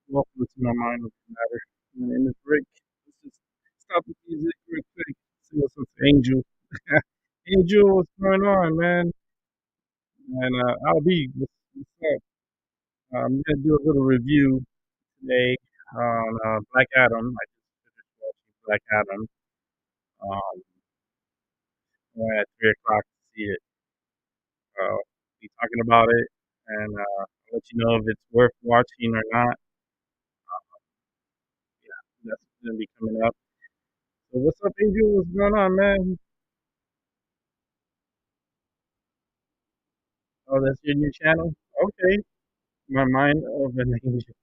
Welcome to my mind of the matter. My name is Rick. Let's just stop the music real quick. See what's up with Angel. Angel, what's going on, man? And I'll be. What's up? I'm gonna do a little review today on Black Adam. I just finished watching Black Adam. Um, Went at 3 o'clock to see it. Be talking about it, and I'll let you know if it's worth watching or not. Yeah, that's gonna be coming up. So what's up, Angel? What's going on, man? Oh, that's your new channel? Okay. My mind of an angel.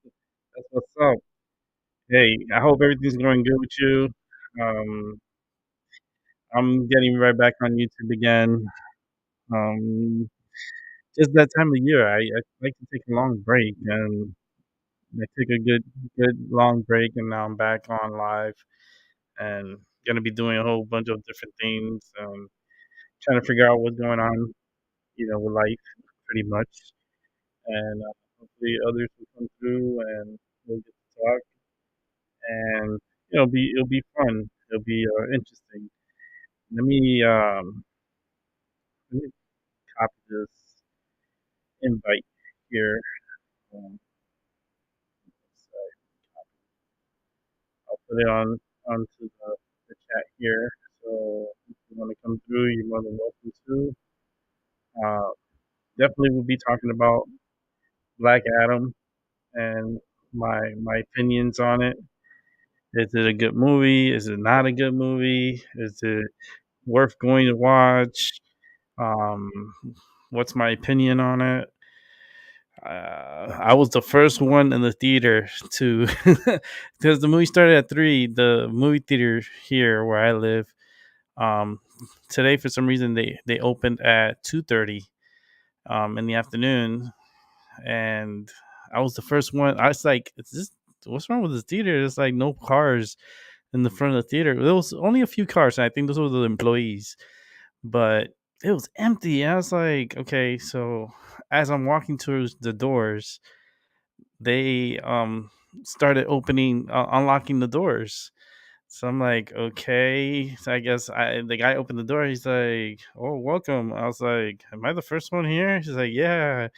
That's what's up. Hey, I hope everything's going good with you. Um, I'm getting right back on YouTube again. Um, just that time of year, I like to take a long break, and I took a good long break, and now I'm back on live, and gonna be doing a whole bunch of different things, trying to figure out what's going on, with life, pretty much, and hopefully others will come through, and we'll get to talk and it'll be fun. It'll be interesting. Let me um, let me copy this invite here. So I'll put it on onto the chat here. So if you want to come through, you're more than welcome to. Uh, Definitely, we'll be talking about Black Adam and my opinions on it. Is it a good movie? Is it not a good movie? Is it worth going to watch? Um, what's my opinion on it? I was the first one in the theater to, because the movie started at 3. The movie theater here where I live, um, today for some reason they opened at 2:30 in the afternoon, and I was the first one. I was like, "Is this what's wrong with this theater?" There's like no cars in the front of the theater. There was only a few cars, and I think those were the employees, but it was empty. I was like, okay, so as I'm walking towards the doors, they started unlocking the doors. So I'm like, okay. So I guess the guy opened the door. He's like, oh, welcome. I was like, am I the first one here? He's like, yeah.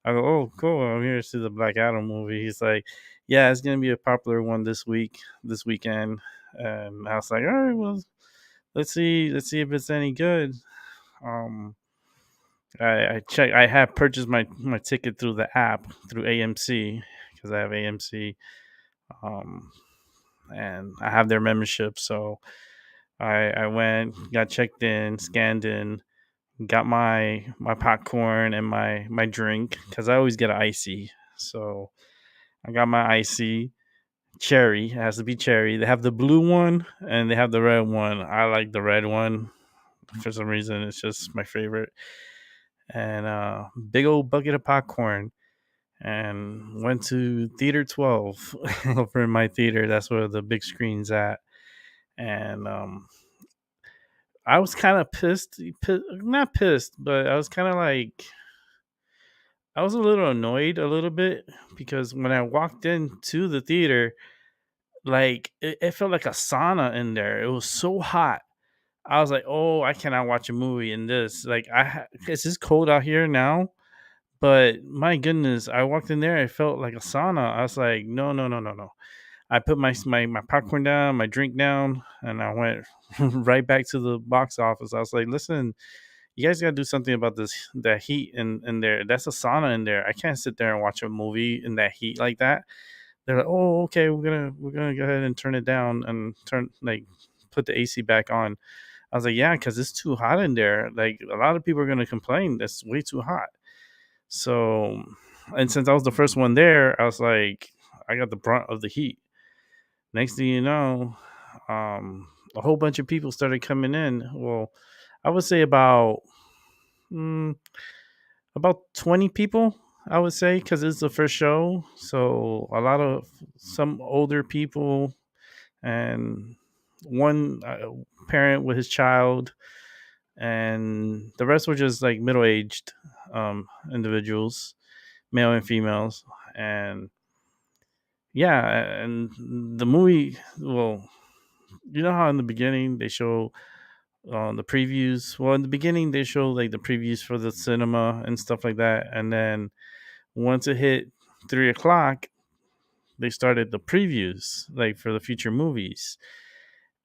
I go, oh, cool. I'm here to see the Black Adam movie. He's like, yeah, it's gonna be a popular one this weekend. And I was like, all right, well, let's see if it's any good. Um, I check. I have purchased my ticket through the app through AMC because I have AMC, um, and I have their membership. So I went, got checked in, scanned in, got my popcorn and my drink because I always get an icy. So I got my icy cherry. It has to be cherry. They have the blue one and they have the red one. I like the red one for some reason. It's just my favorite. And big old bucket of popcorn and went to theater 12 over in my theater. That's where the big screen's at. And I was kind of pissed, not pissed, but I was kind of like, I was a little annoyed a little bit because when I walked into the theater, like it felt like a sauna in there. It was so hot. I was like, "Oh, I cannot watch a movie in this." Like, it's just cold out here now, but my goodness, I walked in there. It felt like a sauna. I was like, "No, no, no, no, no." I put my popcorn down, my drink down, and I went right back to the box office. I was like, "Listen, you guys gotta do something about this that heat in there. That's a sauna in there. I can't sit there and watch a movie in that heat like that." They're like, "Oh, okay, we're gonna go ahead and turn it down and put the AC back on." I was like, "Yeah, because it's too hot in there. Like a lot of people are gonna complain that's way too hot." So, and since I was the first one there, I was like, I got the brunt of the heat. Next thing you know, a whole bunch of people started coming in. Well, I would say mm, about 20 people. I would say because it's the first show, so a lot of some older people and one parent with his child, and the rest were just like middle aged individuals, male and females, and yeah, and the movie. Well, you know how in the beginning they show the previews. Well, in the beginning they show like the previews for the cinema and stuff like that, and then once it hit 3 o'clock, they started the previews like for the future movies.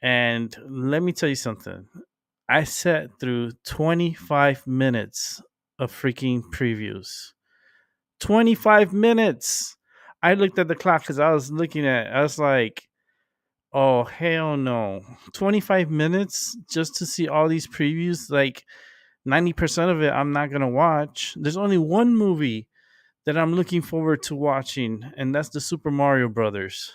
And let me tell you something. I sat through 25 minutes of freaking previews. 25 minutes. I looked at the clock because I was like, oh, hell no. 25 minutes just to see all these previews? Like 90% of it, I'm not going to watch. There's only one movie that I'm looking forward to watching, and that's the Super Mario Brothers.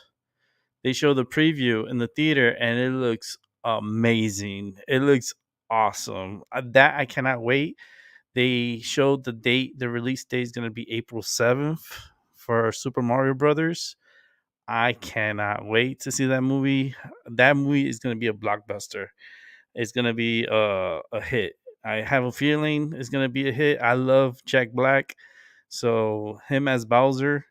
They show the preview in the theater, and it looks amazing. It looks awesome. That I cannot wait. They showed the date. The release date is going to be April 7th for Super Mario Brothers. I cannot wait to see that movie. That movie is going to be a blockbuster. It's going to be a hit. I have a feeling it's going to be a hit. I love Jack Black. So him as Bowser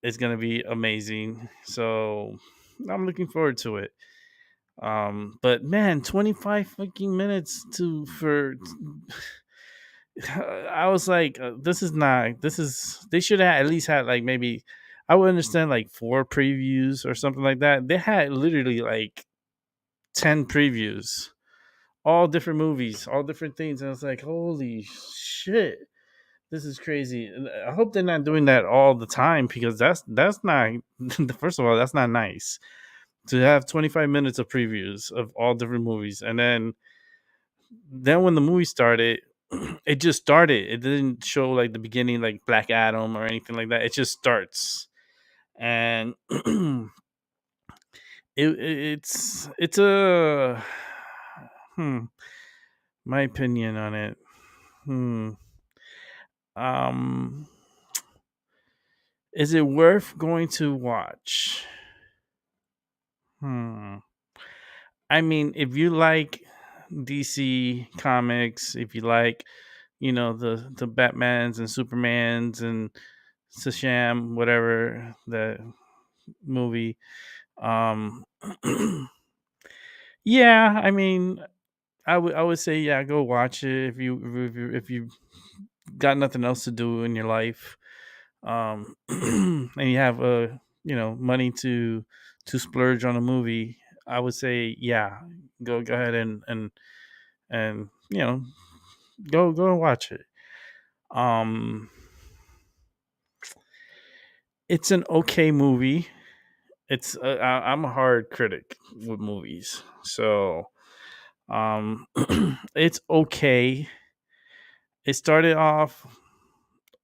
is going to be amazing. So I'm looking forward to it. But man, 25 fucking minutes to for I was like, this is not. This is. They should have at least had like maybe. I would understand like 4 previews or something like that. They had literally like 10 previews, all different movies, all different things. And I was like, holy shit, this is crazy. And I hope they're not doing that all the time because that's not. First of all, that's not nice to have 25 minutes of previews of all different movies, and then when the movie started, it just started. It didn't show like the beginning, like Black Adam or anything like that. It just starts, and it's a hmm. My opinion on it. Hmm. Um. Is it worth going to watch? Hmm. I mean, if you like DC comics, if you like, the Batmans and Supermans and Shazam, whatever the movie. Um, yeah, I mean, I would say yeah, go watch it if you got nothing else to do in your life, and you have money to splurge on a movie. I would say yeah, go ahead and go and watch it. Um, it's an okay movie. I'm a hard critic with movies, so it's okay. It started off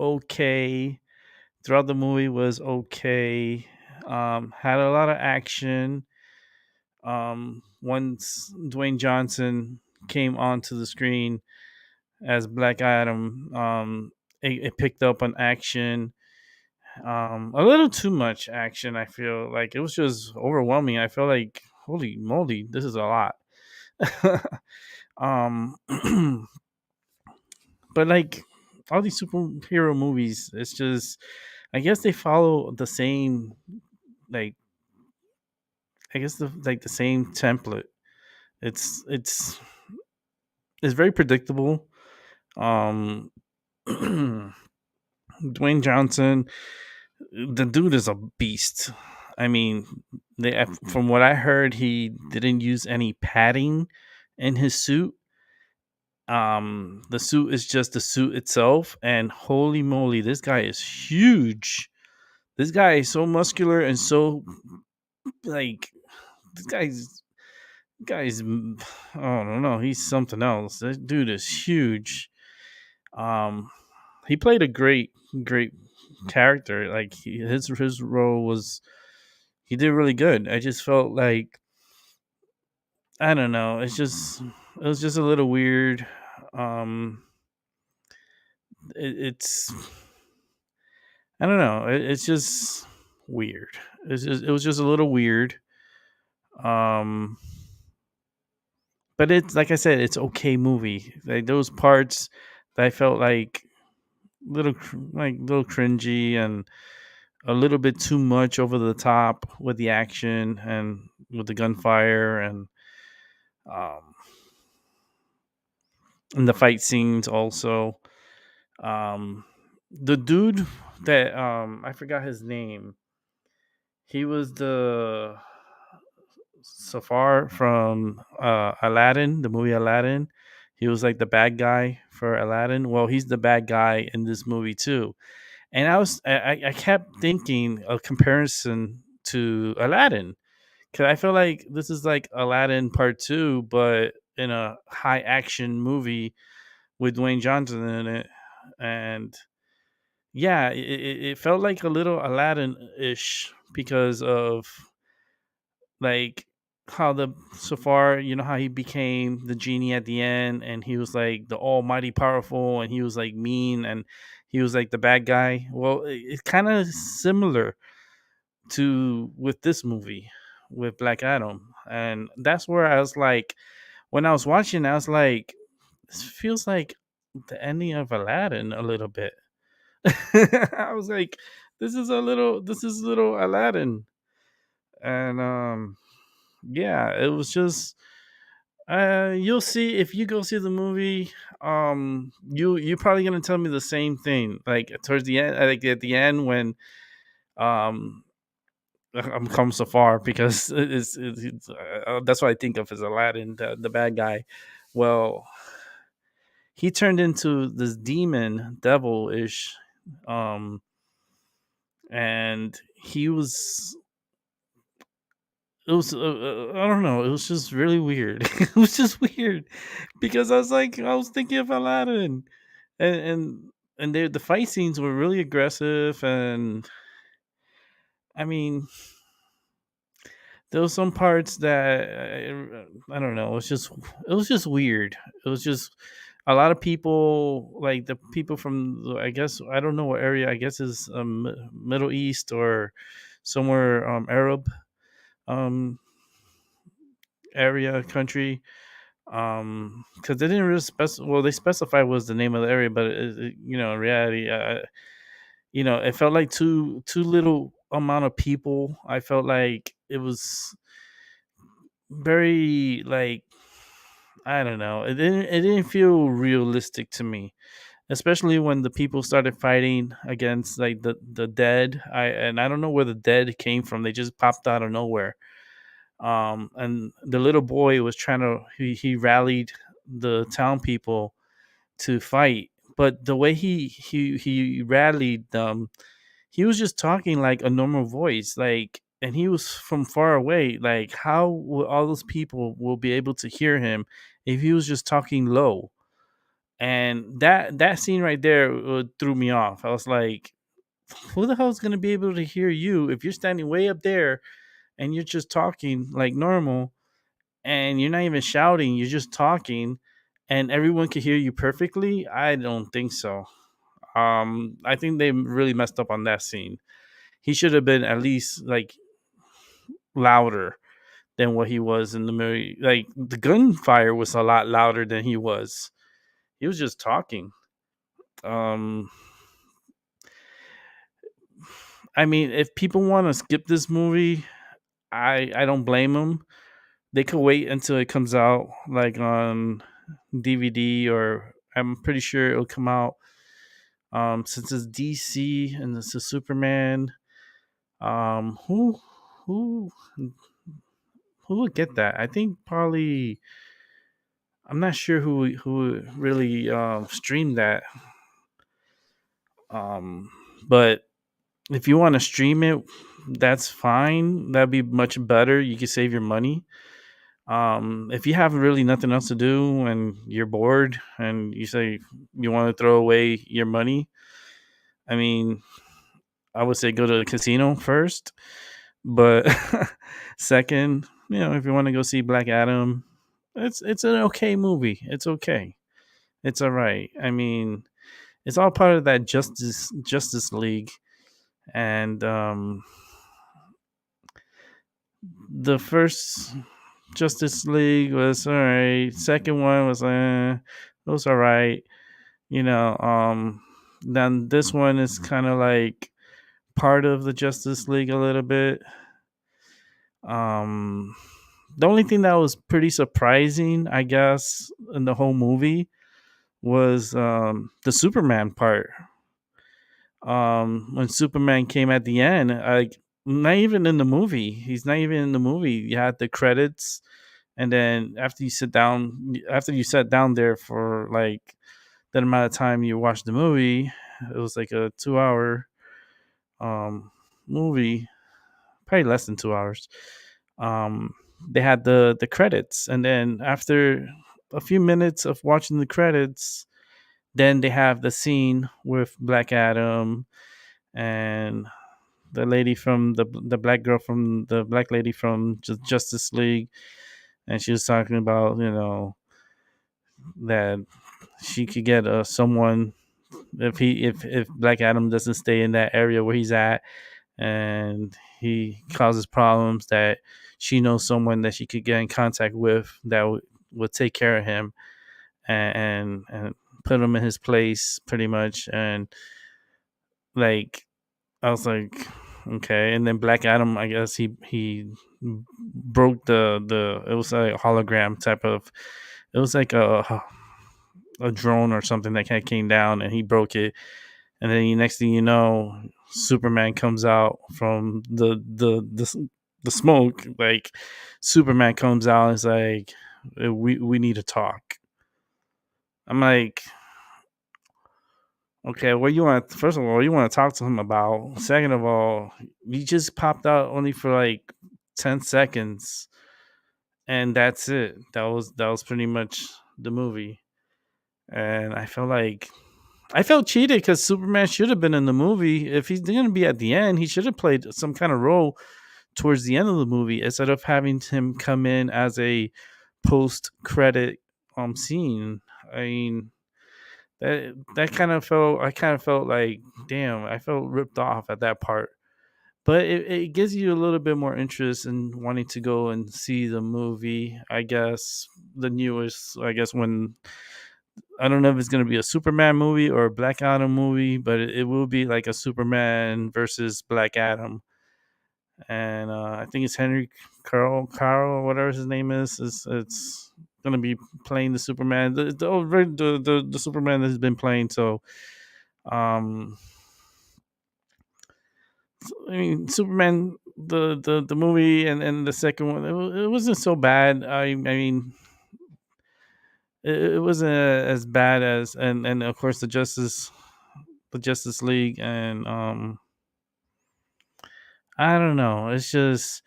okay. Throughout the movie was okay. Had a lot of action. Once Dwayne Johnson came onto the screen as Black Adam, it picked up on action. A little too much action. I feel like it was just overwhelming. I felt like holy moly, this is a lot. um, but like all these superhero movies, it's just, I guess they follow the same, like, I guess the same template. It's it's very predictable. Um, Dwayne Johnson, the dude is a beast. I mean, from what I heard, he didn't use any padding in his suit. The suit is just the suit itself, and holy moly, this guy is huge. This guy is so muscular and so, like, this guy's I don't know, he's something else. This dude is huge. Um, he played a great character. Like, his role was, he did really good. I just felt like, I don't know. It was just a little weird. Um, it's, I don't know. It's just weird. It was just a little weird. Um, but it's, like I said, it's okay movie. Like, those parts that I felt like little cringy and a little bit too much over the top with the action and with the gunfire um and the fight scenes also. Um the dude that, I forgot his name. He was the Safar from Aladdin, the movie Aladdin. He was like the bad guy for Aladdin. Well, he's the bad guy in this movie too. And I kept thinking a comparison to Aladdin, because I feel like this is like Aladdin Part Two, but in a high action movie with Dwayne Johnson in it. And yeah, it felt like a little Aladdin ish because of, like, how the so far, how he became the genie at the end, and he was like the almighty powerful, and he was like mean, and he was like the bad guy. Well, it's kind of similar to with this movie with Black Adam. And that's where I was like, when I was watching, I was like, this feels like the ending of Aladdin a little bit. I was like, this is little Aladdin. And yeah, it was just, you'll see if you go see the movie. You're probably gonna tell me the same thing, like towards the end, like at the end when, um I'm come so far, because that's what I think of as Aladdin, the bad guy. Well, he turned into this demon, devil-ish, um, and he was. It was, I don't know. It was just really weird. It was just weird because I was thinking of Aladdin, and the fight scenes were really aggressive, and I mean, there was some parts that, I don't know. It was just weird. It was just a lot of people, like the people from, I guess, I don't know what area. I guess is, Middle East or somewhere, Arab, um area, country. Because they didn't really well, they specify was the name of the area, but in reality, it felt like too little amount of people. I felt like it was very, like, I don't know. It didn't feel realistic to me, especially when the people started fighting against, like, the dead. I don't know where the dead came from. They just popped out of nowhere. And the little boy was trying to, he rallied the town people to fight, but the way he rallied them, he was just talking like a normal voice, like, and he was from far away. Like, how will all those people will be able to hear him if he was just talking low? And that scene right there, threw me off. I was like, who the hell is going to be able to hear you if you're standing way up there and you're just talking like normal, and you're not even shouting, you're just talking, and everyone can hear you perfectly? I don't think so. I think they really messed up on that scene. He should have been at least, like, louder than what he was in the movie. Like, the gunfire was a lot louder than he was. He was just talking. Um, I mean, if people want to skip this movie, I don't blame them. They could wait until it comes out, like on DVD, or I'm pretty sure it'll come out. Since it's DC and it's a Superman, um, who who who would get that? I think probably I'm not sure who really streamed that. Um, but if you want to stream it, that's fine. That'd be much better. You could save your money. If you have really nothing else to do and you're bored and you say you want to throw away your money, I mean, I would say go to the casino first. But second, if you want to go see Black Adam, it's an okay movie. It's okay. It's all right. I mean, it's all part of that Justice League, and the first Justice League was all right. Second one was it was all right. You know, then this one is kind of like part of the Justice League a little bit. Um, the only thing that was pretty surprising, I guess, in the whole movie was the Superman part. When Superman came at the end, like not even in the movie, he's not even in the movie. You had the credits, and then after you sat down there for like that amount of time you watched the movie, it was like a 2 hour um movie, probably less than 2 hours. Um, they had the credits, and then after a few minutes of watching the credits, then they have the scene with Black Adam and the lady from the black girl from the black lady from Justice League, and she was talking about that she could get someone if Black Adam doesn't stay in that area where he's at, and he causes problems, that she knows someone that she could get in contact with that would take care of him and put him in his place pretty much. And like I was like, okay. And then Black Adam, I guess he broke the it was like a hologram type of, it was like a drone or something that kind of came down, and he broke it. And then the next thing you know, Superman comes out from the smoke. Like Superman comes out and is like, we need to talk. I'm like, okay, what you want? First of all, you want to talk to him about? Second of all, you just popped out only for like 10 seconds, and that's it. That was pretty much the movie, and I felt cheated because Superman should have been in the movie. If he's going to be at the end, he should have played some kind of role towards the end of the movie instead of having him come in as a post credit scene. I mean, that kind of felt, I kind of felt like, damn, I felt ripped off at that part. But it gives you a little bit more interest in wanting to go and see the movie. I guess the newest, I guess when I don't know if it's gonna be a Superman movie or a Black Adam movie, but it will be like a Superman versus Black Adam. And I think it's Henry Carl, whatever his name is. It's gonna be playing the Superman, the Superman that has been playing. So, um, I mean, Superman, the movie and the second one, it wasn't so bad. I mean, it wasn't as bad as, and of course the Justice League, and I don't know. It's just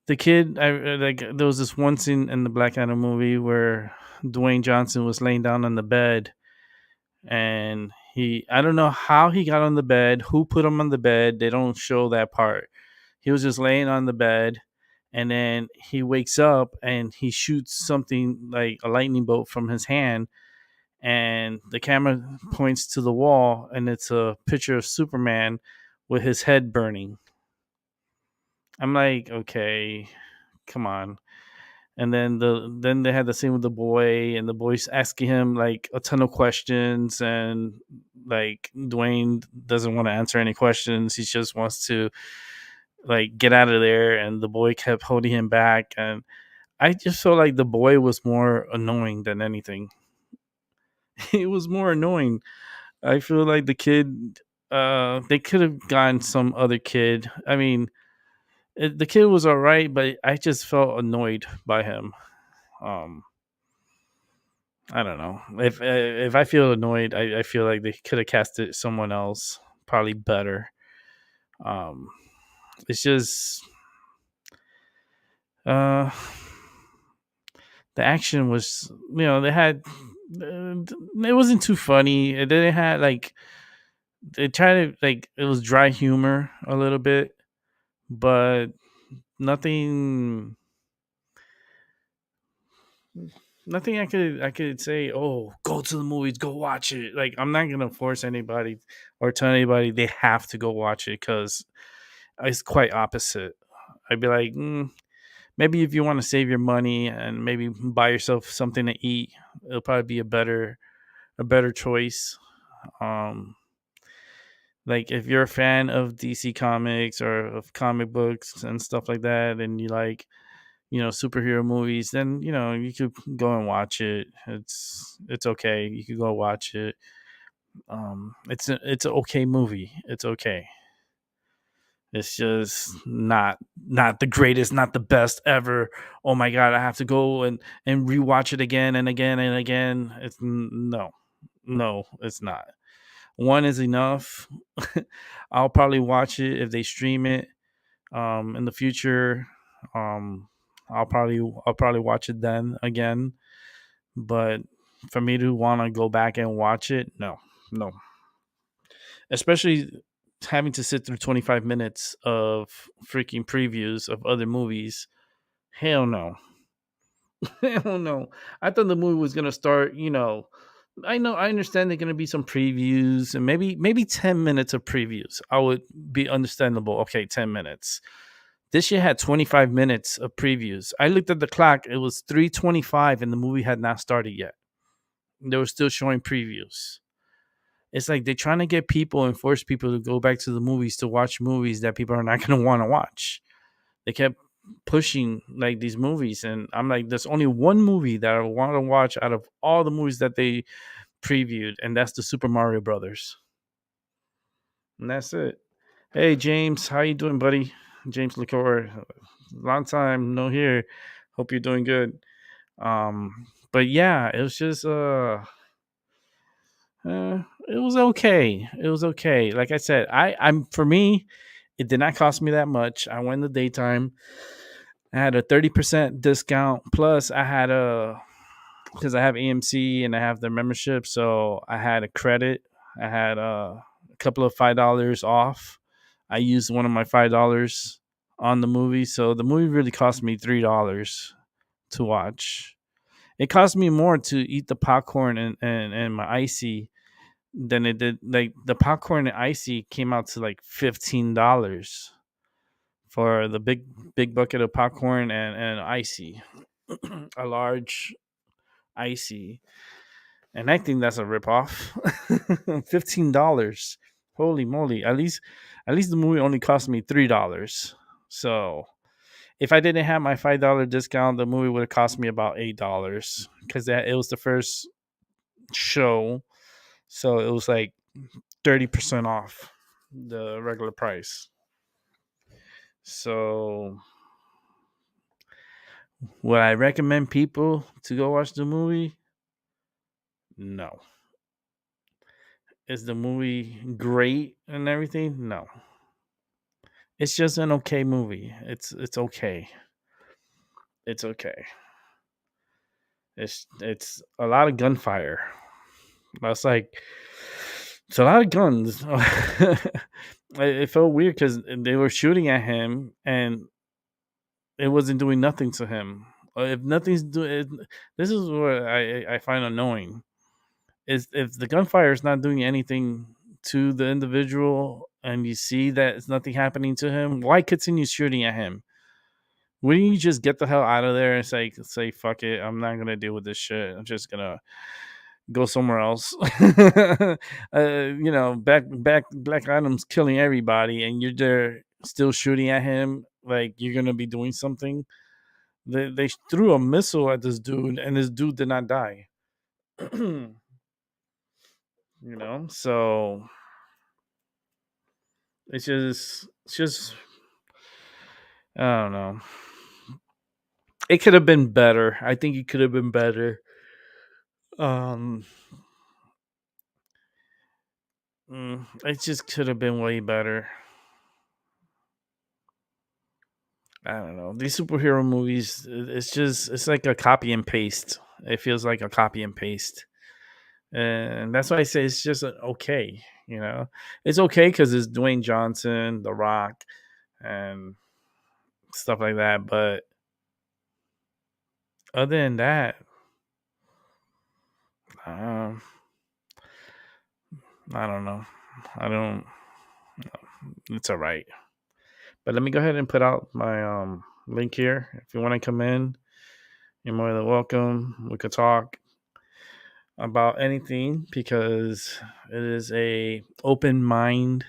the kid. Like there was this one scene in the Black Adam movie where Dwayne Johnson was laying down on the bed, and I don't know how he got on the bed, who put him on the bed. They don't show that part. He was just laying on the bed, and then he wakes up and he shoots something like a lightning bolt from his hand, and the camera points to the wall, and it's a picture of Superman with his head burning. I'm like, okay, come on. And then they had the scene with the boy, and the boy's asking him like a ton of questions, and like Dwayne doesn't want to answer any questions. He just wants to like get out of there, and the boy kept holding him back. And I just felt like the boy was more annoying than anything. It was more annoying. I feel like the kid, they could have gotten some other kid. I mean, the kid was all right, but I just felt annoyed by him. Um, I don't know. If I feel annoyed, I feel like they could have casted someone else probably better. Um, it's just uh, the action was, they had, it wasn't too funny. And then it had like, they tried to like, it was dry humor a little bit, but nothing nothing I could say, oh, go to the movies, go watch it. Like, I'm not gonna force anybody or tell anybody they have to go watch it, because it's quite opposite. I'd be like, maybe if you want to save your money and maybe buy yourself something to eat, it'll probably be a better choice. Um, like if you're a fan of DC Comics or of comic books and stuff like that, and you like, superhero movies, then you could go and watch it. It's okay. You could go watch it. It's an okay movie. It's okay. It's just not the greatest, not the best ever. Oh my god, I have to go and rewatch it again and again and again. No, no, it's not. One is enough. I'll probably watch it if they stream it in the future. Um, I'll probably watch it then again. But for me to want to go back and watch it, no, no. Especially having to sit through 25 minutes of freaking previews of other movies. Hell no. Hell no. I thought the movie was gonna start, I understand there're gonna be some previews and maybe 10 minutes of previews. I would be understandable. Okay, 10 minutes. This year had 25 minutes of previews. I looked at the clock, it was 3:25 and the movie had not started yet. They were still showing previews. It's like they're trying to get people and force people to go back to the movies to watch movies that people are not going to want to watch. They kept pushing like these movies, and I'm like, there's only one movie that I want to watch out of all the movies that they previewed, and that's the Super Mario Brothers. And that's it. Hey James, how you doing, buddy? James Licor, long time no here. Hope you're doing good. But yeah, it was just it was okay. It was okay. Like I said, I'm for me, it did not cost me that much. I went in the daytime. I had a 30% discount. Plus, I had a because I have AMC and I have their membership, so I had a credit. I had a couple of $5 off. I used one of my $5 on the movie, so the movie really cost me $3 to watch. It cost me more to eat the popcorn and my icy than it did. Like the popcorn and icy came out to like $15 for the big bucket of popcorn and icy, a large icy, and I think that's a ripoff. $15, holy moly! At least the movie only cost me $3. So if I didn't have my $5 discount, the movie would have cost me about $8 because it was the first show, so it was like 30% off the regular price. So, would I recommend people to go watch the movie? No. Is the movie great and everything? No. It's just an okay movie. It's okay. It's okay. It's a lot of gunfire. That's like it's a lot of guns. It felt weird because they were shooting at him and it wasn't doing nothing to him. If nothing's doing, this is what I find annoying. Is if the gunfire is not doing anything to the individual and you see that it's nothing happening to him, why continue shooting at him? Wouldn't you just get the hell out of there and say fuck it? I'm not gonna deal with this shit. I'm just gonna go somewhere else. Black Adam's killing everybody, and you're there still shooting at him like you're gonna be doing something. They threw a missile at this dude, and this dude did not die. So it's just I don't know. It could have been better. I think it could have been better. Um, it just could have been way better. I don't know. These superhero movies, it's like a copy and paste. It feels like a copy and paste, and that's why I say it's just okay. It's okay because it's Dwayne Johnson, The Rock, and stuff like that. But other than that, um, I don't know. I don't. It's all right. But let me go ahead and put out my link here. If you want to come in, you're more than welcome. We could talk about anything because it is a open mind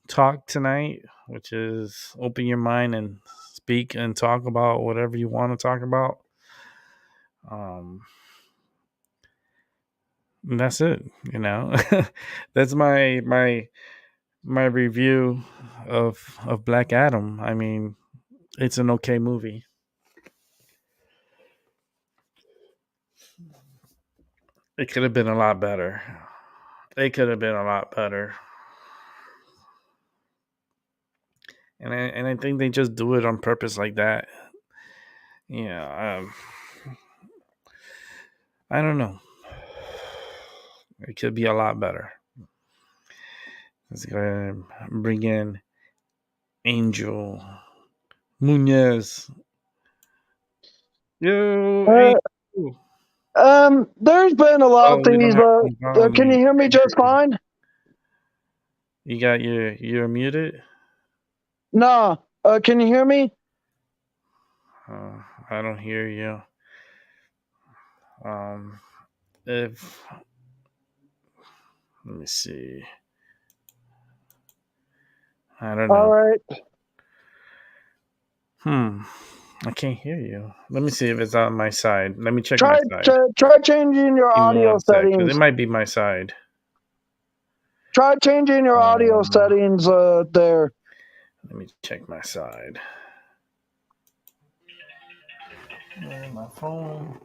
talk tonight, which is open your mind and speak and talk about whatever you want to talk about. Um, and that's it. That's my review of Black Adam. I mean, it's an okay movie. It could have been a lot better. It could have been a lot better. And I think they just do it on purpose like that. Yeah, I don't know. It could be a lot better. Let's go ahead and bring in Angel Munez. Yo, Uh, Angel. there's been a lot Oh, of we don't these. have phone Can you volume. hear me just fine? You got you're muted. Nah. Can you hear me? I don't hear you. Um, if let me see. I don't All know. right. Hmm. I can't hear you. Let me see if it's on my side. Let me check my Try side. try changing your Give me audio one sec, because it settings. might be my side. Try changing your audio Um, settings. There. Let me check my side. My phone.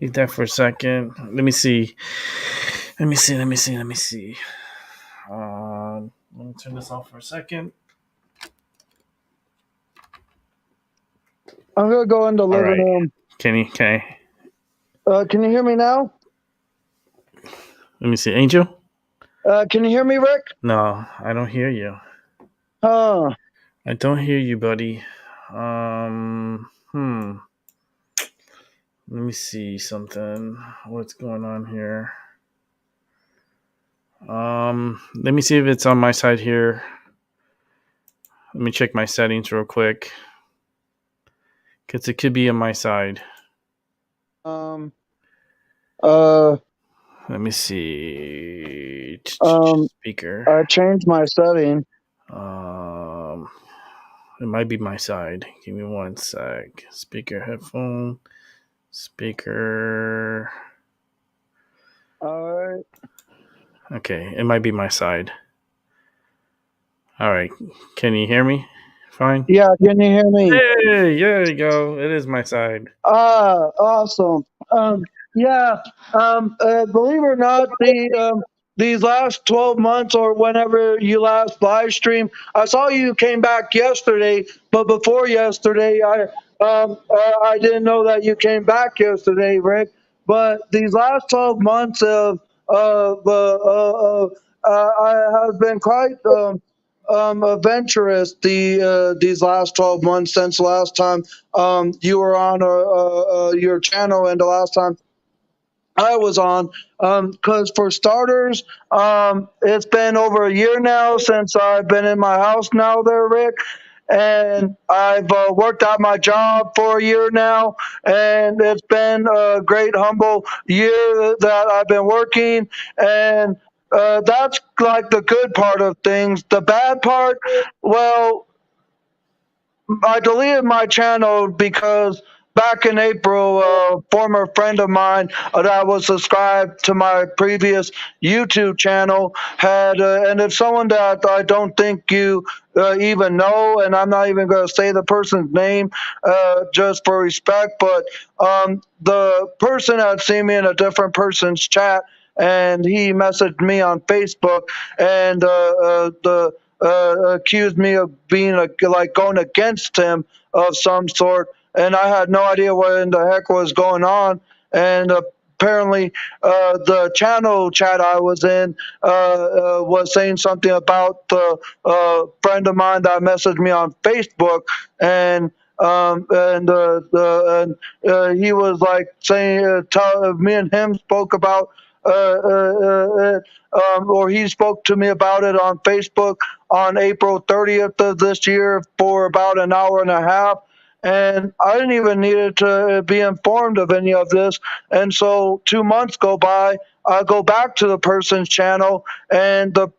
Leave that for a second. Let me see. Let me see. Let me see. Let me see. Let me turn this off for a second. I'm gonna go into All living right. room. Can Can you hear me now? let me see. Angel? Can you hear me, Rick? No, I don't hear you. Huh. I don't hear you, buddy. Let me see something. What's going on here? Let me see if it's on my side here. Let me check my settings real quick. Because it could be on my side. Um. Uh. Let me see. Speaker. I changed my setting. Um, it might be my side. Give me one sec. Speaker, headphone, speaker. All right. Okay, it might be my side. All right, can you hear me? Fine. Yeah. Can you hear me? Hey, there you go. It is my side. Awesome. Yeah. Believe it or not, these last 12 months or whenever you last live stream, I saw you came back yesterday, but before yesterday, I didn't know that you came back yesterday, Rick. But these last 12 months I have been quite adventurous these last 12 months since last time you were on your channel and the last time I was on. Because for starters, it's been over a year now since I've been in my house now there, Rick. and I've worked out my job for a year now, and it's been a great, humble year that I've been working, and that's like the good part of things. The bad part, well, I deleted my channel because back in April, a former friend of mine that was subscribed to my previous YouTube channel had, and it's someone that I don't think you even know, and I'm not even going to say the person's name just for respect, but the person had seen me in a different person's chat, and he messaged me on Facebook, and the accused me of being like going against him of some sort, and I had no idea what in the heck was going on. And apparently, the channel chat I was in was saying something about the friend of mine that messaged me on Facebook, and he was like saying, me and him spoke about or he spoke to me about it on Facebook on April 30th of this year for about an hour and a half. And I didn't even need to be informed of any of this. And so 2 months go by. I go back to the person's channel, and the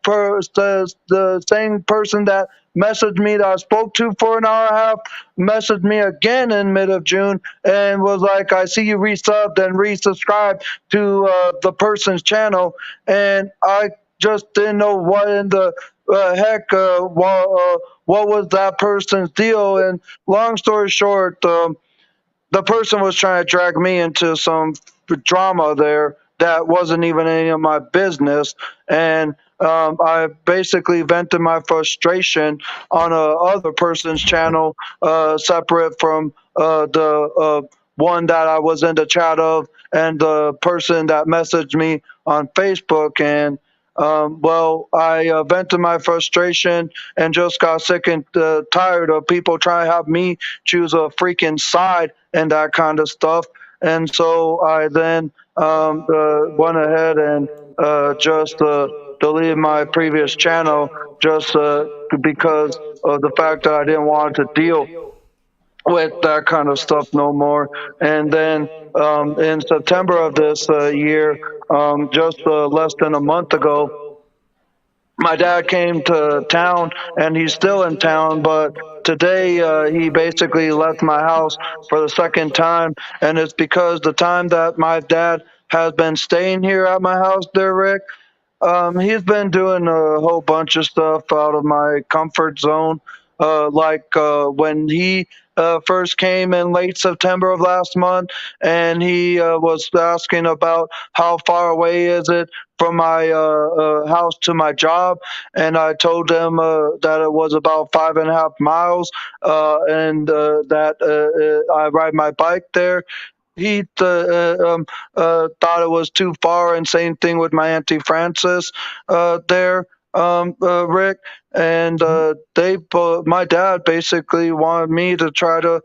same person that messaged me that I spoke to for an hour and a half messaged me again in mid of June and was like, "I see you resubbed and resubscribed to the person's channel," and I just didn't know what in the heck what was that person's deal. And long story short, the person was trying to drag me into some drama there that wasn't even any of my business. And I basically vented my frustration on a other person's channel, separate from the one that I was in the chat of, and the person that messaged me on Facebook. And well, I vented my frustration and just got sick and tired of people trying to have me choose a freaking side and that kind of stuff. And so I then went ahead and just deleted my previous channel just because of the fact that I didn't want to deal with that kind of stuff no more. And then in September of this year, just less than a month ago, my dad came to town, and he's still in town, but today he basically left my house for the second time, and it's because the time that my dad has been staying here at my house there, Rick, he's been doing a whole bunch of stuff out of my comfort zone. Like when he first came in late September of last month, and he was asking about how far away is it from my house to my job, and I told him that it was about 5.5 miles, and that I ride my bike there. He thought it was too far, and same thing with my auntie Frances there, Rick. And my dad basically wanted me to try to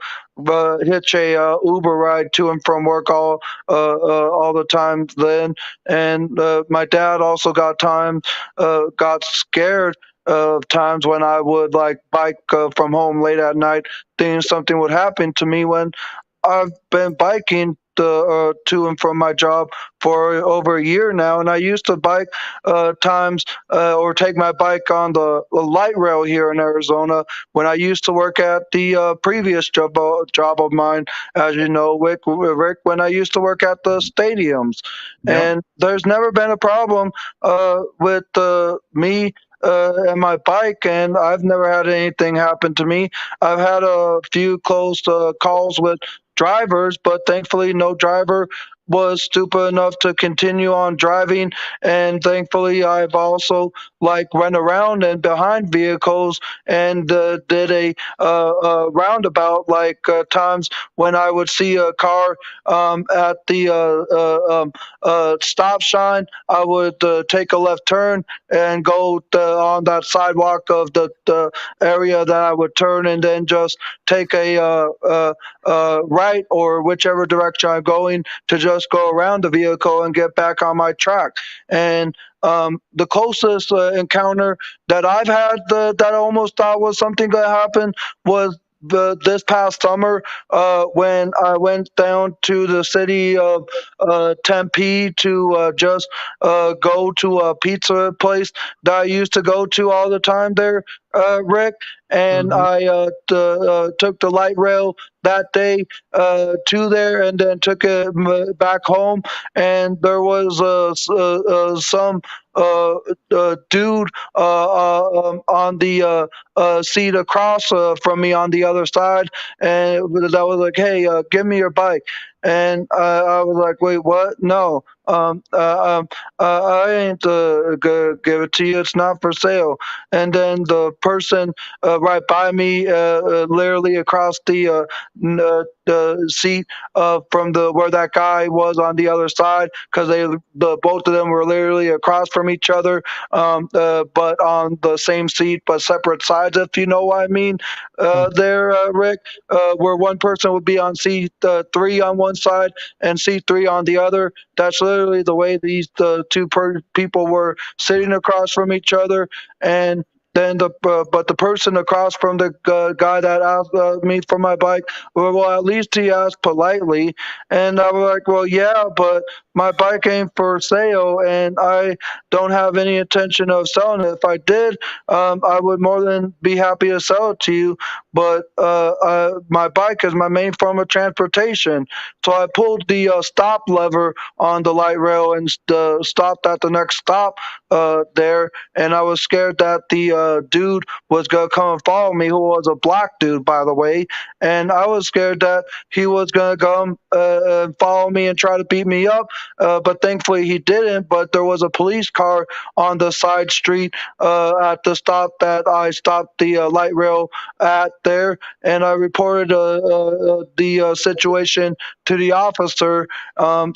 hitch a Uber ride to and from work all the time then. And my dad also got scared of times when I would like bike from home late at night, thinking something would happen to me when I've been biking to and from my job for over a year now, and I used to bike times or take my bike on the light rail here in Arizona when I used to work at the previous job of mine, as you know, Rick, when I used to work at the stadiums. Yep. And there's never been a problem with me and my bike, and I've never had anything happen to me. I've had a few close calls with drivers, but thankfully no driver was stupid enough to continue on driving. And thankfully I've also like went around and behind vehicles and did a roundabout, like times when I would see a car at the stop sign, I would take a left turn and go on that sidewalk of the area that I would turn, and then just take a right or whichever direction I'm going to just go around the vehicle and get back on my track. And the closest encounter that I've had that I almost thought was something going to happen was this past summer when I went down to the city of Tempe to just go to a pizza place that I used to go to all the time there, Rick. And Hmm. I took the light rail that day to there, and then took it back home. And there was some uh, dude on the seat across from me on the other side, and that was like, "Hey, give me your bike." And I was like, "Wait, what? No, I ain't gonna give it to you. It's not for sale." And then the person right by me, literally across the seat from the where that guy was on the other side, because the both of them were literally across from each other, but on the same seat but separate sides, if you know what I mean. There, Rick, where one person would be on seat three on one side and seat three on the other. That's literally the way these two people were sitting across from each other. And then but the person across from the guy that asked me for my bike, well, at least he asked politely. And I was like, well, yeah, but my bike ain't for sale, and I don't have any intention of selling it. If I did, I would more than be happy to sell it to you. But my bike is my main form of transportation. So I pulled the stop lever on the light rail and stopped at the next stop there. And I was scared that the dude was going to come and follow me, who was a black dude, by the way. And I was scared that he was going to come and follow me and try to beat me up. But thankfully he didn't. But there was a police car on the side street at the stop that I stopped the light rail at there. And I reported the situation to the officer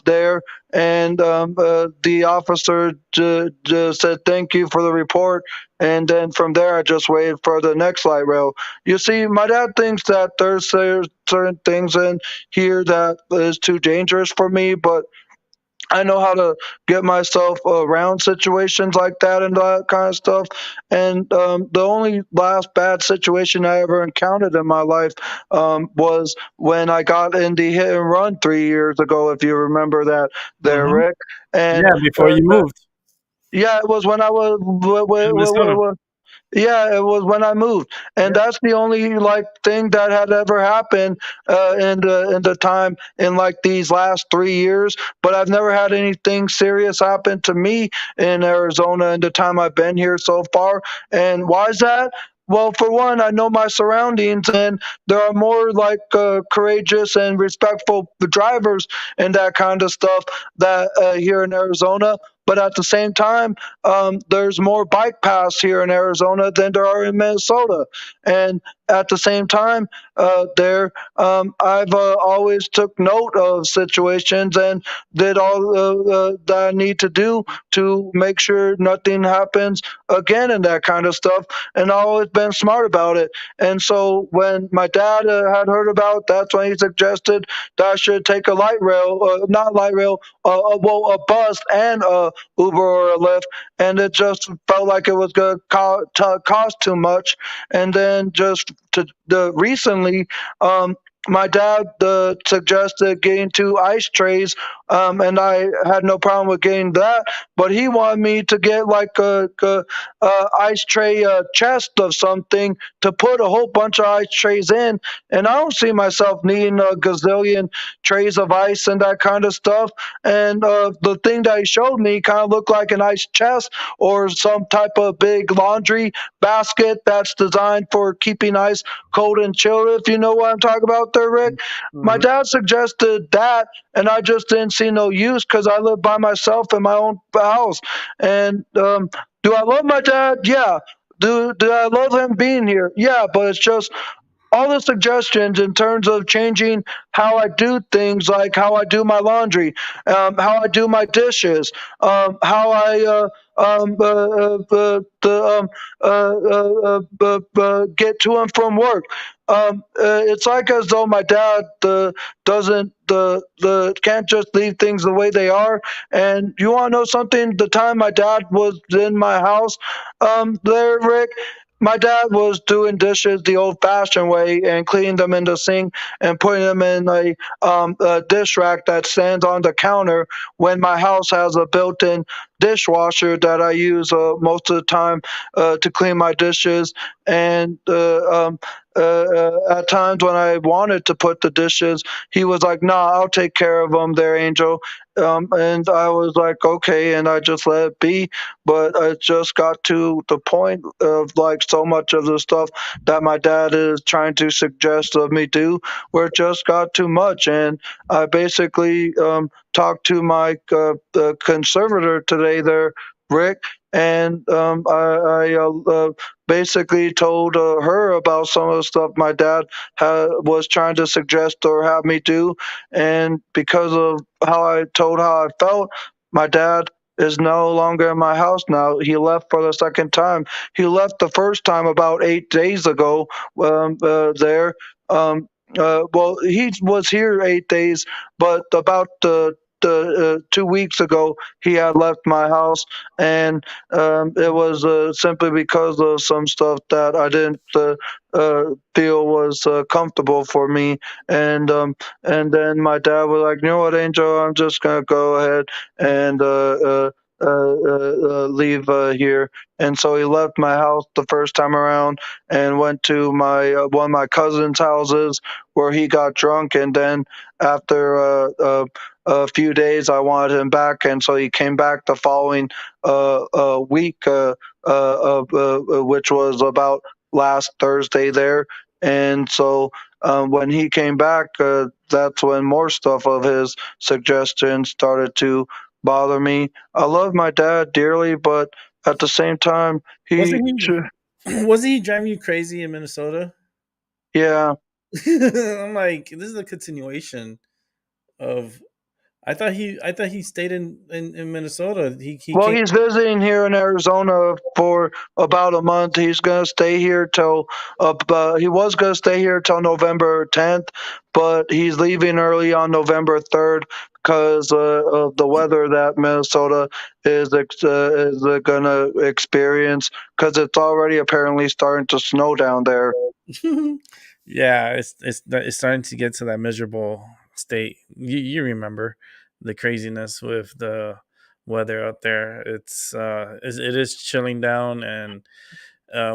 there. And the officer just said thank you for the report. And then from there, I just waited for the next light rail. You see, my dad thinks that there's certain things in here that is too dangerous for me, but I know how to get myself around situations like that and that kind of stuff. And the only last bad situation I ever encountered in my life was when I got in the hit and run 3 years ago, if you remember that there, Hmm. Rick. And Yeah, before you moved yeah, it was when I was to Minnesota. yeah, it was when I moved, and Yeah. that's the only like thing that had ever happened in the time in like these last 3 years. But I've never had anything serious happen to me in Arizona in the time I've been here so far. And why is that? Well, for one, I know my surroundings, and there are more like courageous and respectful drivers and that kind of stuff that here in Arizona. But at the same time, there's more bike paths here in Arizona than there are in Minnesota. And at the same time, there I've always took note of situations and did all that I need to do to make sure nothing happens again and that kind of stuff. And I've always been smart about it. And so when my dad had heard about it, that's when he suggested that I should take a light rail, not light rail, well, a bus and a Uber or a Lyft, and it just felt like it was going to cost too much. And then just to the recently, my dad suggested getting two ice trays, and I had no problem with getting that. But he wanted me to get like a ice tray chest of something to put a whole bunch of ice trays in. And I don't see myself needing a gazillion trays of ice and that kind of stuff. And the thing that he showed me kind of looked like an ice chest or some type of big laundry basket that's designed for keeping ice cold and chilled, if you know what I'm talking about there, Rick. My Hmm. dad suggested that, and I just didn't see no use because I live by myself in my own house. And do I love my dad? Yeah. Do I love him being here? Yeah, but it's just all the suggestions in terms of changing how I do things, like how I do my laundry, how I do my dishes, how I get to and from work. It's like as though my dad doesn't the can't just leave things the way they are. And you want to know something? The time my dad was in my house, there, Rick, my dad was doing dishes the old-fashioned way and cleaning them in the sink and putting them in a dish rack that stands on the counter. When my house has a built-in dishwasher that I use most of the time to clean my dishes, and at times when I wanted to put the dishes, he was like, "Nah, I'll take care of them, there, Angel." And I was like, "Okay," and I just let it be. But it just got to the point of like so much of the stuff that my dad is trying to suggest of me do, where it just got too much. And I basically talked to my the conservator today, there, Rick, and I basically told her about some of the stuff my dad was trying to suggest or have me do. And because of how I felt, my dad is no longer in my house now. He left for the second time. He left the first time about 8 days ago. There, well, he was here 8 days, but about the 2 weeks ago, he had left my house, and it was simply because of some stuff that I didn't feel was comfortable for me. And then my dad was like, "You know what, Angel? I'm just gonna go ahead and leave here." And so he left my house the first time around and went to my one of my cousin's houses where he got drunk. And then after a few days, I wanted him back, and so he came back the following week, which was about last Thursday there. And so when he came back, that's when more stuff of his suggestions started to bother me. I love my dad dearly, but at the same time, Wasn't he? Wasn't he driving you crazy in Minnesota? yeah. I'm like, this is a continuation of. I thought he stayed in Minnesota. He Well, came. he's visiting here in Arizona for about a month. He's going to stay here till he was going to stay here till November 10th, but he's leaving early on November 3rd because of the weather that Minnesota is going to experience, because it's already apparently starting to snow down there. Yeah, it's starting to get to that miserable state. You remember the craziness with the weather out there. It is chilling down, and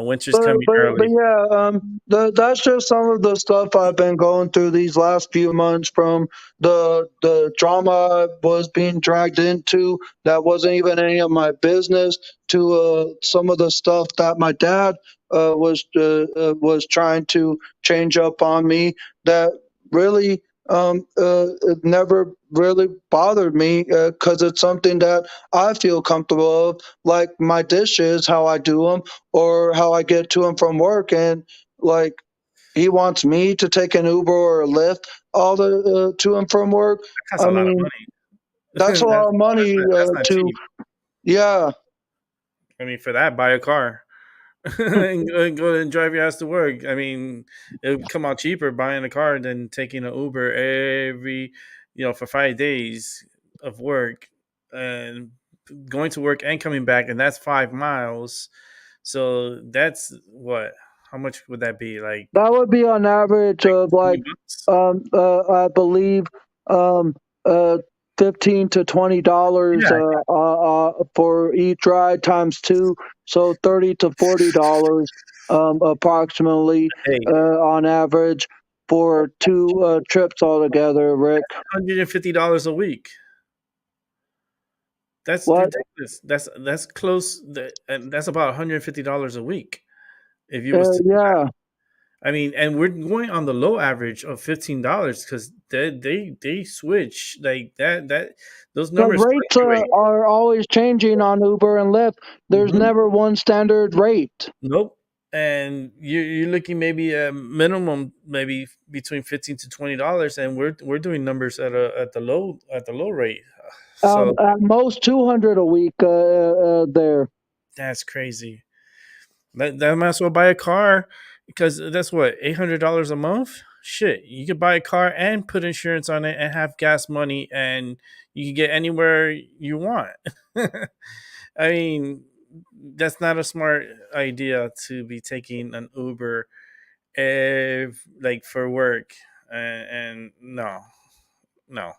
winter's coming But early. yeah, that's just some of the stuff I've been going through these last few months, from the drama I was being dragged into that wasn't even any of my business, to some of the stuff that my dad was trying to change up on me, that really it never really bothered me, because it's something that I feel comfortable of, like my dishes, how I do them, or how I get to and from work. And like, he wants me to take an Uber or a Lyft all the to and from work. That costs I a lot of mean, money. that's a lot of money That's not to. cheap. Yeah. I mean, for that, buy a car. and go and drive your ass to work. I mean, it would come out cheaper buying a car than taking an Uber for 5 days of work and going to work and coming back, and that's 5 miles. So that's what? How much would that be? That would be on average Like of like, 20 bucks? I believe, um, uh, $15 to $20 Yeah. for each ride times two, so $30 to $40 approximately Hey, on average for two trips altogether. Rick, $150 a week. That's what? ridiculous. That's close, and that's about $150 a week if you was to. Yeah. I mean, and we're going on the low average of $15 because they switch like that those The numbers rates fluctuate. are always changing on Uber and Lyft. There's Hmm. never one standard rate. Nope. and you're looking maybe a minimum maybe between $15 to $20, and we're doing numbers at the low rate. So At most 200 a week there. that's crazy. That might as well buy a car, because that's what, $800 a month. Shit, you could buy a car and put insurance on it and have gas money, and you can get anywhere you want. I mean, that's not a smart idea to be taking an Uber if like for work, and no, no,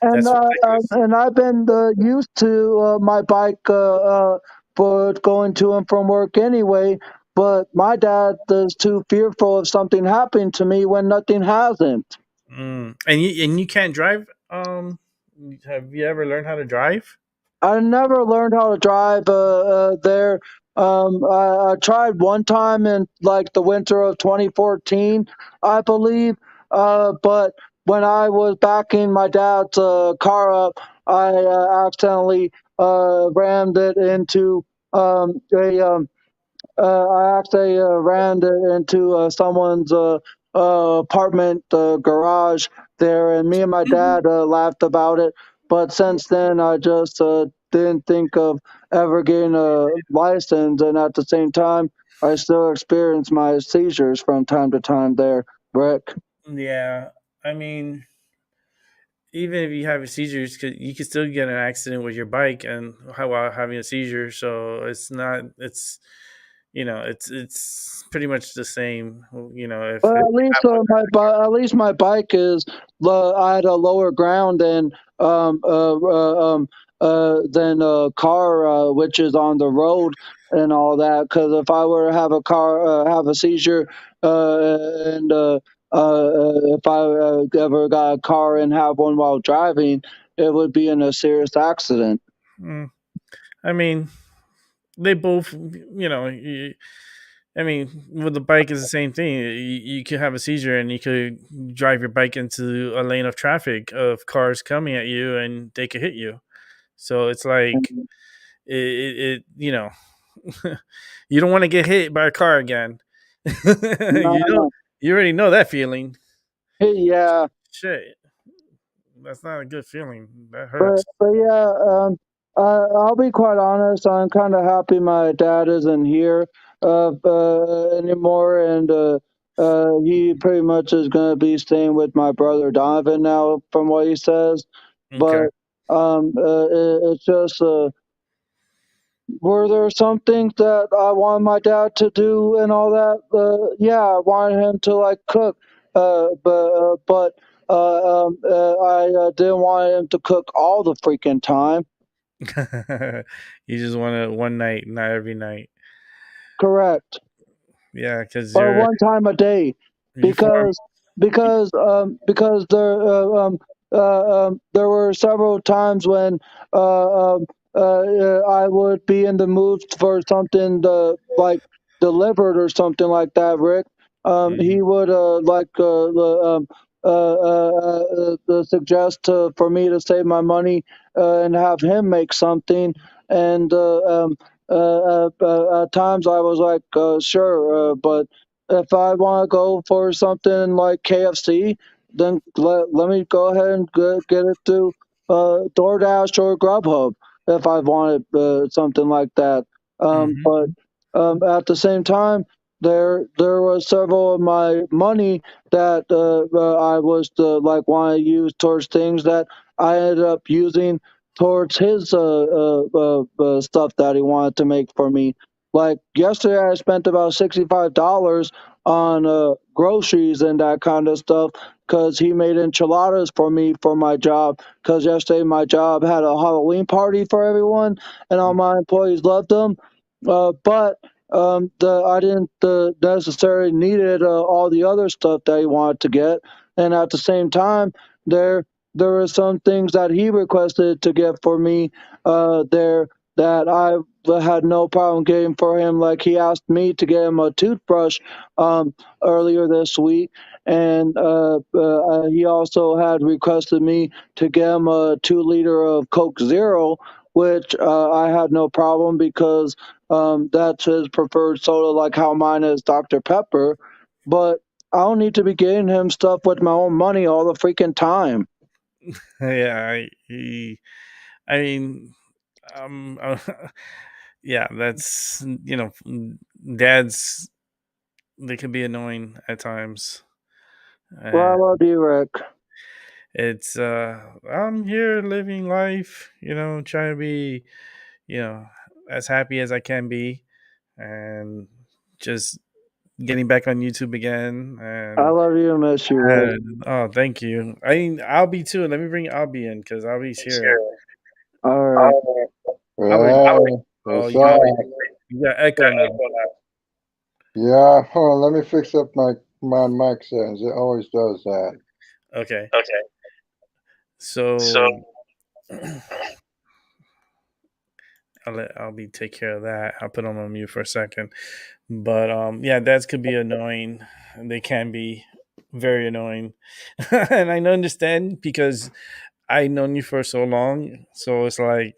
that's ridiculous. And I've been used to my bike for going to and from work anyway. But my dad is too fearful of something happening to me when nothing hasn't. And you can't drive. Have you ever learned how to drive? I never learned how to drive there. I tried one time in like the winter of 2014, I believe. But when I was backing my dad's car up, I accidentally rammed it into a I actually ran into someone's apartment garage there, and me and my dad laughed about it. But since then, I just didn't think of ever getting a license, and at the same time, I still experience my seizures from time to time there, Rick. Yeah, I mean, even if you have seizures, you could still get an accident with your bike and while having a seizure. So it's not. It's pretty much the same. If But you at least have one. at least my bike is at a lower ground than a car which is on the road and all that. Because if I were to have a car have a seizure and if I ever got a car and have one while driving, it would be in a serious accident. Mm, I mean, they both. I mean, with the bike is the same thing. You could have a seizure and you could drive your bike into a lane of traffic of cars coming at you, and they could hit you. So it's like it you don't want to get hit by a car again. you know, No, you already know that feeling. yeah. Shit, that's not a good feeling. That hurts. But yeah, I'll be quite honest. I'm kind of happy my dad isn't here anymore, and he pretty much is going to be staying with my brother Donovan now, from what he says. Okay. But it's just were there some things that I wanted my dad to do and all that? Yeah, I wanted him to like cook, but I didn't want him to cook all the freaking time. You just want it one night, not every night. Correct. Yeah, because Or one time a day, you form. because because there were several times when I would be in the mood for something like delivered or something like that. Rick, he Mhm. would suggest for me to save my money and have him make something, and at times I was like, sure, but if I want to go for something like KFC, then let me go ahead and get it through DoorDash or Grubhub if I wanted something like that. Mhm. But at the same time, there was several of my money that I was like want to use towards things that I ended up using towards his stuff that he wanted to make for me. Like yesterday, I spent about $65 on groceries and that kind of stuff because he made enchiladas for me for my job. Because yesterday my job had a Halloween party for everyone, and all my employees loved them. But I didn't necessarily needed all the other stuff that he wanted to get, and at the same time, there were some things that he requested to get for me there that I had no problem getting for him. Like he asked me to get him a toothbrush earlier this week, and he also had requested me to get him a 2 liter of Coke Zero, which I had no problem because That's his preferred soda, like how mine is Dr. Pepper. But I don't need to be getting him stuff with my own money all the freaking time. Yeah, I mean, yeah, that's dads. They can be annoying at times. Well, Uh, I love you, Rick. it's I'm here living life, trying to be, you know, as happy as I can be, and just getting back on YouTube again. I love you and miss you, Rick. And oh, thank you. I mean, Albie too. Let me bring Albie in because Albie's here. All right. Albie, Yeah, oh, what's you up? got echo now. Yeah, hold on, let me fix up my mic settings. It always does that. Okay, so I'll let Albie take care of that. I'll put him on mute for a second. But yeah, dads could be annoying. They can be very annoying, and I understand because I've known you for so long. So it's like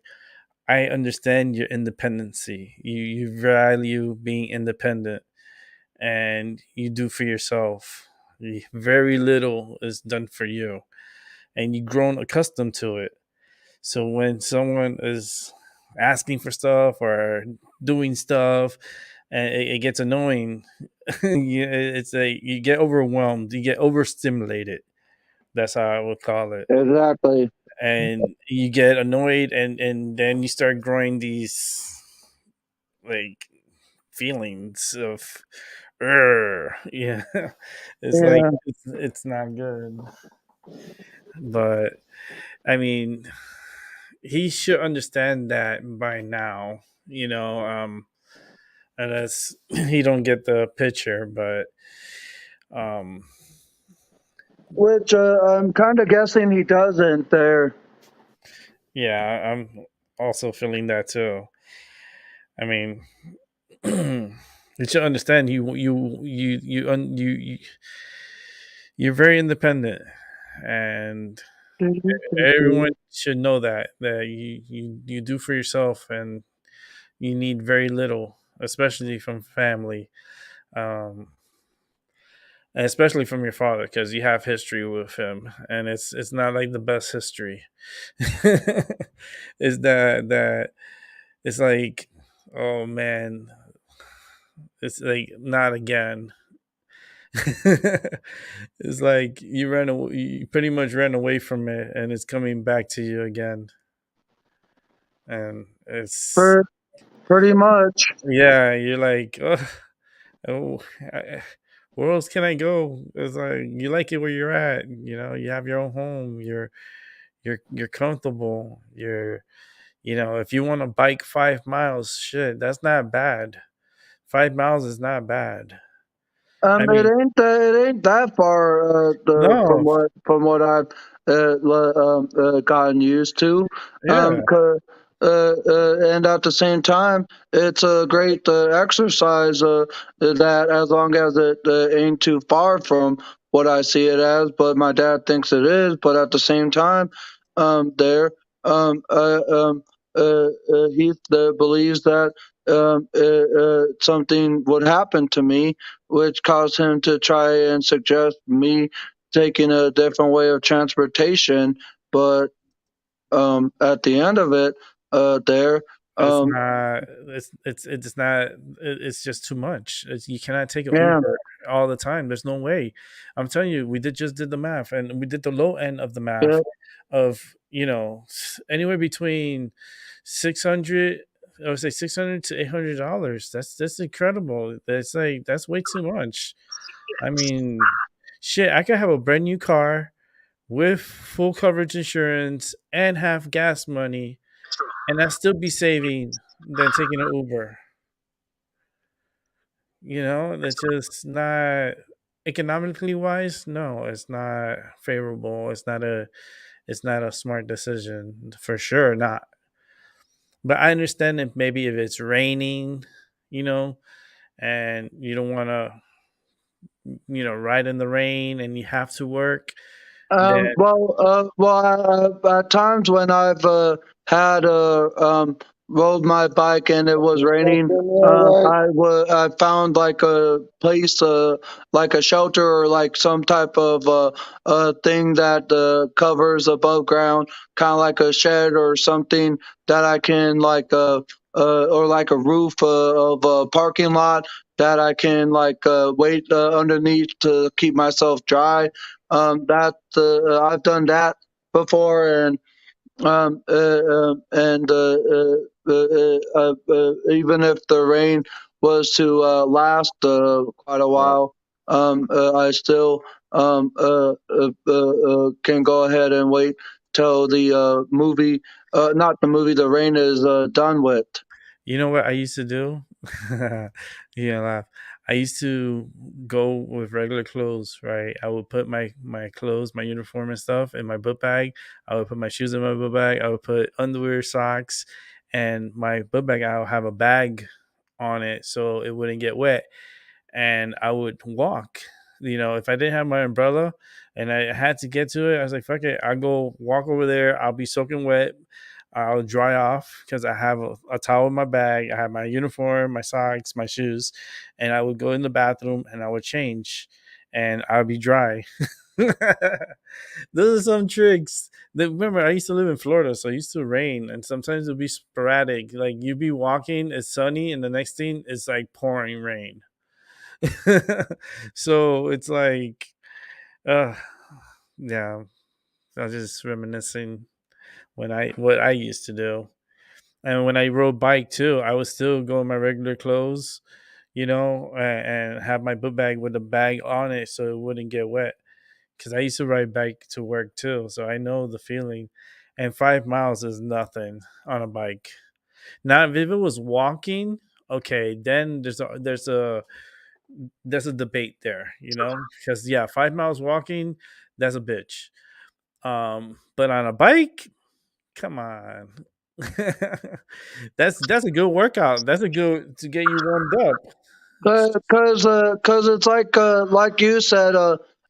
I understand your independency. You value being independent, and you do for yourself. Very little is done for you, and you've grown accustomed to it. So when someone is asking for stuff or doing stuff, and it gets annoying, it's like you get overwhelmed, you get overstimulated. That's how I would call it. Exactly. And you get annoyed, and then you start growing these like feelings of yeah. It's like Yeah. it's not good. But I mean, he should understand that by now, unless he don't get the picture. But um Which I'm kind of guessing he doesn't there. yeah, I'm also feeling that too. I mean, you should understand you're very independent, and everyone should know that you do for yourself, and you need very little, especially from family, um, and especially from your father, because you have history with him, and it's not like the best history. Is that it's like, oh man, it's like not again. It's like you pretty much ran away from it, and it's coming back to you again, and it's For pretty much. yeah, you're like, oh, I, where else can I go? It's like you like it where you're at. You have your own home. You're comfortable. If you want to bike 5 miles, shit, that's not bad. 5 miles is not bad. I It mean, ain't that far no, from what I've gotten used to. yeah, 'Cause, and at the same time, it's a great exercise that as long as it ain't too far from what I see it as. But my dad thinks it is. But at the same time, there he believes that something would happen to me which caused him to try and suggest me taking a different way of transportation. But at the end of it, there, it's um, not. It's not. It's just too much. You cannot take an yeah, Uber all the time. There's no way. I'm telling you, we just did the math, and we did the low end of the yeah, math of anywhere between 600. I would say $600 to $800. That's incredible. That's way too much. I mean, shit. I could have a brand new car with full coverage insurance and have gas money, and I still be saving than taking an Uber. That's just not economically wise. No, it's not favorable. It's not a smart decision for sure. Not. But I understand if maybe if it's raining, you know, and you don't want to, ride in the rain and you have to work. Then at times when I've had rode my bike and it was raining, Right. I found like a place, like a shelter or like some type of thing that covers above ground, kind of like a shed or something that I can like or like a roof of a parking lot that I can like wait underneath to keep myself dry. That I've done that before, and even if the rain was to last quite a Right. while, I still can go ahead and wait till the movie, not the movie, the rain is done with. You know what I used to do? Yeah, laugh. I used to go with regular clothes, right? I would put my clothes, my uniform and stuff in my book bag. I would put my shoes in my book bag. I would put underwear, socks, and my book bag. I would have a bag on it so it wouldn't get wet. And I would walk. If I didn't have my umbrella and I had to get to it, I was like, fuck it. I'll go walk over there. I'll be soaking wet. I'll dry off because I have a towel in my bag. I have my uniform, my socks, my shoes, and I would go in the bathroom and I would change, and I'll be dry. Those are some tricks. Remember, I used to live in Florida, so it used to rain, and sometimes it'd be sporadic. Like you'd be walking, it's sunny, and the next thing is like pouring rain. So it's like, uh, yeah, I was just reminiscing what I used to do. And when I rode bike too, I would still go in my regular clothes, and have my book bag with a bag on it so it wouldn't get wet. Because I used to ride bike to work too, so I know the feeling. And 5 miles is nothing on a bike. Now, if it was walking, okay, then there's a debate there, because yeah, 5 miles walking, that's a bitch. But on a bike, come on. That's a good workout. That's a good to get you warmed up. Cause it's like you said,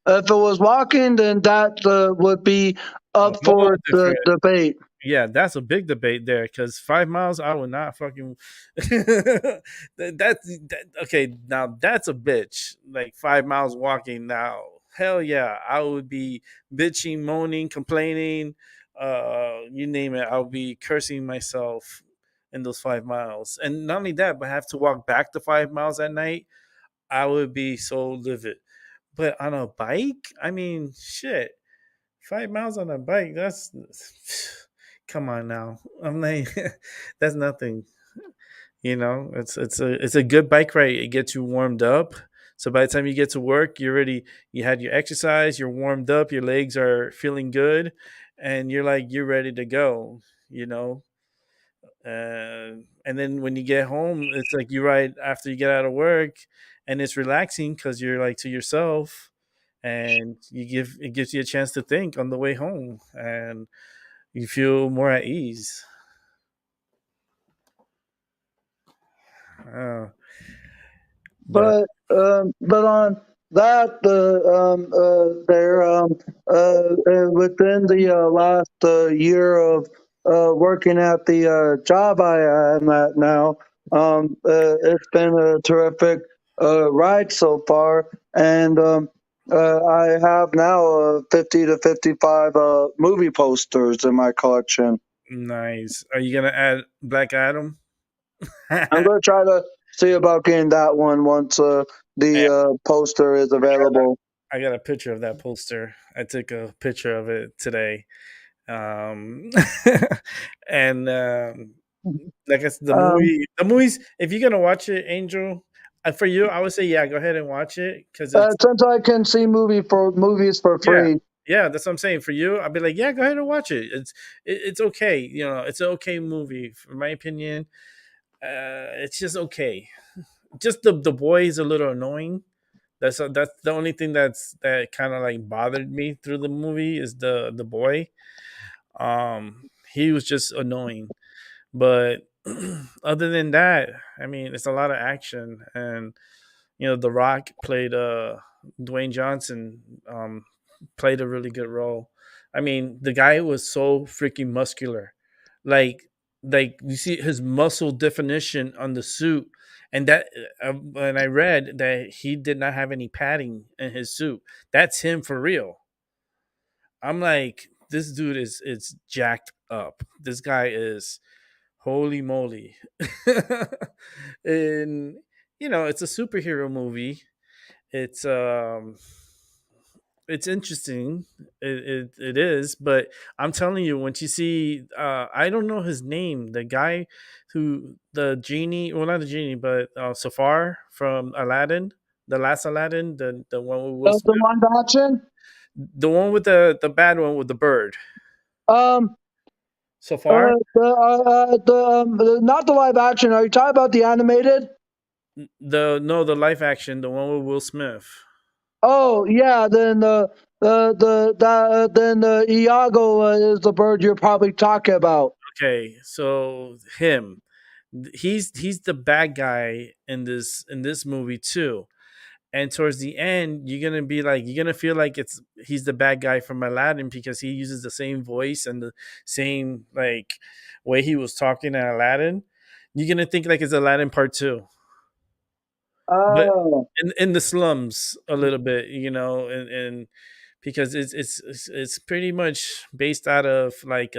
if it was walking, then that would be A up whole for the different. debate. Yeah, that's a big debate there because 5 miles, I would not fucking. Okay. Now that's a bitch. Like 5 miles walking. Now, hell yeah, I would be bitching, moaning, complaining. You name it. I'll be cursing myself in those 5 miles, and not only that, but have to walk back the 5 miles at night. I would be so livid. But on a bike, I mean, shit. 5 miles on a bike, that's come on now. I'm like, that's nothing. It's a good bike ride. It gets you warmed up. So by the time you get to work, you had your exercise, you're warmed up, your legs are feeling good, and you're ready to go, you know. And then when you get home, it's like you ride after you get out of work, and it's relaxing because you're like to yourself, and it gives you a chance to think on the way home, and you feel more at ease. Uh, but But on that, there within the last year of working at the job I am at now, it's been a terrific ride so far, and I have now 50 to 55 movie posters in my collection. nice. Are you gonna add Black Adam? I'm going to try to see about getting that one once the poster is available. I got a picture of that poster. I took a picture of it today. Um, and like I said, Um, the movies. If you're gonna watch it, Angel, for you, I would say yeah, go ahead and watch it because it's since I can see movies for yeah, free, yeah. That's what I'm saying. For you, I'd be like, yeah, go ahead and watch it. It's okay. It's an okay movie, for my opinion. It's just okay. Just the boy is a little annoying. That's the only thing that kind of like bothered me through the movie is the boy. He was just annoying, but other than that, I mean, it's a lot of action, and The Rock played Dwayne Johnson played a really good role. I mean, the guy was so freaking muscular, like. like you see his muscle definition on the suit, and that when I read that he did not have any padding in his suit, that's him for real. I'm like, this dude is jacked up. This guy is holy moly. And it's a superhero movie. It's it's interesting. It is, but I'm telling you, when you see, I don't know his name, the guy who the genie, well, not the genie, but Safar from Aladdin, the last Aladdin, the one with Will The Smith, live action. the one with the bad one with the bird, Um, Safar. not the live action. Are you talking about the animated? The no, the live action, the one with Will Smith. Oh yeah, then then Iago is the bird you're probably talking about. Okay, so him, he's the bad guy in this movie too. And towards the end, you're gonna feel like he's the bad guy from Aladdin because he uses the same voice and the same like way he was talking in Aladdin. You're gonna think like it's Aladdin Part Two, but Oh, in the slums a little bit, and because it's pretty much based out of like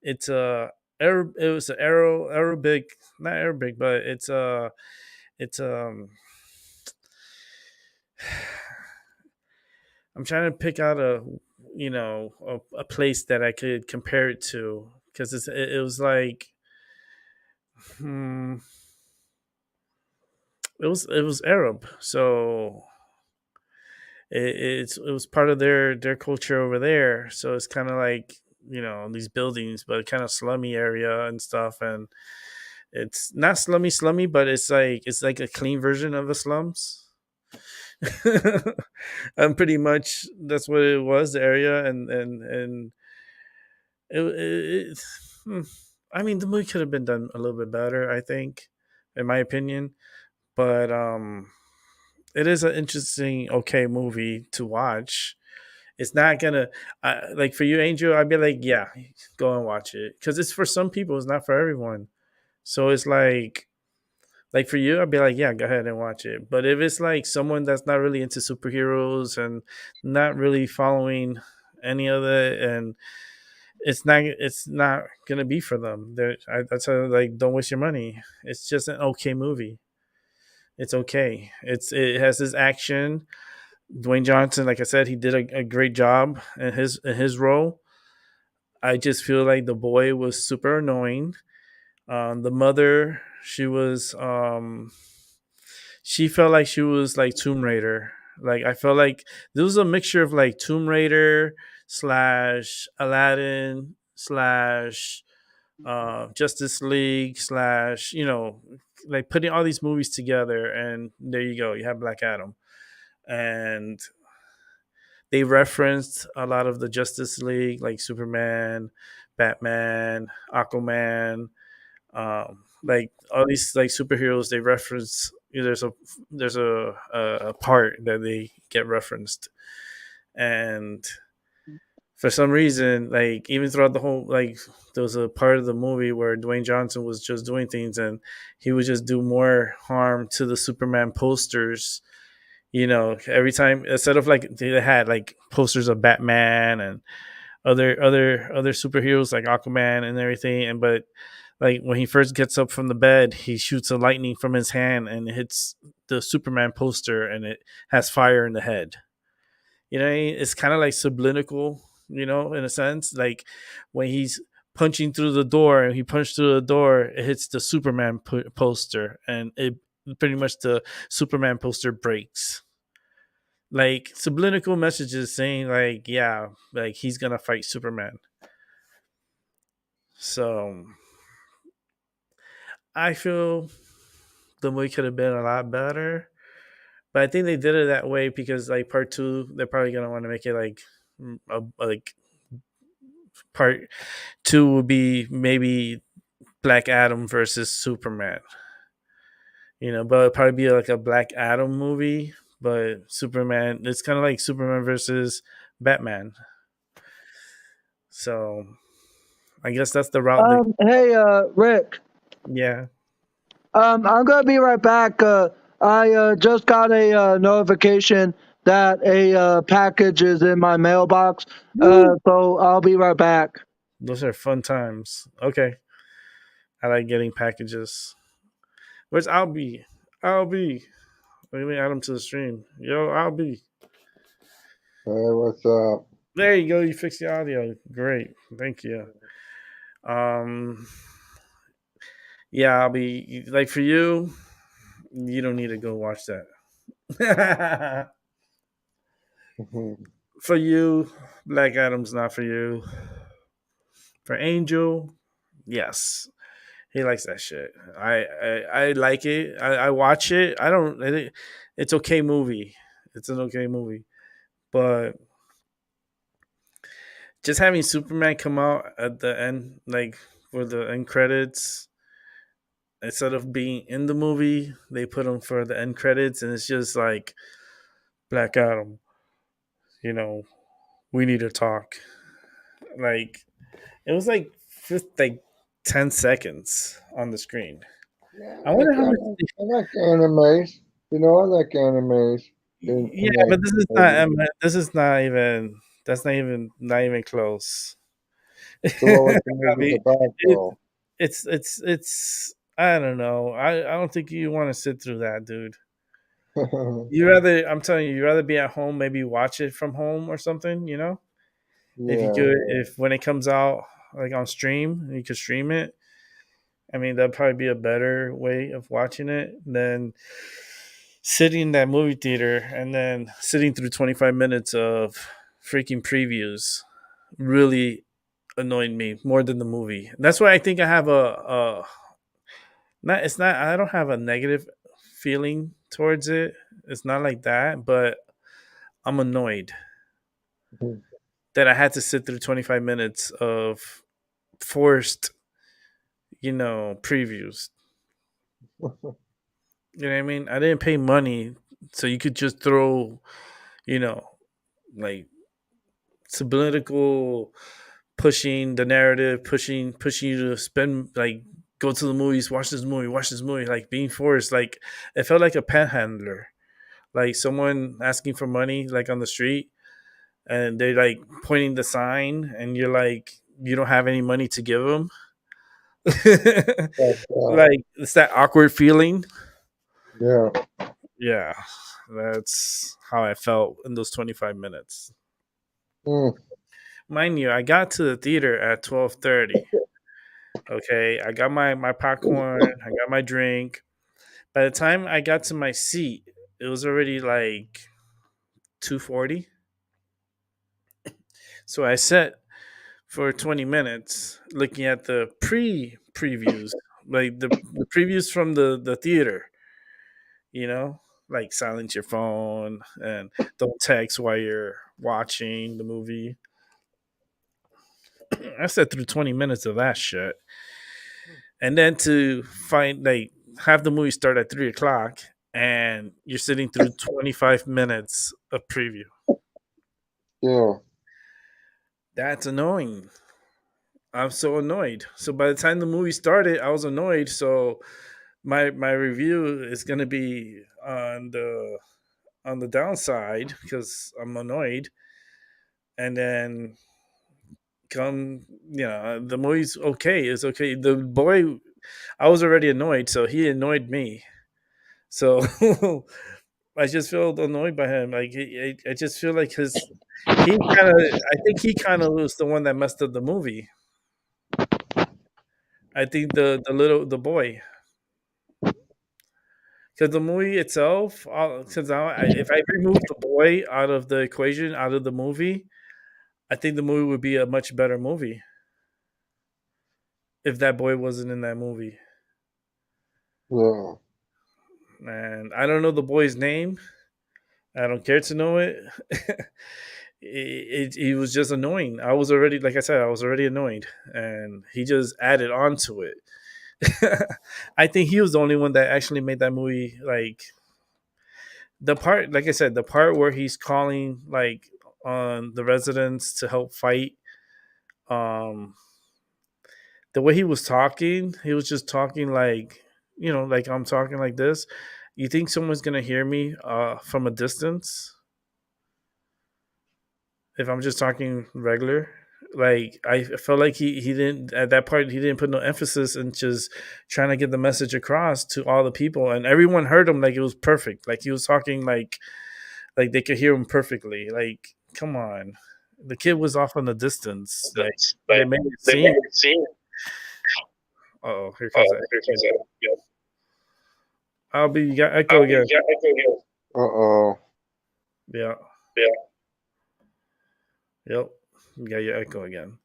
it's it was a Arabic, not Arabic, but it's I'm trying to pick out a place that I could compare it to because it was like hmm, it was Arab, so it was part of their culture over there. So it's kind of like these buildings, but kind of slummy area and stuff, and it's not slummy, but it's like a clean version of the slums. And pretty much that's what it was, the area, and it hmm, I mean, the movie could have been done a little bit better, I think, in my opinion. But it is an interesting, okay movie to watch. It's not gonna like for you, Angel. I'd be like, yeah, go and watch it because it's for some people. It's not for everyone. So it's like for you, I'd be like, yeah, go ahead and watch it. But if it's like someone that's not really into superheroes and not really following any of it, and it's not gonna be for them. That's how, like, don't waste your money. It's just an okay movie. It's okay. It has this action. Dwayne Johnson, like I said, he did a great job in his role. I just feel like the boy was super annoying. The mother, she felt like she was like Tomb Raider. Like I felt like there was a mixture of like Tomb Raider slash Aladdin slash Justice League slash like putting all these movies together, and there you go, you have Black Adam, and they referenced a lot of the Justice League, like Superman, Batman, Aquaman, like all these like superheroes. They reference there's a part that they get referenced, and for some reason, like even throughout the whole, like there was a part of the movie where Dwayne Johnson was just doing things, and he would just do more harm to the Superman posters. Every time, instead of like they had like posters of Batman and other superheroes like Aquaman and everything, and but like when he first gets up from the bed, he shoots a lightning from his hand and it hits the Superman poster, and it has fire in the head. It's kind of like subliminal, in a sense. Like when he's punching through the door and he punched through the door, it hits the Superman poster, and it pretty much the Superman poster breaks. Like subliminal messages saying like, yeah, like he's gonna fight Superman. So I feel the movie could have been a lot better. But I think they did it that way because like part two, they're probably gonna want to make it like like part two would be maybe Black Adam versus Superman. But it'd probably be like a Black Adam movie, but Superman. It's kind of like Superman versus Batman. So I guess that's the route they. Hey, Rick. Yeah. I'm gonna be right back. I just got a notification that a package is in my mailbox. Woo! So I'll be right back. Those are fun times. Okay. I like getting packages. Where's Albie? Albie. Let me add him to the stream. Yo, Albie. Hey, what's up? There you go. You fixed the audio. Great. Thank you. Um, yeah, Albie. Like for you, you don't need to go watch that. For you, Black Adam's not for you. For Angel, yes, he likes that shit. I like it. I watch it. I don't. It's okay movie. It's an okay movie, but just having Superman come out at the end, like for the end credits, instead of being in the movie, they put him for the end credits, and it's just like Black Adam. You know, we need to talk. Like it was like just like 10 seconds on the screen. Yeah, I wonder how much. I like animes. You know, I like animes. Yeah, Like, but this is not. This is not even. That's not even close. so what was the I movie mean, about, it, though? it's. I don't know. I don't think you want to sit through that, dude. You rather. I'm telling you, you rather be at home. Maybe watch it from home or something. You know, if you Yeah. could, if when it comes out like on stream, you could stream it. I mean, that'd probably be a better way of watching it than sitting in that movie theater and then sitting through 25 minutes of freaking previews. Really annoyed me more than the movie. That's why I think I have a not. It's not. I don't have a negative feeling towards it. It's not like that, but I'm annoyed that I had to sit through 25 minutes of forced, previews. You know what I mean? I didn't pay money, so you could just throw, you know, like subliminal pushing the narrative, pushing you to spend like go to the movies, watch this movie, like being forced. Like it felt like a panhandler, like someone asking for money, like on the street, and they're like pointing the sign, and you're like, you don't have any money to give them. But, Like it's that awkward feeling. yeah. Yeah, that's how I felt in those 25 minutes. Mm. Mind you, I got to the theater at 12:30. Okay, I got my popcorn, I got my drink. By the time I got to my seat, it was already like 2:40. So I sat for 20 minutes looking at the previews, like the previews from the theater, you know, like silence your phone and don't text while you're watching the movie. I sat through 20 minutes of that shit. And then to find like have the movie start at 3 o'clock and you're sitting through 25 minutes of preview. Yeah. That's annoying. I'm so annoyed. So by the time the movie started, I was annoyed. So my review is gonna be on the downside because I'm annoyed. And then the movie's okay. It's okay. The boy, I was already annoyed, so he annoyed me. So I just feel annoyed by him. Like I just feel like I think he kind of was the one that messed up the movie. I think the boy, because the movie itself, because if I remove the boy out of the equation, out of the movie, I think the movie would be a much better movie if that boy wasn't in that movie. Yeah. And I don't know the boy's name. I don't care to know it. It was just annoying. I was already, like I said, I was already annoyed, and he just added on to it. I think he was the only one that actually made that movie like the part. Like I said, the part where he's calling like on the residents to help fight um the way he was talking, he was just talking like, like I'm talking like this. You think someone's gonna hear me from a distance if I'm just talking regular? Like I felt like he didn't at that part he didn't put no emphasis in just trying to get the message across to all the people, and everyone heard him like it was perfect. Like he was talking like they could hear him perfectly. Like, come on, the kid was off in the distance. Like they made it seem. Oh, here comes that. I'll be. You got echo again. Uh-oh. Yeah. Yep. You got your echo again.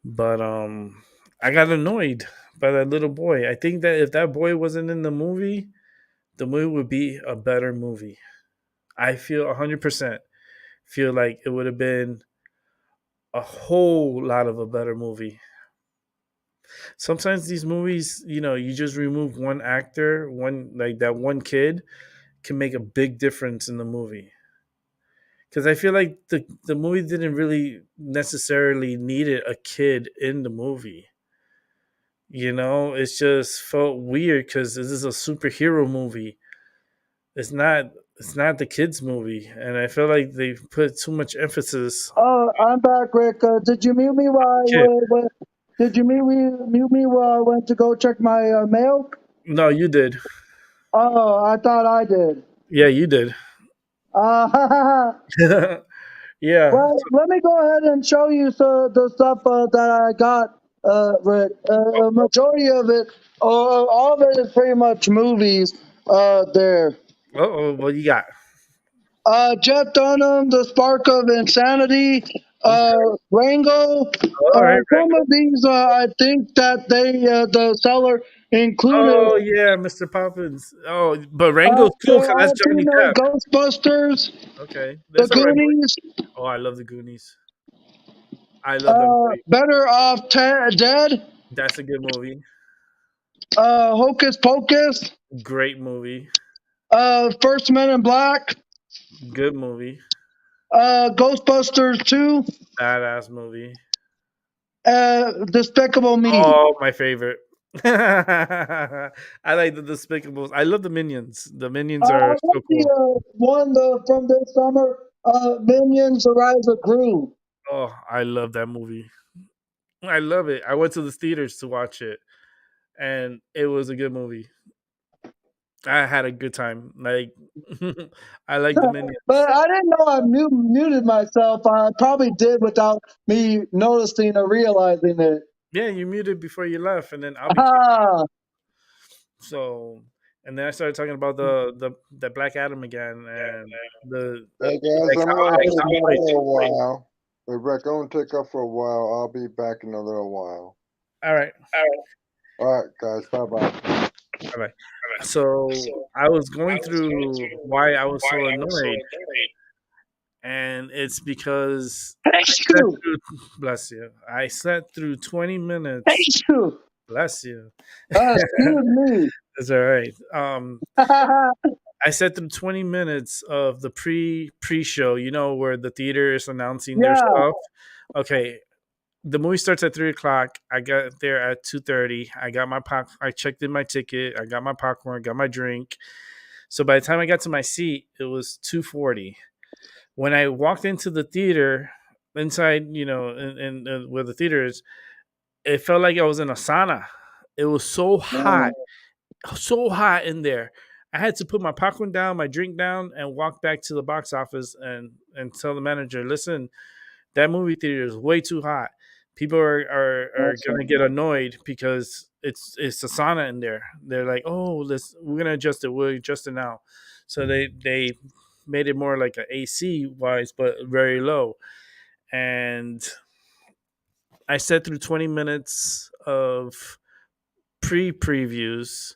But I got annoyed by that little boy. I think that if that boy wasn't in the movie would be a better movie. I feel 100% feel like it would have been a whole lot of a better movie. Sometimes these movies, you just remove one actor, one like that one kid can make a big difference in the movie. Because I feel like the movie didn't really necessarily needed a kid in the movie. It just felt weird because this is a superhero movie. It's not. It's not the kids' movie, and I feel like they put too much emphasis. I'm back, Rick. Did you mute me Kid. did you mute me while I went to go check my mail? No, you did. Oh, I thought I did. Yeah, you did. Yeah. Well, let me go ahead and show you the stuff that I got, Rick. A majority of it, all of it is pretty much movies there. Oh, what you got? Jeff Dunham, The Spark of Insanity, Rango. All right, Some of these, I think that the seller included. Oh yeah, Mr. Poppins. Oh, but Rango's cool because that's Johnny Depp. Ghostbusters, Okay, The that's all right. Goonies, Oh, I love the Goonies. I love that movie. Better Off Dead, That's a good movie. Hocus Pocus, Great movie. First Men in Black, Good movie. Ghostbusters 2, Badass movie. Despicable Me. Oh, my favorite. I like the Despicables. I love the Minions. The Minions are so cool. One from this summer, Minions: The Rise of Gru. Oh, I love that movie. I love it. I went to the theaters to watch it, and it was a good movie. I had a good time. Like, I like the Minions. But I didn't know I muted myself. I probably did without me noticing or realizing it. Yeah, you muted before you left, and then I'll be Ah, so. And then I started talking about the Black Adam again, and the Hey guys, like I'm how gonna I take off like for a it. while. Hey, Rick, I'm gonna take off for a while. I'll be back in a little while. All right, All right, guys. Bye bye. all right. So I was going through why I was so annoyed, and it's because thank you. bless you. I sat through 20 minutes. Thank you. Bless you. Excuse me. That's all right. I sat through 20 minutes of the pre-show, where the theater is announcing their Yeah. stuff. Okay, the movie starts at 3:00. I got there at 2:30. I got my I checked in my ticket. I got my popcorn. Got my drink. So by the time I got to my seat, it was 2:40. When I walked into the theater, inside, in where the theater is, it felt like I was in a sauna. It was so hot in there. I had to put my popcorn down, my drink down, and walk back to the box office and tell the manager, listen, that movie theater is way too hot. People are gonna get annoyed because it's a sauna in there. They're like, oh, we're gonna adjust it. We'll adjust it now. So they made it more like an AC wise, but very low. And I sat through 20 minutes of previews,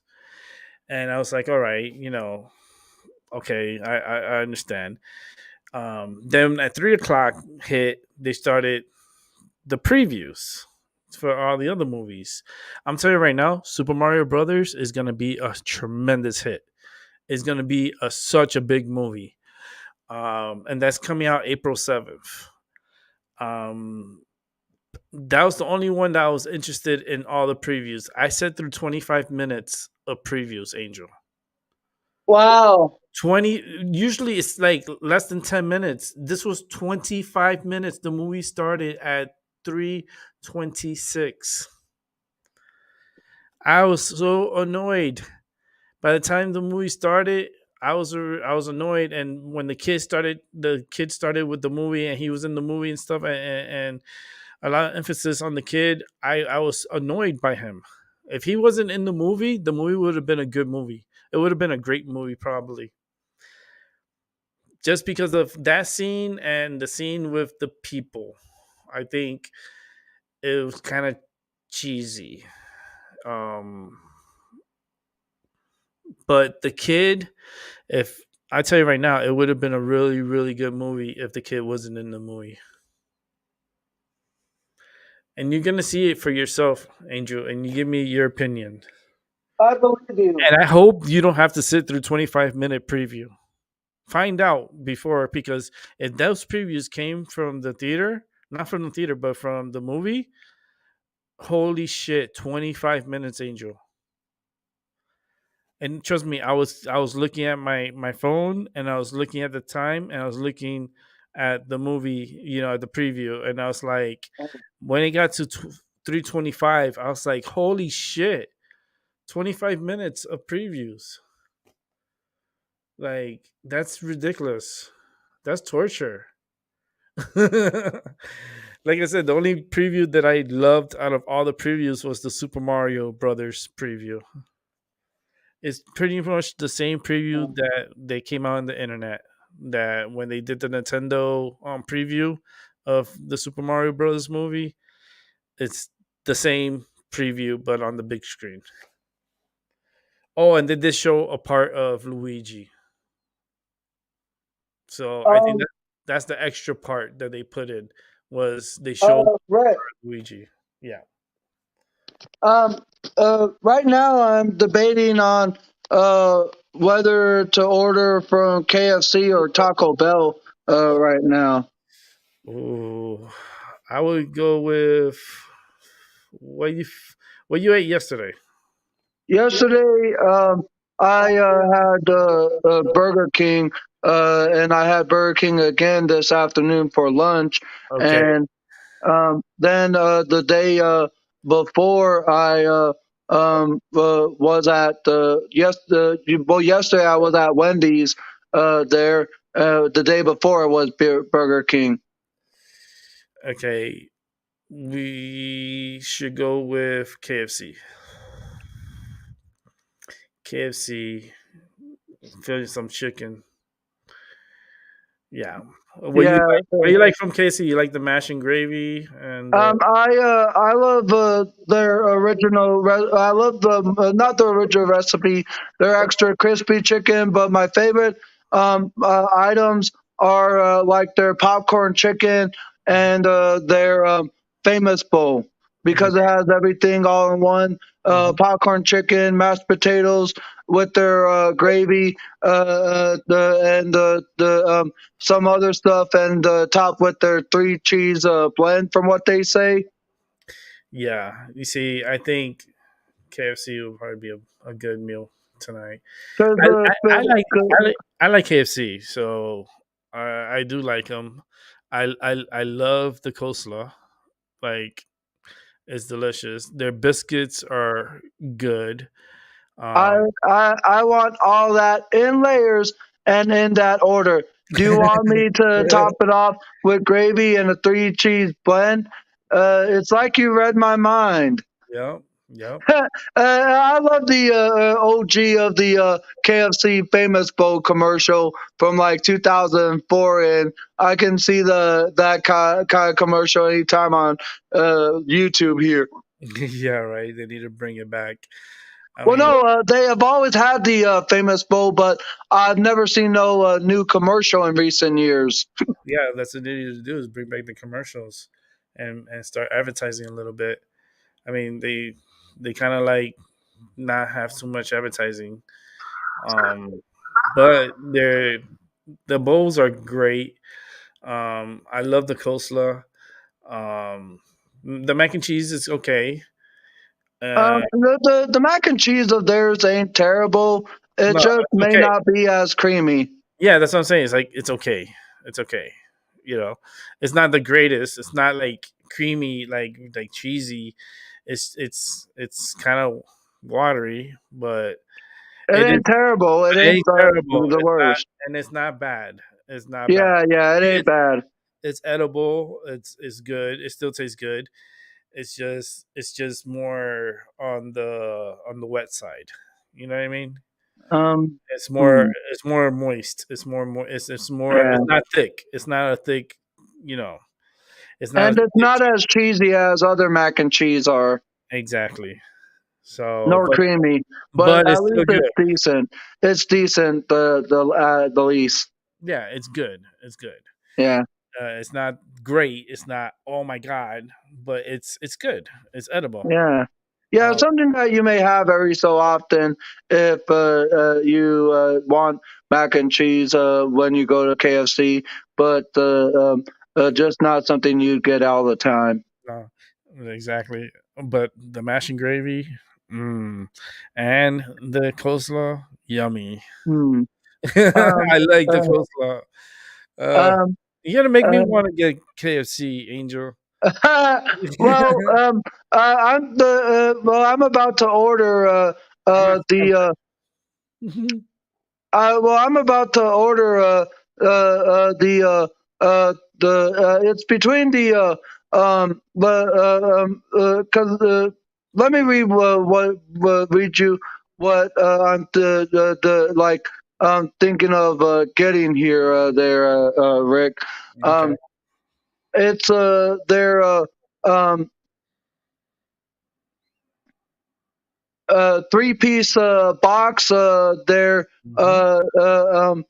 and I was like, all right, okay, I understand. Then at 3:00 hit, they started the previews for all the other movies. I'm telling you right now, Super Mario Brothers is gonna be a tremendous hit. It's gonna be such a big movie, and that's coming out April 7th. That was the only one that I was interested in all the previews. I sat through 25 minutes of previews, Angel. Wow. 20, usually it's like less than 10 minutes. This was 25 minutes. The movie started at 3:26. I was so annoyed. By the time the movie started, I was annoyed, and when the kid started with the movie, and he was in the movie and stuff, and a lot of emphasis on the kid. I was annoyed by him. If he wasn't in the movie would have been a good movie. It would have been a great movie, probably. Just because of that scene and the scene with the people, I think it was kind of cheesy. Um, but the kid, if I tell you right now, it would have been a really, really good movie if the kid wasn't in the movie. And you're gonna see it for yourself, Angel, and you give me your opinion. I believe you. And I hope you don't have to sit through 25-minute preview. Find out before, because if those previews came from the theater, not from the theater, but from the movie, holy shit, 25 minutes, Angel. And trust me, I was looking at my phone, and I was looking at the time, and I was looking at the movie, at the preview, and I was like, when it got to 3:25, I was like, holy shit, 25 minutes of previews. Like, that's ridiculous. That's torture. Like I said, the only preview that I loved out of all the previews was the Super Mario Brothers preview. It's pretty much the same preview that they came out on the internet. That when they did the Nintendo preview of the Super Mario Brothers movie, it's the same preview but on the big screen. Oh, and they did show a part of Luigi. So I think Um, that's the extra part that they put in, was they showed right. Luigi. Yeah. Um, right now I'm debating on uh, whether to order from KFC or Taco Bell. Right now. Ooh, I would go with what what you ate yesterday. Yesterday, I had Burger King, and I had Burger King again this afternoon for lunch, Okay. and then the day before, I was at yesterday I was at Wendy's. There, the day before it was Burger King. Okay. We should go with KFC. KFC, feel some chicken. Yeah. Yeah. What you like from KFC? You like the mash and gravy and I love their original. I love the not the original recipe. Their extra crispy chicken, but my favorite items are like their popcorn chicken and their famous bowl because it has everything all in one. Mhm. Popcorn chicken, mashed potatoes with their gravy, the some other stuff, and top with their three cheese blend, from what they say. Yeah. You see, I think KFC will probably be a good meal tonight. Cause, I, uh, I, I like 'cause I like KFC, so I do like them. I love the coleslaw. Like, it's delicious. Their biscuits are good. I, Um, I want all that in layers and in that order. Do you want me to top it off with gravy and a three cheese blend? It's like you read my mind. yep, yep. I love the OG of the KFC famous bowl commercial from like 2004, and I can see that kind of commercial anytime on YouTube here. Yeah, right. They need to bring it back. I Well, mean, no, they have always had the famous bowl, but I've never seen no new commercial in recent years. yeah, that's what they need to do, is bring back the commercials and start advertising a little bit. I mean, they kind of like not have too much advertising, but the bowls are great. I love the coleslaw. Um, The mac and cheese is okay. Uh, The mac and cheese of theirs ain't terrible. It no, just it's may okay. not be as creamy. Yeah, that's what I'm saying. It's like it's okay. It's okay. It's not the greatest. It's not like creamy, like cheesy. It's kind of watery, but It it is. ain't terrible. It It ain't ain't terrible. the It's not, worst. and it's not bad. It's not bad. Yeah, yeah, it ain't It's bad. it's edible. It's good. It still tastes good. It's just more on the wet side. You know what I mean? Um, It's more hmm, it's more moist. It's more yeah, it's not thick. It's not a thick, you know. It's not a and it's thick not as cheesy as other mac and cheese are, exactly. So, nor but creamy. But but at it's least still it's good. decent. It's decent. The least. Yeah, it's good. It's good. Yeah, It's not great. It's not oh my god, but it's good. It's edible. yeah, yeah. Uh, It's something that you may have every so often if you want mac and cheese when you go to KFC, but just not something you get all the time. no, exactly. But the mash and gravy, and the coleslaw, yummy. Hmm. Um, I like the uh, coleslaw. Uh, um, you gotta make me uh, want to get KFC, Angel. well, I'm about to order I'm not the I'm about to order it's between because let me read read you what I'm the like thinking of getting here Rick. okay. Um, it's their um 3-piece box. Their Hmm.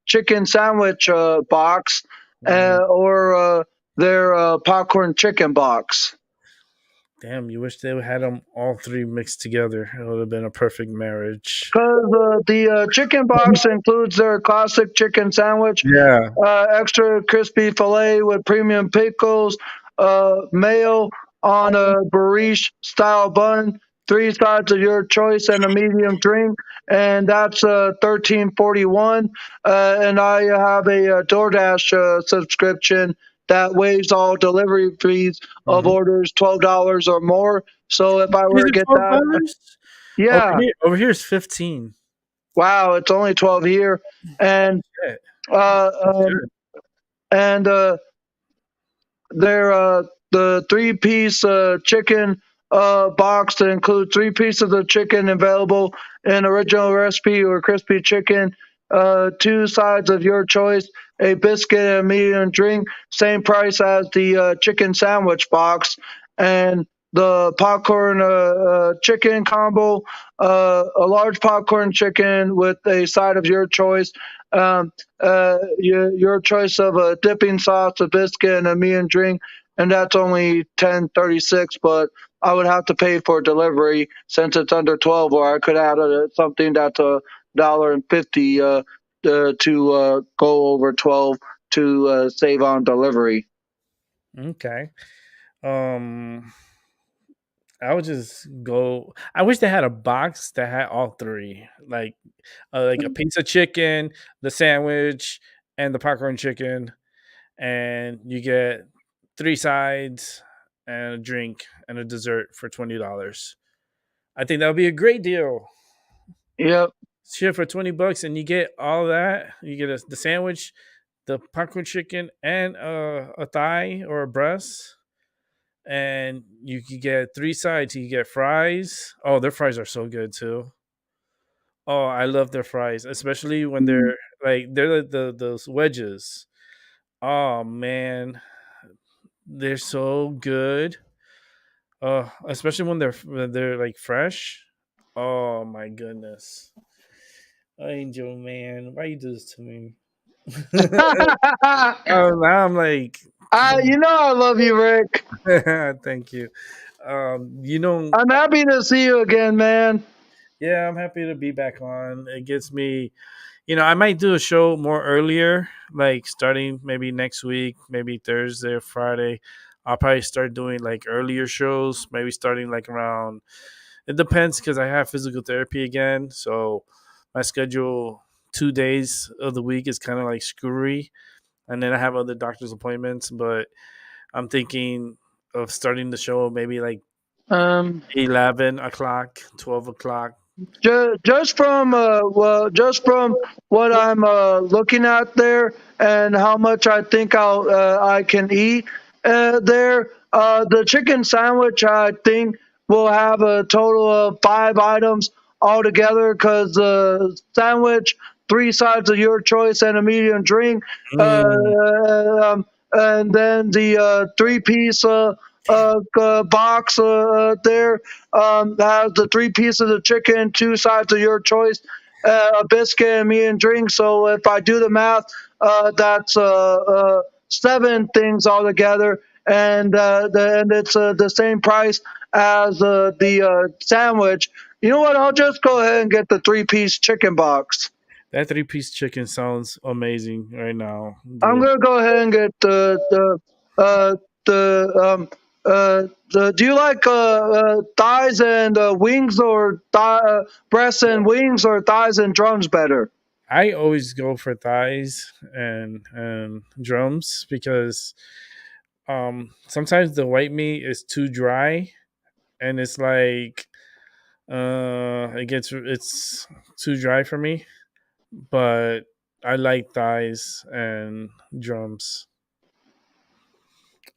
chicken sandwich box, Mm. or their popcorn chicken box. Damn, you wish they had them all three mixed together. It would have been a perfect marriage. Because the chicken box includes their classic chicken sandwich, Yeah. extra crispy filet with premium pickles, mayo on a barriche style bun, 3 sides of your choice, and a medium drink, and that's 13.41. And I have a DoorDash subscription that waives all delivery fees of Hmm. orders $12 or more. So if I Is were to it get that, $12? Over yeah, here, over here is 15. wow, it's only 12 here, and Shit, uh, that's um, good. and they're the 3-piece chicken box that includes 3 pieces of chicken available in original recipe or crispy chicken, 2 sides of your choice, a biscuit and a medium drink, same price as the chicken sandwich box, and the popcorn chicken combo, a large popcorn chicken with a side of your choice. Your choice of a dipping sauce, a biscuit, and a medium drink, and that's only 10.36. But I would have to pay for delivery since it's under 12, or I could add something that's $1.50 to go over 12 to save on delivery. Okay. Um, I would just go. I wish they had a box that had all three, like a piece of chicken, the sandwich, and the popcorn chicken, and you get three sides and a drink and a dessert for $20. I think that would be a great deal. Yep. Shit for $20, and you get all that. You get the sandwich, the popcorn chicken, and a thigh or a breast, and you can get three sides. You can get fries. Oh, their fries are so good too. Oh, I love their fries, especially when Mm. they're those wedges. Oh man, they're so good. Especially when they're like fresh. Oh my goodness, Angel man, why you do this to me? Oh, now I'm like, You know I love you, Rick. thank you. You know, I'm happy to see you again, man. yeah, I'm happy to be back on. It gets me, I might do a show more earlier, like starting maybe next week, maybe Thursday or Friday. I'll probably start doing like earlier shows, maybe starting like around. It depends because I have physical therapy again, so my schedule 2 days of the week is kind of like screwy, and then I have other doctor's appointments. But I'm thinking of starting the show maybe like Um, 11 o'clock, 12 o'clock. just from what I'm looking at there and how much I think I can eat there. The chicken sandwich I think will have a total of 5 items altogether because the sandwich, three sides of your choice, and a medium drink, Mm, and then the three-piece box there has the three pieces of chicken, two sides of your choice, a biscuit, and me and drink. So if I do the math, that's seven things altogether, and it's the same price as the sandwich. You know what? I'll just go ahead and get the three-piece chicken box. that 3-piece chicken sounds amazing right now, I'm dude. gonna go ahead and get the. Do you like thighs and wings, or breasts and wings, or thighs and drums better? I always go for thighs and drums because sometimes the white meat is too dry and it's like it's too dry for me. But I like thighs and drums.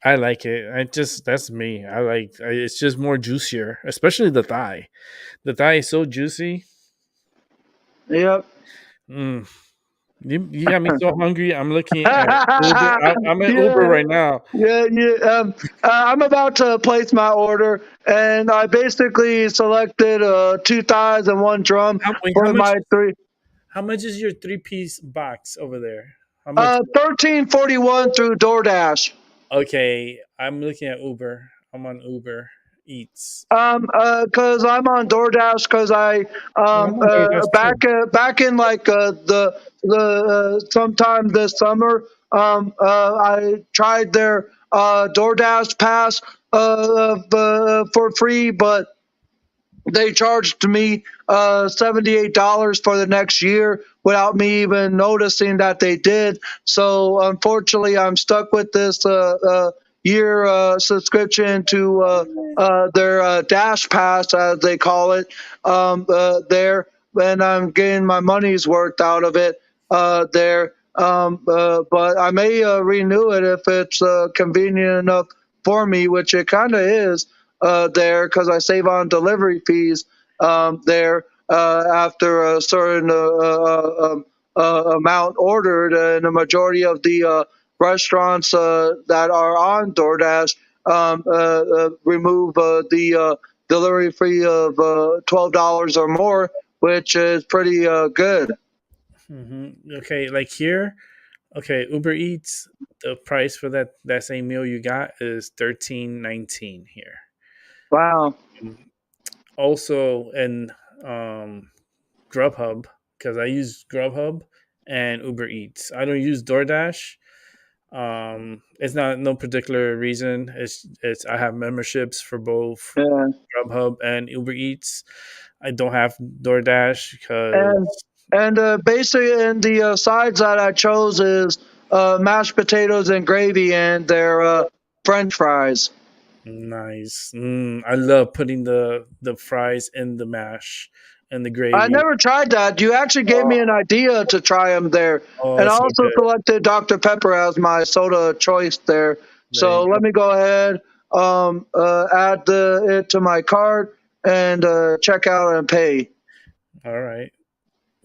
I like it. I just that's me. It's just more juicier, especially the thigh. The thigh is so juicy. Yep. Mm. You got me so hungry. I'm looking at Uber. I'm at Uber Yeah. right now. Yeah, yeah. I'm about to place my order, and I basically selected two thighs and one drum Wait, for my three. how much is your 3-piece box over there? How much? 1341 through DoorDash. Okay, I'm looking at Uber. I'm on Uber Eats. Cause I'm on DoorDash, cause I Oh, I'm on DoorDash too. back in like the sometime this summer, I tried their DoorDash pass for free, but they charged me $78 for the next year without me even noticing that they did. So unfortunately, I'm stuck with this year subscription to their Dash Pass, as they call it, there, and I'm getting my money's worth out of it there. But I may renew it if it's convenient enough for me, which it kind of is there because I save on delivery fees there after a certain amount ordered, and the majority of the restaurants that are on DoorDash remove the delivery fee of $12 or more, which is pretty good. Okay, like here. Okay, Uber Eats. The price for that same meal you got is 13.19 here. Wow. Also, in um, Grubhub, because I use Grubhub and Uber Eats. I don't use DoorDash. It's not no particular reason. It's I have memberships for both Yeah. Grubhub and Uber Eats. I don't have DoorDash because And basically, and the sides that I chose is mashed potatoes and gravy, and their French fries. nice. I love putting the fries in the mash and the I gravy. never tried that. You actually gave me an idea to try them there. Oh, And I it's so also good. selected Dr. Pepper as my soda choice there. There you So let me go ahead, add it to my cart, and check out and pay. go. All right.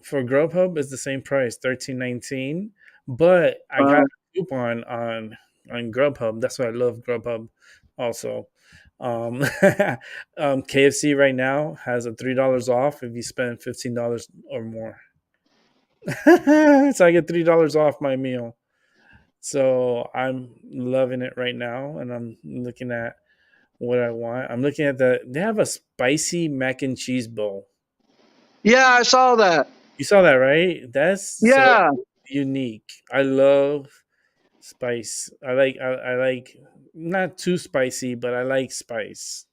For Grubhub, it's the same price, 13.19. But I got Uh, a coupon on Grubhub. That's why I love Grubhub. Also, um, KFC right now has a $3 off if you spend $15 or more. So I get $3 off my meal. So I'm loving it right now, and I'm looking at what I want. I'm looking at they have a spicy mac and cheese bowl. yeah, I saw that. You saw that, right? That's so Yeah. unique. I love spice. I like not too spicy, but I like spice.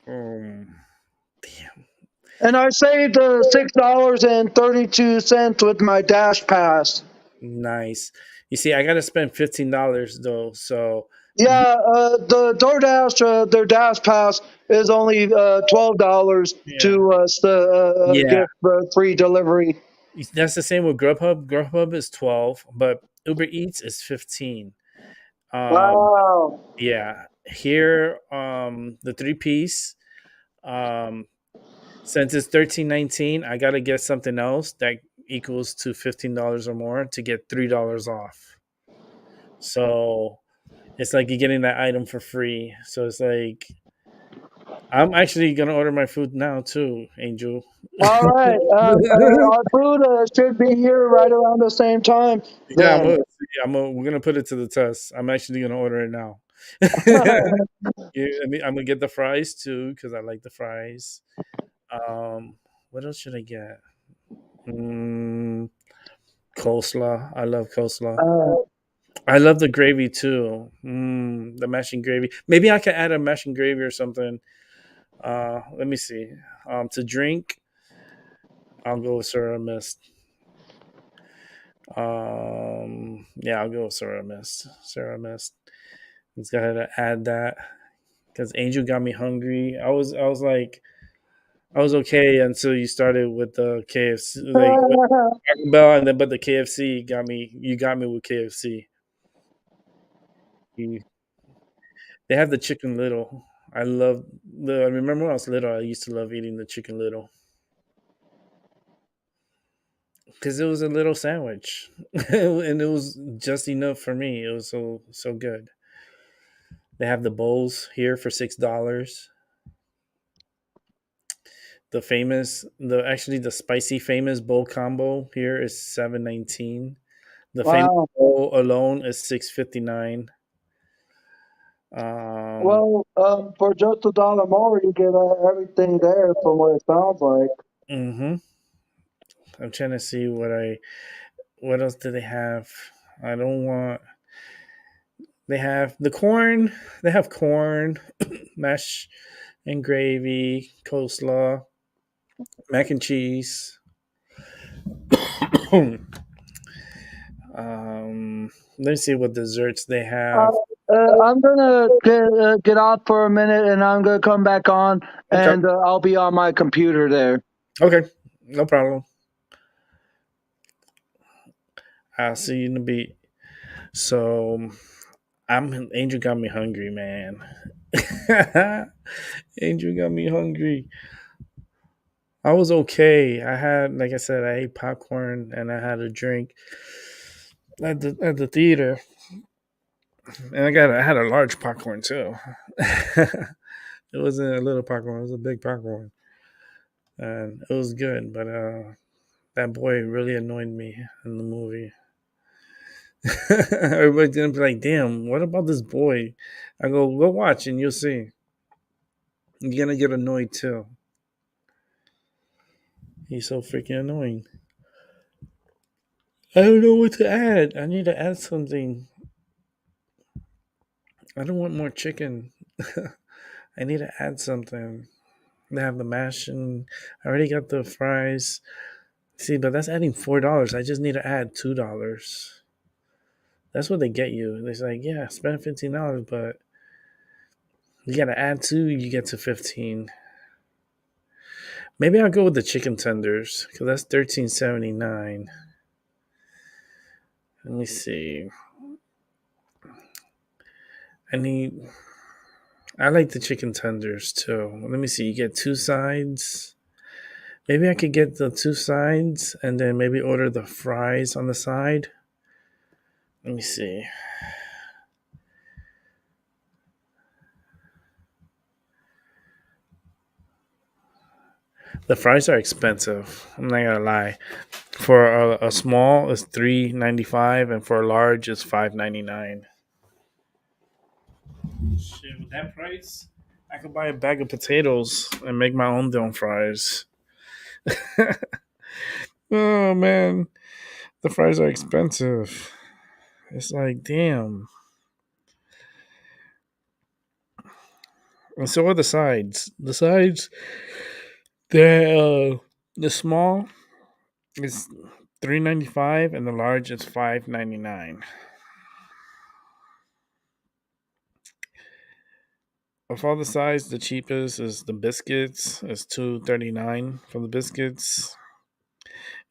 Um, damn, And I saved $6.32 with my Dash Pass. nice. You see, I gotta spend $15 though. So you, Yeah, the DoorDash, their Dash Pass is only $12 yeah, to yeah. get free delivery. That's the same with Grubhub. Grubhub is 12, but Uber Eats is 15. Um, Wow. yeah. Here, the three piece. Um, since it's 13.19, I gotta get something else that equals to $15 or more to get $3 off. So it's like you're getting that item for free. So it's like I'm actually gonna order my food now too, Angel. All right. Our food should be here right around the same time Yeah, then. we're gonna put it to the test. I'm actually gonna order it now. Yeah, I'm gonna get the fries too because I like the fries. What else should I get? Mm, coleslaw. I love coleslaw. uh, I love the gravy too. The mashing gravy. Maybe I could add a mashing gravy or something. Let me see. To drink, I'll go with Syrah Mist. Yeah, I'll go with Syrah Mist. Syrah Mist. Let's go ahead and add that because Angel got me hungry. I was like, I was okay until you started with the KFC, like with Taco Bell, and then but the KFC got me. You got me with KFC. You, they have the Chicken Little. I love the. I remember when I was little, I used to love eating the Chicken Little because it was a little sandwich, and it was just enough for me. It was so good. They have the bowls here for $6. The spicy famous bowl combo here is 7.19. The famous wow. bowl alone is 6.59. Um, Well, for just $1 more, you get everything there from what it sounds like. hmm I'm trying to see what else do they have. I don't want. They have the corn. They have corn, mash and gravy, coleslaw, mac and cheese. Let me see what desserts they Uh, have. I'm gonna get off for a minute, and I'm gonna come back on, Okay. and I'll be on my computer there. Okay. No problem. I'll see you in a bit. So I'm Angel got me hungry, man. Angel got me hungry. I was okay. I had, like I said, I ate popcorn and I had a drink at the theater, and I had a large popcorn too. It wasn't a little popcorn; it was a big popcorn, and it was good. But that boy really annoyed me in the movie. Everybody's gonna be like, "Damn, what about this boy?" I go watch and you'll see. You're gonna get annoyed too. He's so freaking annoying. I don't know what to add. I need to add something. I don't want more chicken. I need to add something. They have the mash and I already got the fries. See, but that's adding $4. I just need to add $2. That's what they get you. They're like, yeah, spend $15, but you gotta add two, you get to 15. Maybe I'll go with the chicken tenders because that's 13.79. Let me see. I need. I like the chicken tenders too. Let me see. You get two sides. Maybe I could get the two sides and then maybe order the fries on the side. Let me see. The fries are expensive. I'm not gonna lie. For a small, it's $3.95, and for a large, it's $5.99. Shit, with that price, I could buy a bag of potatoes and make my own damn fries. Oh man, the fries are expensive. It's like damn. And so are the sides. The sides, the small is $3.95 and the large is $5.99. Of all the sides, the cheapest is the biscuits. It's $2.39 for the biscuits.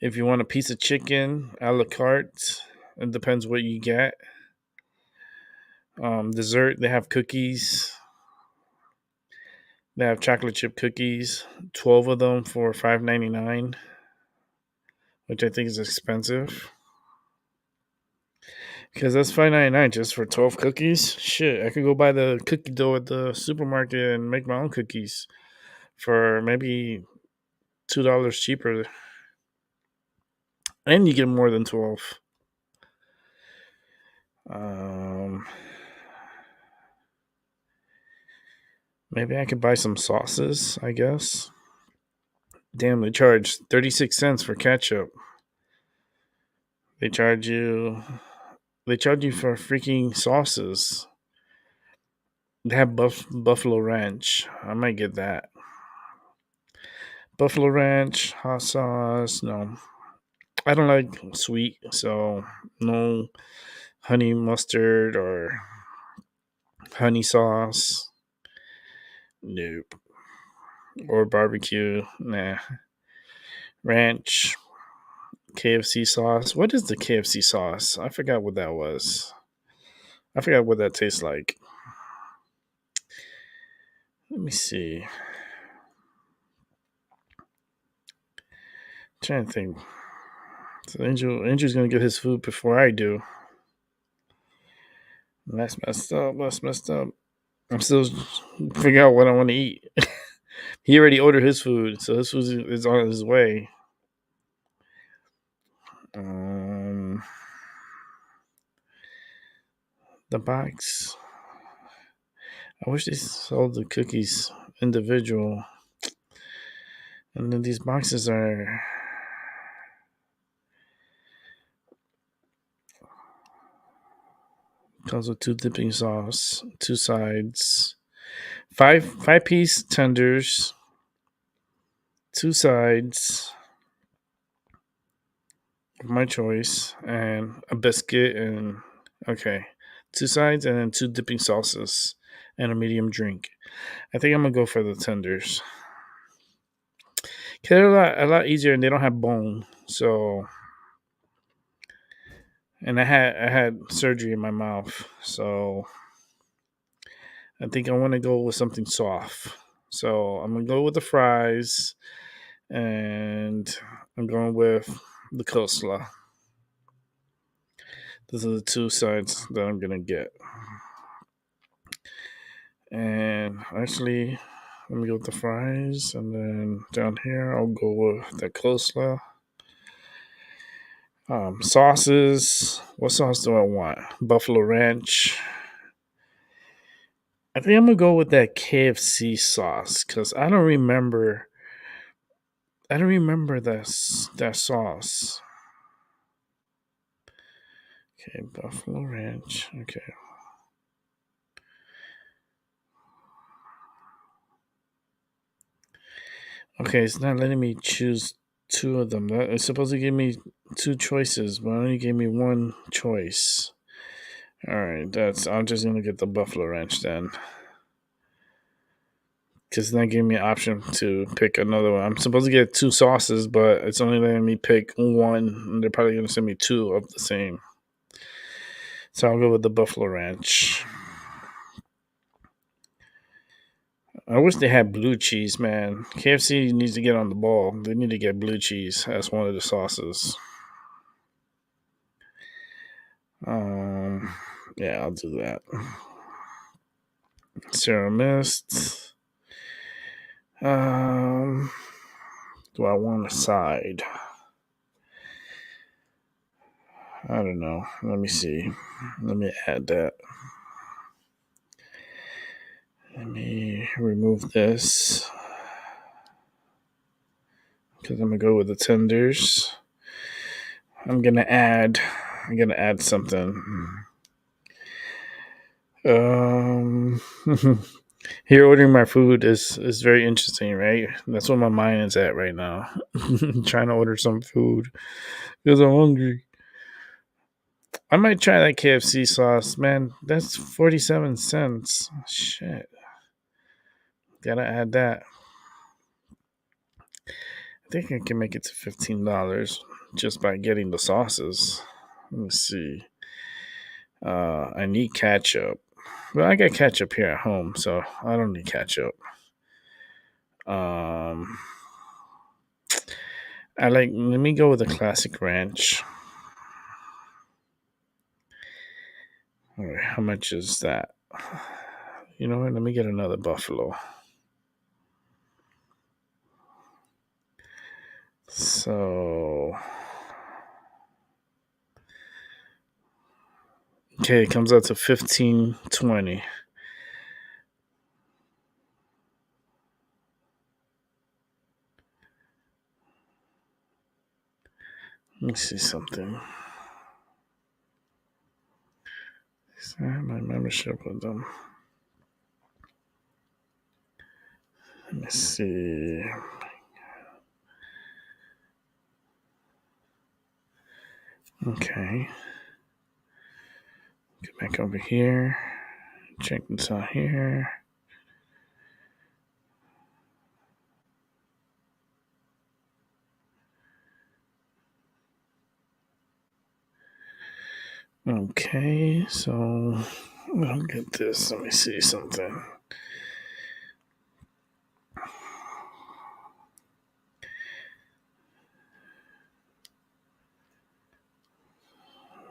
If you want a piece of chicken, a la carte, it depends what you get. Dessert, they have cookies. They have chocolate chip cookies, 12 of them for $5.99, which I think is expensive. Because that's $5.99 just for 12 cookies. Shit, I could go buy the cookie dough at the supermarket and make my own cookies for maybe $2 cheaper. And you get more than 12. Maybe I could buy some sauces, I guess. Damn, they charge 36 cents for ketchup. They charge you for freaking sauces. They have Buffalo Ranch. I might get that. Buffalo Ranch, hot sauce. No, I don't like sweet, so no honey mustard or honey sauce. Nope. Or barbecue. Nah. Ranch. KFC sauce. What is the KFC sauce? I forgot what that was. I forgot what that tastes like. Let me see. I'm trying to think. So Angel's gonna get his food before I do. That's messed up. That's messed up. I'm still figuring out what I want to eat. He already ordered his food, so his food is on his way. The box. I wish they sold the cookies individual. And then these boxes are comes with 2 dipping sauce, 2 sides, 5-piece tenders, 2 sides of my choice, and a biscuit and 2 sides and then 2 dipping sauces and a medium drink. I think I'm gonna go for the tenders. They're a lot easier and they don't have bone. So, and I had surgery in my mouth, so I think I want to go with something soft. So I'm gonna go with the fries, and I'm going with the coleslaw. Those are the 2 sides that I'm gonna get. And actually, let me go with the fries, and then down here I'll go with the coleslaw. Sauces. What sauce do I want? Buffalo Ranch. I think I'm gonna go with that KFC sauce because I don't remember. I don't remember that sauce. Okay, Buffalo Ranch. Okay. Okay, it's not letting me choose 2 of them. It's supposed to give me 2 choices, but it only gave me 1 choice. All right, I'm just gonna get the Buffalo Ranch then, because it's not giving me an option to pick another one. I'm supposed to get 2 sauces, but it's only letting me pick 1, and they're probably gonna send me 2 of the same. So I'll go with the Buffalo Ranch. I wish they had blue cheese, man. KFC needs to get on the ball. They need to get blue cheese as one of the sauces. Yeah, I'll do that. Sierra Mist. Do I want a side? I don't know. Let me see. Let me add that. Let me remove this. because I'm gonna go with the tenders. I'm gonna add something. Here ordering my food is very interesting, right? That's where my mind is at right now. Trying to order some food because I'm hungry. I might try that KFC sauce, man. That's 47 cents. Shit. Gotta add that. I think I can make it to $15 just by getting the sauces. Let me see. I need ketchup. Well, I got ketchup here at home, so I don't need ketchup. Let me go with the classic ranch. All right, how much is that? You know what? Let me get another buffalo. So, okay, it comes out to $15.20. Let me see something. I have my membership with them. Let me see. Okay. Get back over here. Check this out here. Okay, so I'll get this. Let me see something.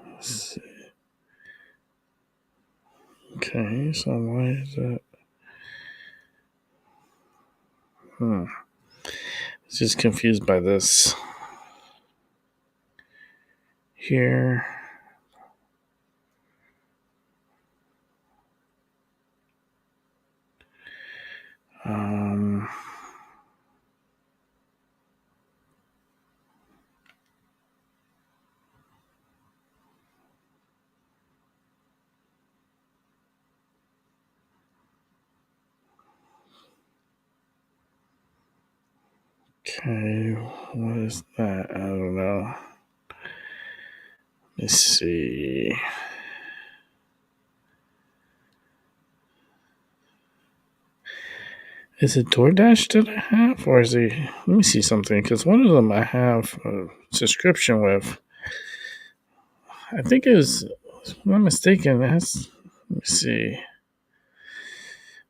Let's see. Okay, so why is that? Just confused by this. Here. Okay, what is that? I don't know. Let's see. Is it DoorDash that I have, or is it? Let me see something, because one of them I have a subscription with. I think it was, if I'm not mistaken, let me see.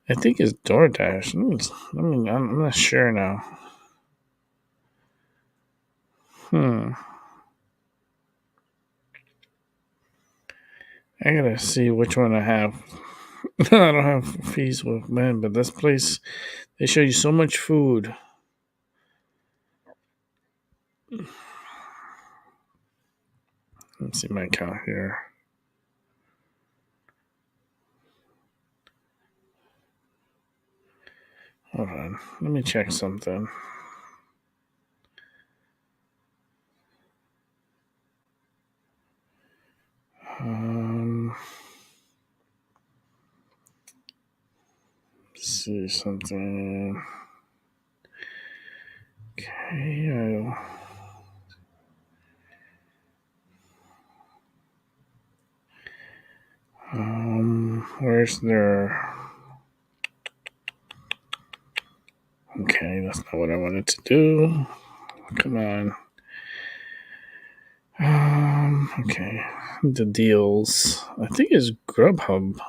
I think it's DoorDash. I'm not sure now. I gotta see which one I have. I don't have fees with, man, but this place, they show you so much food. Let's see my account here. Hold on. Let me check something. Let's see something. Okay. Where's their? Okay, that's not what I wanted to do. Come on. Okay. The deals. I think it's Grubhub.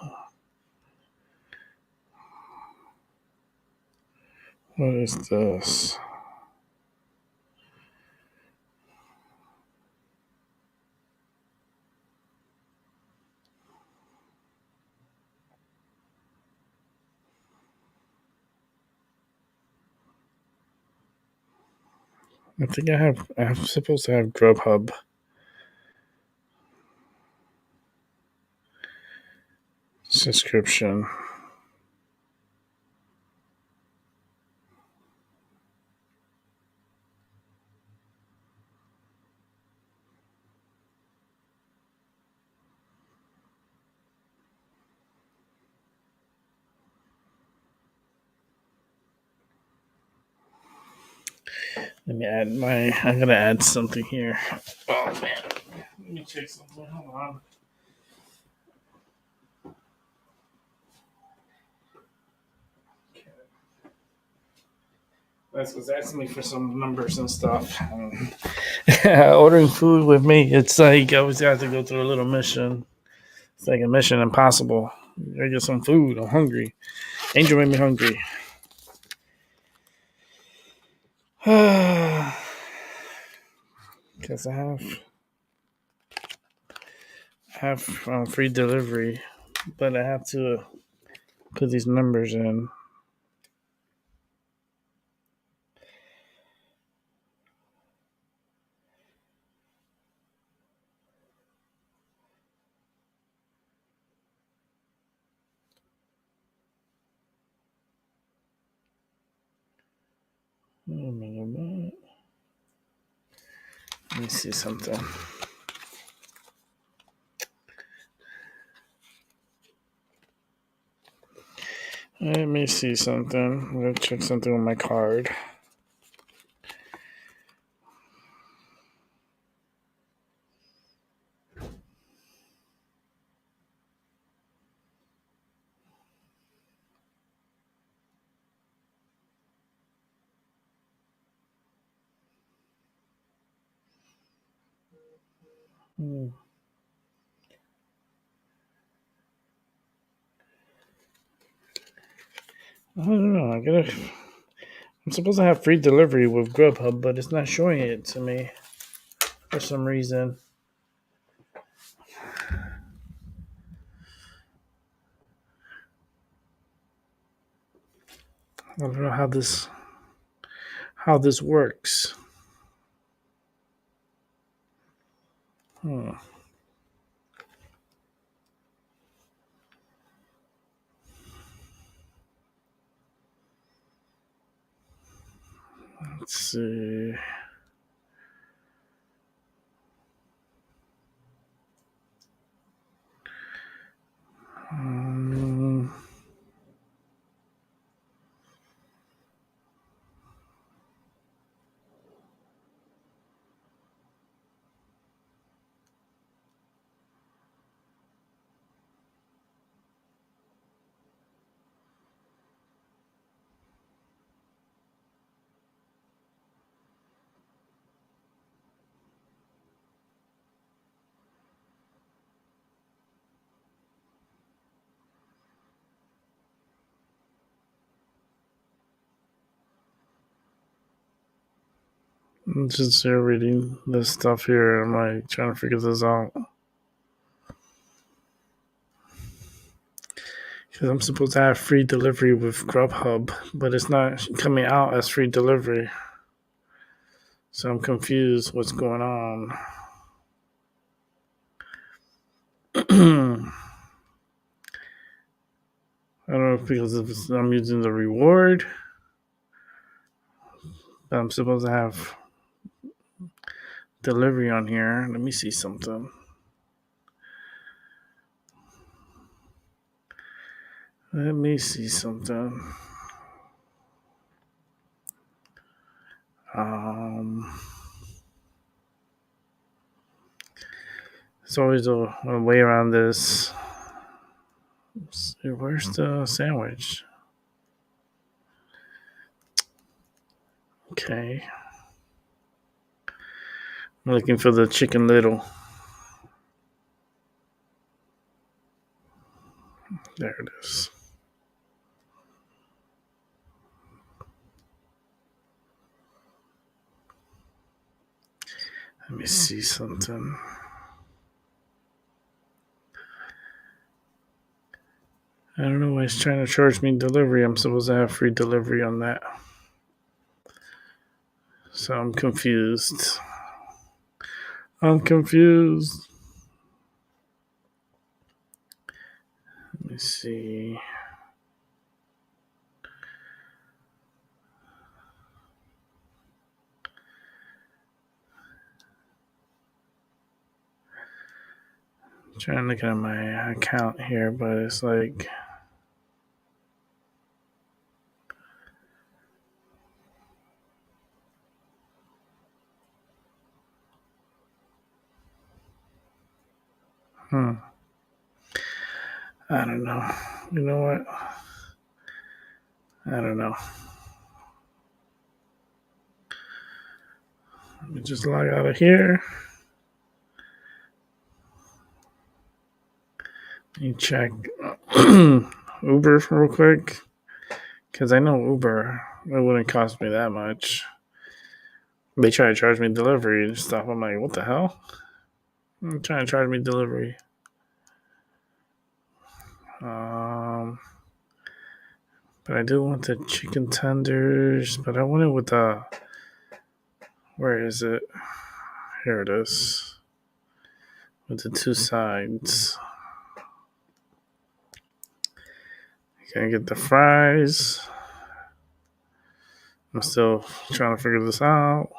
What is this? I think I'm supposed to have Grubhub. Subscription. Let me add my. I'm gonna add something here. Oh man, let me check something. Hold on. That's was asking me for some numbers and stuff. Ordering food with me, it's like I always have to go through a little mission. It's like a mission impossible. I get some food. I'm hungry. Angel made me hungry. Because I have free delivery, but I have to put these numbers in. Let me see something. Let me see something. I'm gonna check something on my card. I don't know. I'm supposed to have free delivery with Grubhub, but it's not showing it to me for some reason. I don't know how this works. Let's see. I'm just reading this stuff here. I'm like trying to figure this out. Because I'm supposed to have free delivery with Grubhub, but it's not coming out as free delivery. So I'm confused what's going on. I don't know if because I'm using the reward. But I'm supposed to have delivery on here. Let me see something. Let me see something. There's always a way around this. Where's the sandwich? Okay. I'm looking for the Chicken Little. There it is. Let me see something. I don't know why it's trying to charge me delivery. I'm supposed to have free delivery on that. So I'm confused. Let me see. I'm trying to look at my account here, but it's like I don't know. You know what? I don't know. Let me just log out of here. Let me check Uber real quick. Because I know Uber, it wouldn't cost me that much. They try to charge me delivery and stuff. I'm like, what the hell? I'm trying to charge me delivery. But I do want the chicken tenders. But I want it with the. Where is it? Here it is. With the two sides. Can I get the fries? I'm still trying to figure this out.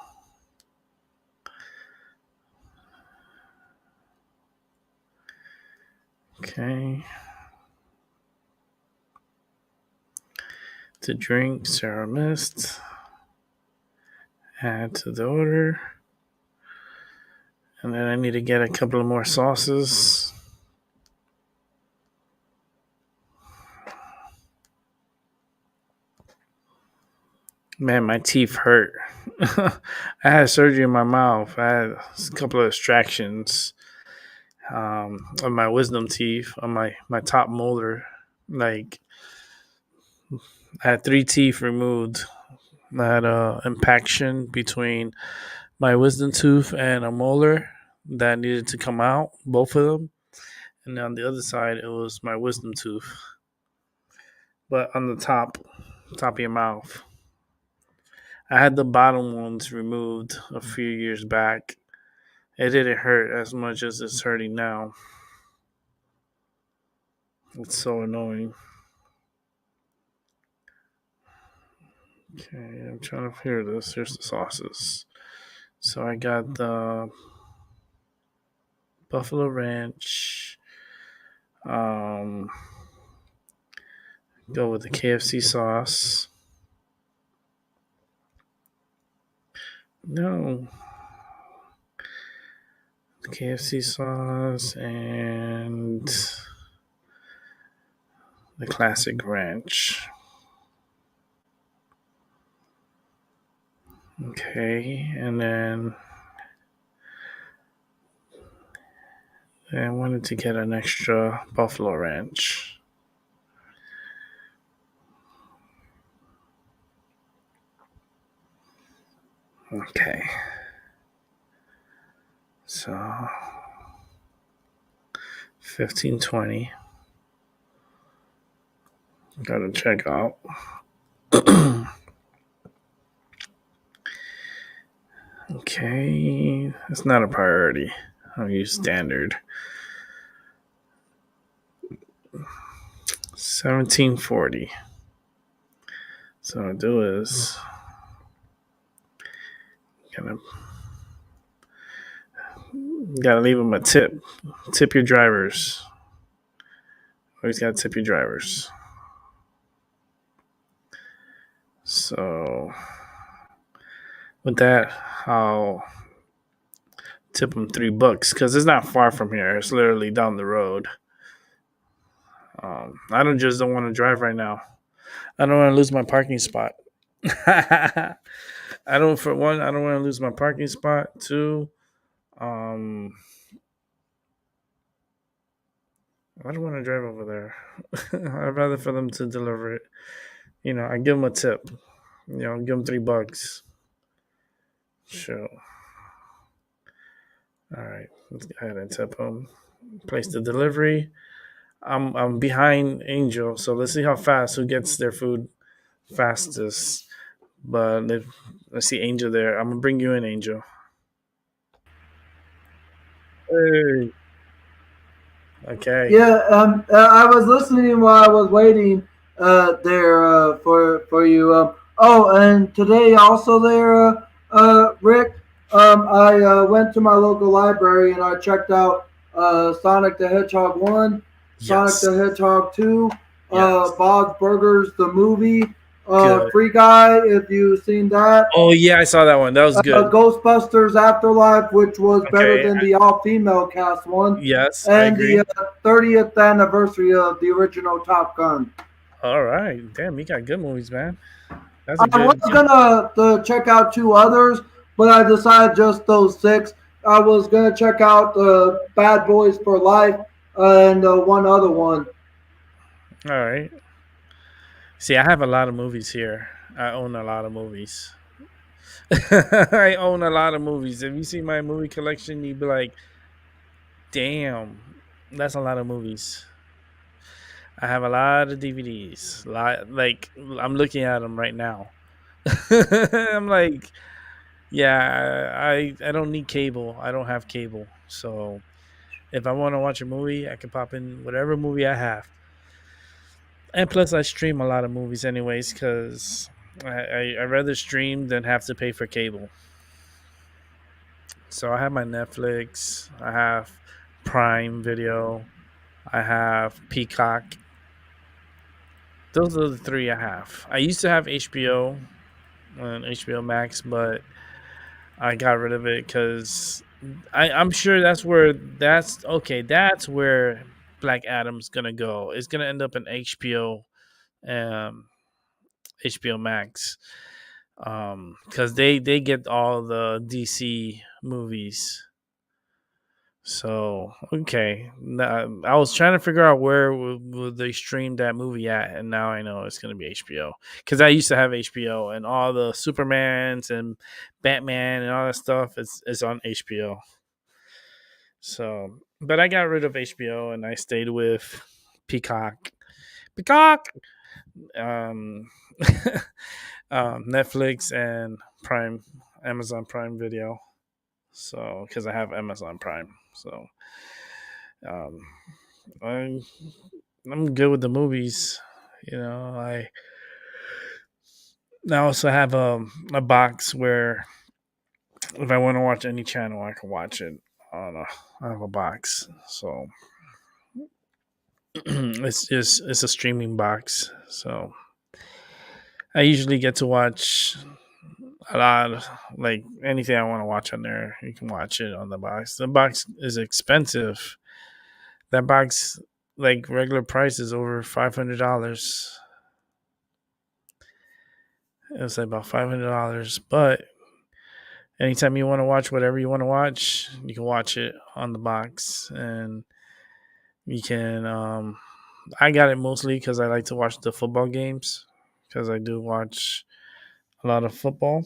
Okay. To drink, Sarah Mist. Add to the order. And then I need to get a couple of more sauces. Man, my teeth hurt. I had surgery in my mouth. I had a couple of extractions of my wisdom teeth on my top molar. Like, I had 3 teeth removed. I had an impaction between my wisdom tooth and a molar that needed to come out, both of them. And on the other side, it was my wisdom tooth. But on the top of your mouth. I had the bottom ones removed a few years back. It didn't hurt as much as it's hurting now. It's so annoying. Okay, I'm trying to hear this. Here's the sauces. So I got the Buffalo Ranch. Go with the KFC sauce. No. The KFC sauce and the classic ranch. Okay, and then I wanted to get an extra Buffalo Ranch. Okay. So $15.20. Gotta check out. Okay. It's not a priority. I'll use standard. $17.40. So what I do is gotta leave them a tip. Tip your drivers. Always gotta tip your drivers. So with that, I'll tip them $3 because it's not far from here. It's literally down the road. I don't want to drive right now. I don't want to lose my parking spot. I don't want to lose my parking spot. 2, I don't want to drive over there. I'd rather for them to deliver it. I give them a tip. Give them $3. Sure. All right, let's go ahead and tip them. Place the delivery. I'm behind Angel, so let's see who gets their food fastest. But let's see Angel there. I'm gonna bring you in, Angel. Hey. Okay. Yeah, I was listening while I was waiting there for you. Oh, and today also there, Rick, I went to my local library and I checked out Sonic the Hedgehog 1, Yes. Sonic the Hedgehog 2, Yes. Bob's Burgers, the movie, Good. Free Guy, if you've seen that. Oh yeah, I saw that one. That was good. Ghostbusters Afterlife, which was better Okay. than the all-female cast one, Yes, I and the agree. 30th anniversary of the original Top Gun. All right. Damn, you got good movies, man. That's a I was good. gonna check out two others, but I decided just those six. I was gonna check out Bad Boys for Life and one other one. All right. See, I have a lot of movies here. I own a lot of movies. I own a lot of movies. If you see my movie collection, you'd be like, "Damn, that's a lot of movies." I have a lot of DVDs. Like I'm looking at them right now. I'm like, yeah, I don't need cable. I don't have cable, so if I want to watch a movie, I can pop in whatever movie I have. And plus, I stream a lot of movies anyways, because I rather stream than have to pay for cable. So I have my Netflix, I have Prime Video, I have Peacock. Those are the three I have. I used to have HBO and HBO Max, but I got rid of it because I'm sure that's okay. That's where Black Adam's gonna go. It's gonna end up in um, HBO Max, because they get all the DC movies. So okay, I was trying to figure out where would they stream that movie at, and now I know it's gonna be HBO because I used to have HBO and all the Supermans and Batman and all that stuff is on HBO. So, but I got rid of HBO and I stayed with Peacock. Peacock, um, Netflix and Prime, Amazon Prime Video. So, because I have Amazon Prime, so um, I'm I'm good with the movies. I also have a box where if I want to watch any channel, I can watch it on a. I have a box, so it's a streaming box. So I usually get to watch a lot, like anything I want to watch on there. You can watch it on the box. The box is expensive. That box, like regular price, is over $500. It's like about $500, but anytime you want to watch whatever you want to watch, you can watch it on the box, and you can. I got it mostly because I like to watch the football games because I do watch a lot of football,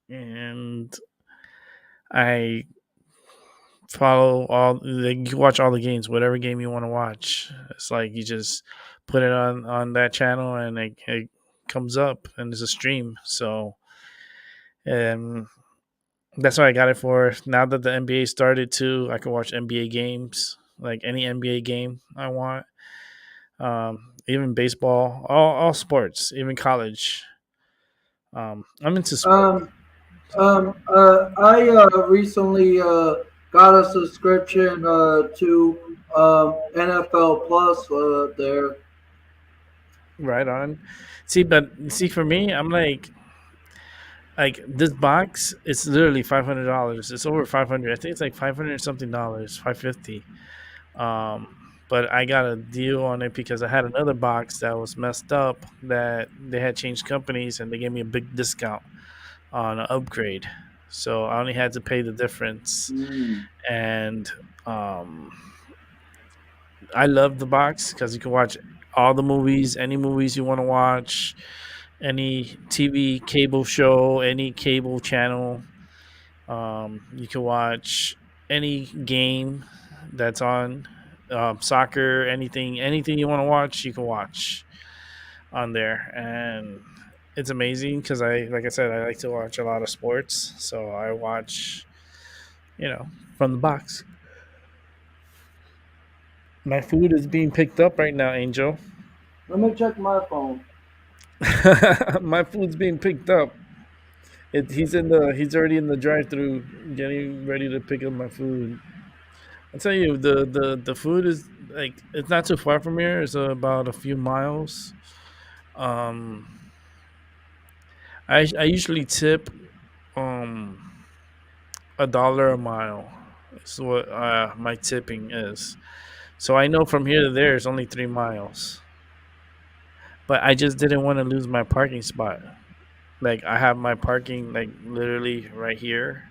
and I follow all. Like, you watch all the games, whatever game you want to watch. It's like you just put it on that channel, and it comes up, and it's a stream. So, um, that's what I got it for. Now that the NBA started too, I can watch NBA games, like any NBA game I want. Even baseball, all sports, even college. I'm into sports. Um, I recently got a subscription to NFL Plus there. Right on. See, for me, I'm like this box. It's literally $500. It's over 500. I think it's like 500 something dollars, 550. Um, but I got a deal on it because I had another box that was messed up that they had changed companies and they gave me a big discount on an upgrade. So I only had to pay the difference. Mm. And um, I love the box because you can watch all the movies, any movies you want to watch, any TV cable show, any cable channel. You can watch any game that's on, soccer, anything you want to watch, you can watch on there, and it's amazing because like I said, I like to watch a lot of sports, so I watch, you know, from the box. My food is being picked up right now, Angel. Let me check my phone. My food's being picked up. He's already in the drive-through, getting ready to pick up my food. I tell you, the food is like it's not too far from here. It's about a few miles. Um, I usually tip um $1 a mile. Is what my tipping is. So I know from here to there is only 3 miles. But I just didn't want to lose my parking spot. Like I have my parking like literally right here,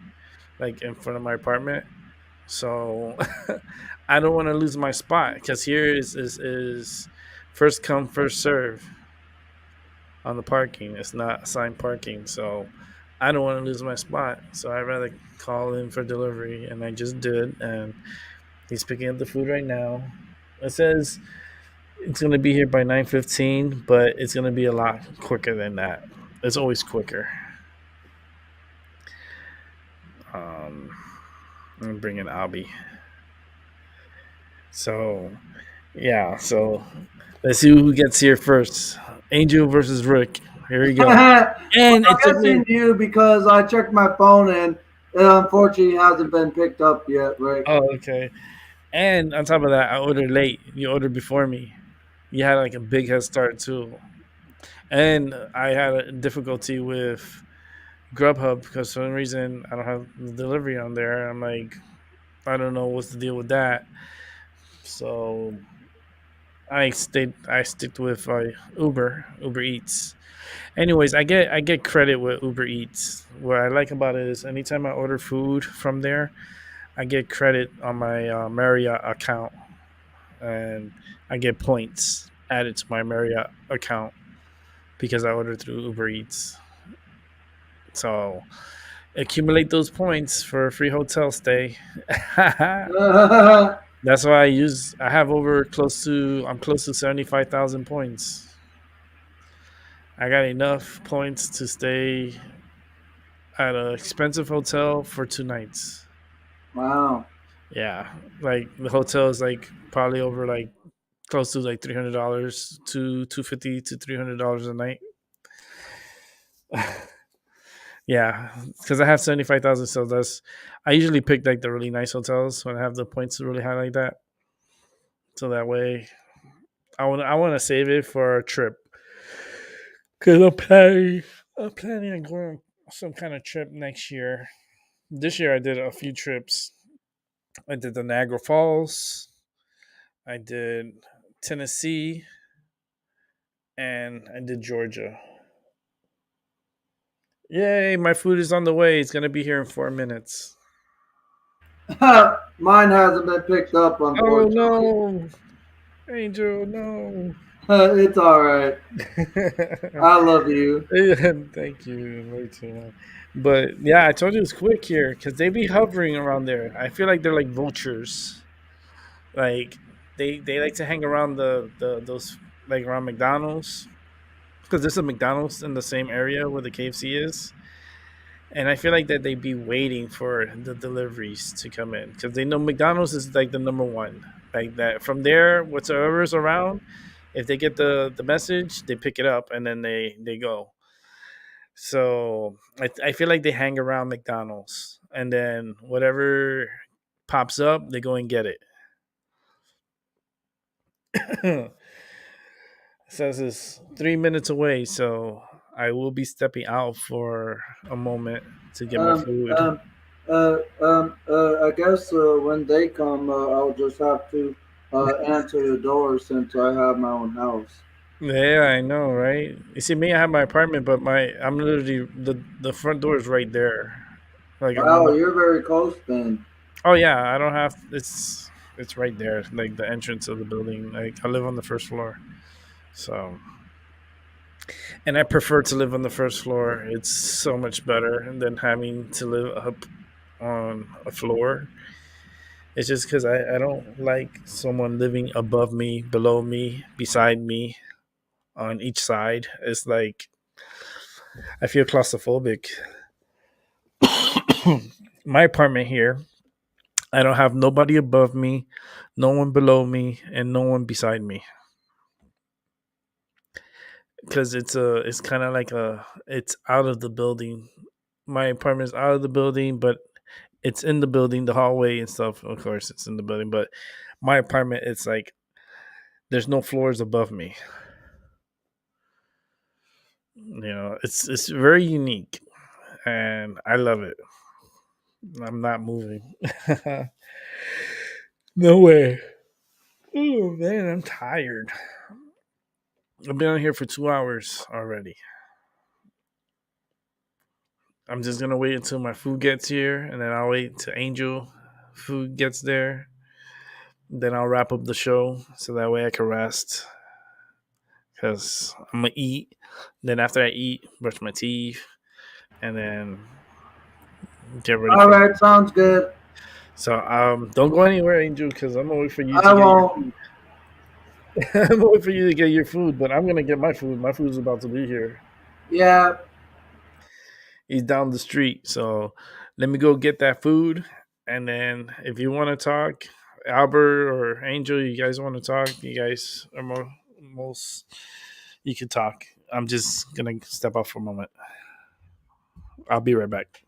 like in front of my apartment. So I don't want to lose my spot because here is first come first serve on the parking. It's not assigned parking, so I don't want to lose my spot. So I'd rather call in for delivery, and I just did, and he's picking up the food right now. It says it's gonna be here by 9:15, but it's gonna be a lot quicker than that. It's always quicker. Um, I'm gonna bring in Albie. So yeah, so let's see who gets here first. Angel versus Rick. Here we go. Well, And it I'm took me. guessing you because I checked my phone and it unfortunately hasn't been picked up yet, Rick. Oh, okay. And on top of that, I ordered late. You ordered before me. You had like a big head start too. And I had a difficulty with Grubhub because for some reason I don't have the delivery on there. I'm like, I don't know what's the deal with that. So I sticked with Uber Eats. Anyways, I get credit with Uber Eats. What I like about it is anytime I order food from there, I get credit on my Marriott account, and I get points added to my Marriott account because I ordered through Uber Eats. So accumulate those points for a free hotel stay. That's why I have over close to I'm close to 75,000 points. I got enough points to stay at an expensive hotel for 2 nights. Wow. Yeah, like the hotel is like probably over like close to like $300 to 250 to $300 a night. Yeah, because I have 75,000, so that's I usually pick like the really nice hotels when I have the points really high like that. So that way, I want to save it for a trip because I'm planning on going on some kind of trip next year. This year I did a few trips. I did the Niagara Falls. I did Tennessee, and I did Georgia. Yay! My food is on the way. It's gonna be here in 4 minutes. Mine hasn't been picked up, Oh unfortunately. no, Angel, no. It's all right. I love you. Thank you. Way too much. But yeah, I told you it's quick here because they be hovering around there. I feel like they're like vultures. Like they like to hang around the those like around McDonald's because there's a McDonald's in the same area where the KFC is. And I feel like that they be waiting for the deliveries to come in because they know McDonald's is like the number one. Like that from there, whatsoever's around, if they get the message, they pick it up and then they go. So I feel like they hang around McDonald's and then whatever pops up, they go and get it. It says it's 3 minutes away, so I will be stepping out for a moment to get my Um, food. um, I guess when they come, I'll just have to answer the door since I have my own house. Yeah, I know, right? You see, me, I have my apartment, but I'm literally the front door is right there. Like I'm on Wow, the. you're very close then. Oh yeah, I don't have. It's right there, like the entrance of the building. Like I live on the first floor, so and I prefer to live on the first floor. It's so much better than having to live up on a floor. It's just because I don't like someone living above me, below me, beside me, on each side. It's like I feel claustrophobic. My apartment here, I don't have nobody above me, no one below me, and no one beside me because it's kind of like it's out of the building. My apartment is out of the building, but it's in the building, the hallway and stuff. Of course, it's in the building, but my apartment, it's like there's no floors above me. It's very unique, and I love it. I'm not moving. No way. Oh man, I'm tired. I've been on here for 2 hours already. I'm just gonna wait until my food gets here, and then I'll wait till Angel food gets there. Then I'll wrap up the show so that way I can rest. Cause I'm gonna eat. Then after I eat, brush my teeth, and then get ready All for. right, sounds good. So don't go anywhere, Angel, because I'm gonna wait for you to I get your won't. food. I'm gonna wait for you to get your food, but I'm gonna get my food. My food's about to be here. Yeah. He's down the street, so let me go get that food, and then if you want to talk, Albert or Angel, you guys want to talk? You guys are most. You can talk. I'm just gonna step off for a moment. I'll be right back.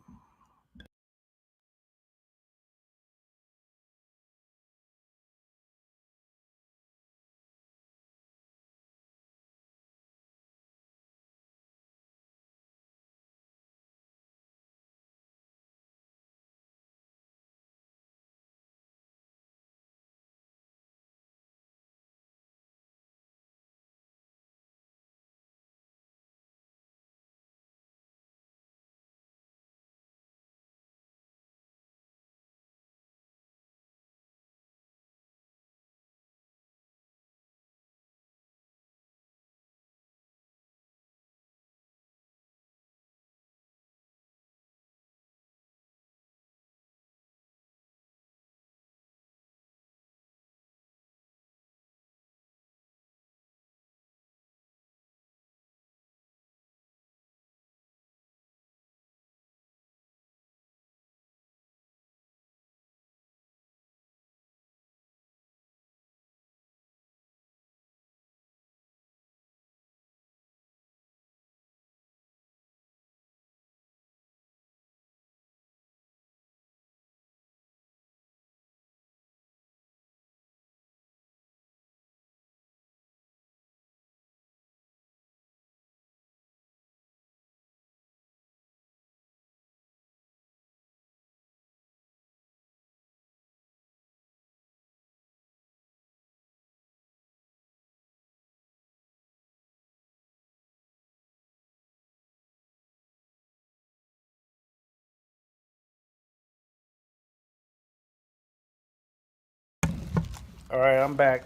All right, I'm back.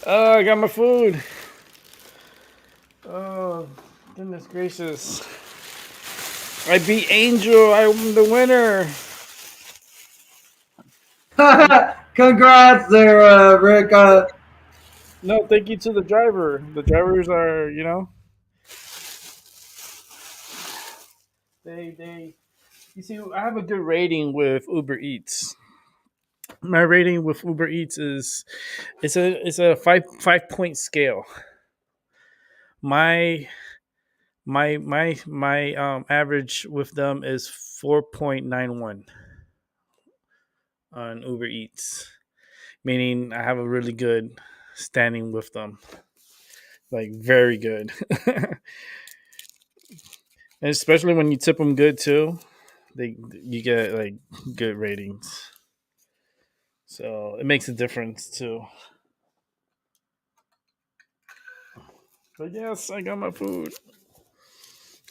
Oh, I got my food. Oh, goodness gracious. I beat Angel. I'm the winner. Congrats there, Rick. No, thank you to the driver. The drivers are, they. You see, I have a good rating with Uber Eats. My rating with Uber Eats is, it's a five point scale. My my average with them is 4.91 on Uber Eats, meaning I have a really good standing with them, like very good. And especially when you tip them good too, you get like good ratings. So it makes a difference too. But yes, I got my food.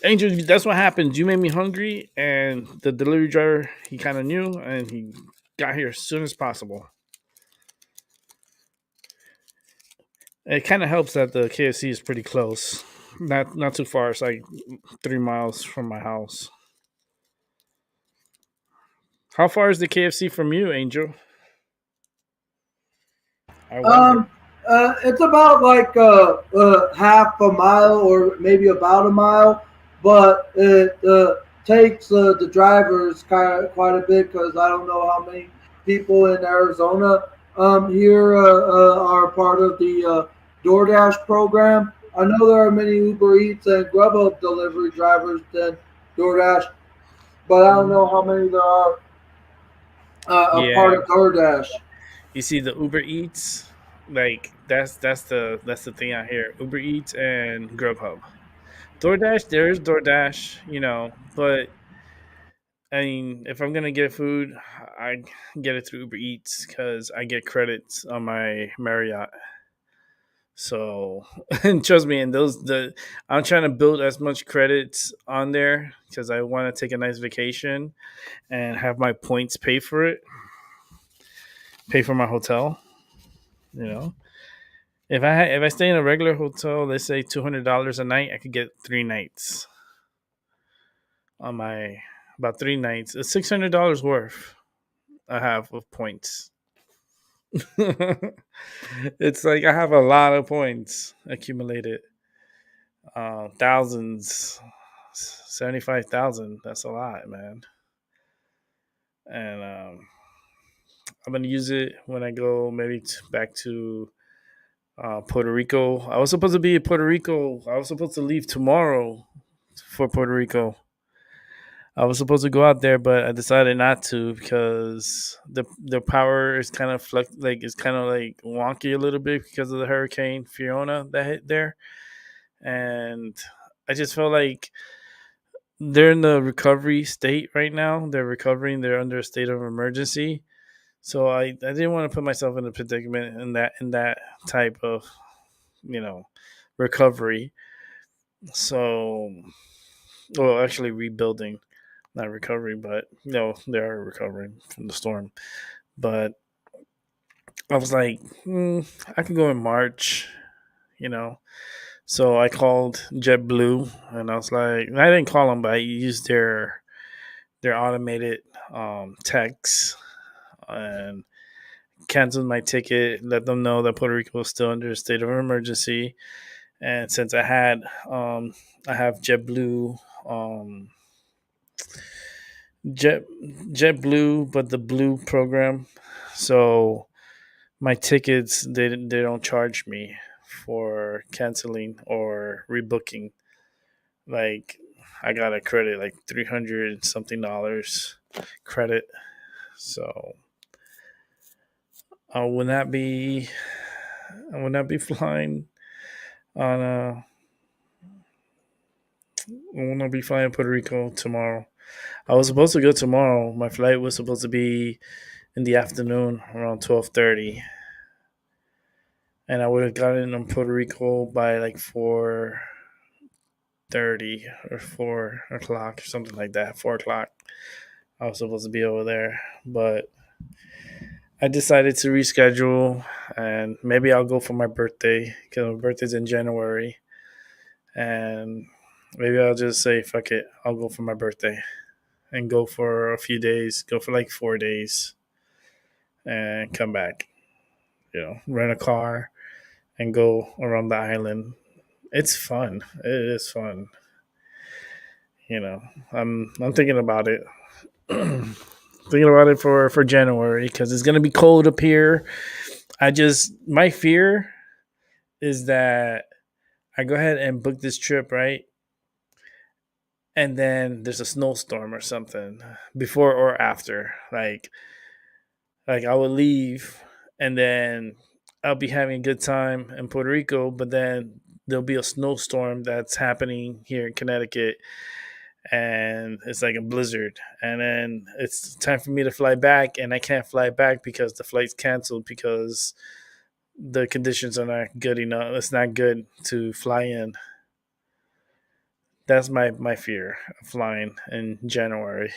Angel, that's what happened. You made me hungry, and the delivery driver, he kind of knew, and he got here as soon as possible. It kind of helps that the KFC is pretty close, not too far. It's like 3 miles from my house. How far is the KFC from you, Angel? I wonder. Um, it's about like half a mile or maybe about a mile, but it takes the drivers quite a bit because I don't know how many people in Arizona here are part of the DoorDash program. I know there are many Uber Eats and Grubhub delivery drivers than DoorDash, but I don't know how many there are a part Yeah, of DoorDash. you see the Uber Eats. Like that's the thing out here. Uber Eats and Grubhub. DoorDash, there's DoorDash, but I mean, if I'm gonna get food, I get it through Uber Eats because I get credits on my Marriott. So, and trust me, and I'm trying to build as much credits on there because I want to take a nice vacation and have my points pay for it, pay for my hotel. You know, if I stay in a regular hotel, let's say $200 a night, I could get 3 nights on my about 3 nights. It's $600 worth I have of points. It's like I have a lot of points accumulated, thousands, 75,000. That's a lot, man. And I'm gonna use it when I go maybe back to Puerto Rico. I was supposed to be in Puerto Rico. I was supposed to leave tomorrow for Puerto Rico. I was supposed to go out there, but I decided not to because the power is kind of it's kind of like wonky a little bit because of the Hurricane Fiona that hit there, and I just felt like they're in the recovery state right now. They're recovering. They're under a state of emergency, so I didn't want to put myself in a predicament in that type of recovery. So, well, actually rebuilding, not recovery, but no, they are recovering from the storm. But I was like, I could go in March, you know. So I called JetBlue, and I was like, and I didn't call them, but I used their automated texts and canceled my ticket. Let them know that Puerto Rico was still under a state of emergency, and since I have JetBlue, Jet JetBlue, but the Blue program. So my tickets they don't charge me for canceling or rebooking. Like I got a credit like $300 something credit. So I will not be flying on I will not be flying Puerto Rico tomorrow. I was supposed to go tomorrow. My flight was supposed to be in the afternoon around 12:30, and I would have gotten in Puerto Rico by like 4:30 or 4 o'clock or something like that. 4 o'clock. I was supposed to be over there, but I decided to reschedule, and maybe I'll go for my birthday because my birthday's in January, and maybe I'll just say fuck it. I'll go for my birthday and go for a few days. Go for like 4 days and come back. Rent a car and go around the island. It's fun. It is fun. I'm thinking about it. Thinking about it for January because it's gonna be cold up here. My fear is that I go ahead and book this trip, right, and then there's a snowstorm or something before or after. Like I will leave and then I'll be having a good time in Puerto Rico, but then there'll be a snowstorm that's happening here in Connecticut, and it's like a blizzard, and then it's time for me to fly back, and I can't fly back because the flight's canceled because the conditions are not good enough. It's not good to fly in. That's my fear of flying in January.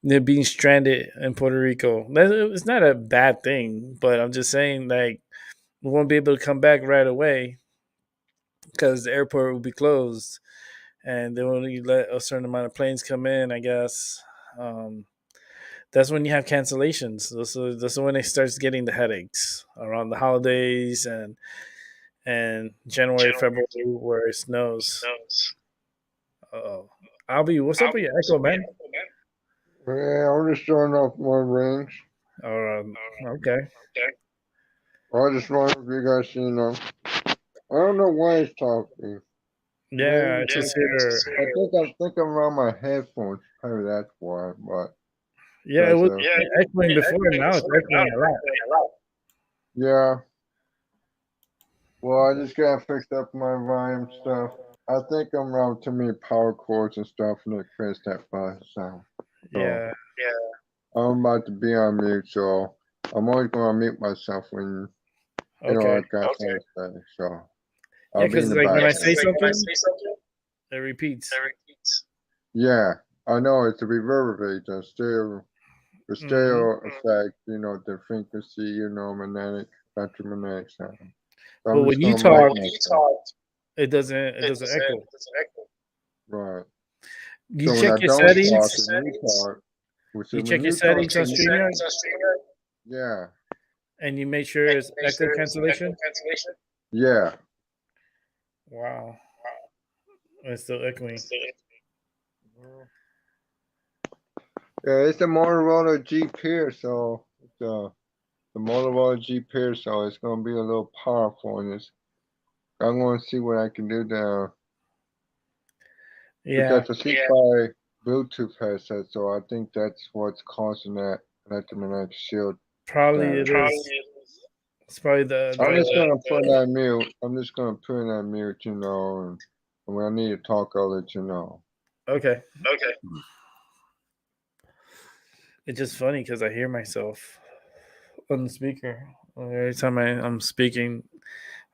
They're being stranded in Puerto Rico. It's not a bad thing, but I'm just saying, like, we won't be able to come back right away because the airport will be closed, and they only let a certain amount of planes come in, I guess. That's when you have cancellations. That's when it starts getting the headaches around the holidays and January, February, where it snows. Oh, Albie, what's up with your echo, man? Yeah, I'm just showing off my rings. Okay. I just wonder if you guys seen them. I don't know why it's talking. Yeah, it's just here. I think I'm around my headphones. Maybe that's why. But yeah, it was echoing before, and now it's echoing a lot. yeah, Well, I just gotta fix up my volume stuff. I think I'm around too many power cords and stuff, and it creates that fuzz sound. So Yeah. I'm about to be on mute, so I'm always gonna mute myself when I Okay. got something to say. So Yeah, I'll be because in the like when I say background. something, it repeats. Yeah, I know it's a reverberate, the stereo effect, the frequency, magnetic, electromagnetic sound. So But I'm when just you gonna mic talk, myself. it doesn't echo. Right. You So when I check your don't talk settings. and you talk, which You is when check your you talk settings to on me, StreamYard, yeah, and you make sure it's echo cancellation. yeah. Wow, it's still echoing. Yeah, it's the Motorola G Peer, so it's the Motorola G Peer, so it's gonna be a little powerful in this. I'm gonna see what I can do there. Yeah, Because it's by Bluetooth headset, so I think that's what's causing that electromagnetic shield. probably damage. it is. It's probably the. I'm just gonna put it on mute. I'm just gonna put it on mute, and when I need to talk, I'll let you know. Okay. It's just funny because I hear myself on the speaker every time I'm speaking.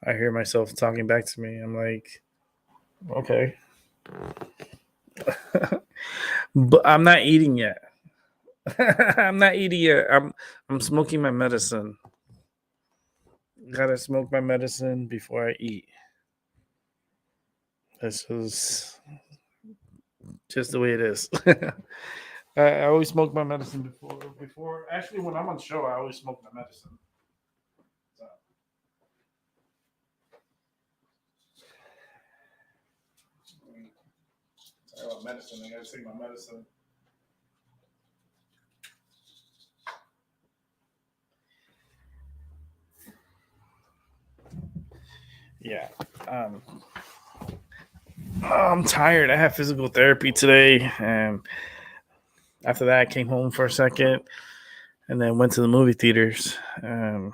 I hear myself talking back to me. I'm like, okay, but I'm not eating yet. I'm not eating yet. I'm smoking my medicine. Gotta smoke my medicine before I eat. This is just the way it is. I always smoke my medicine before. Actually, when I'm on show, I always smoke my medicine. So. I got medicine. I gotta take my medicine. Yeah. I'm tired. I had physical therapy today, and after that, I came home for a second, and then went to the movie theaters. And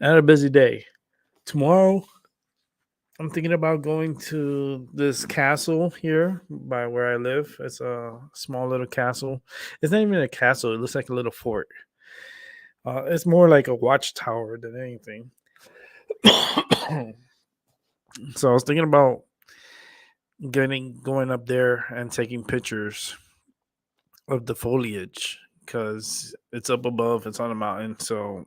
I had a busy day. Tomorrow, I'm thinking about going to this castle here by where I live. It's a small little castle. It's not even a castle. It looks like a little fort. It's more like a watchtower than anything. So I was thinking about going up there and taking pictures of the foliage because it's up above. It's on a mountain, so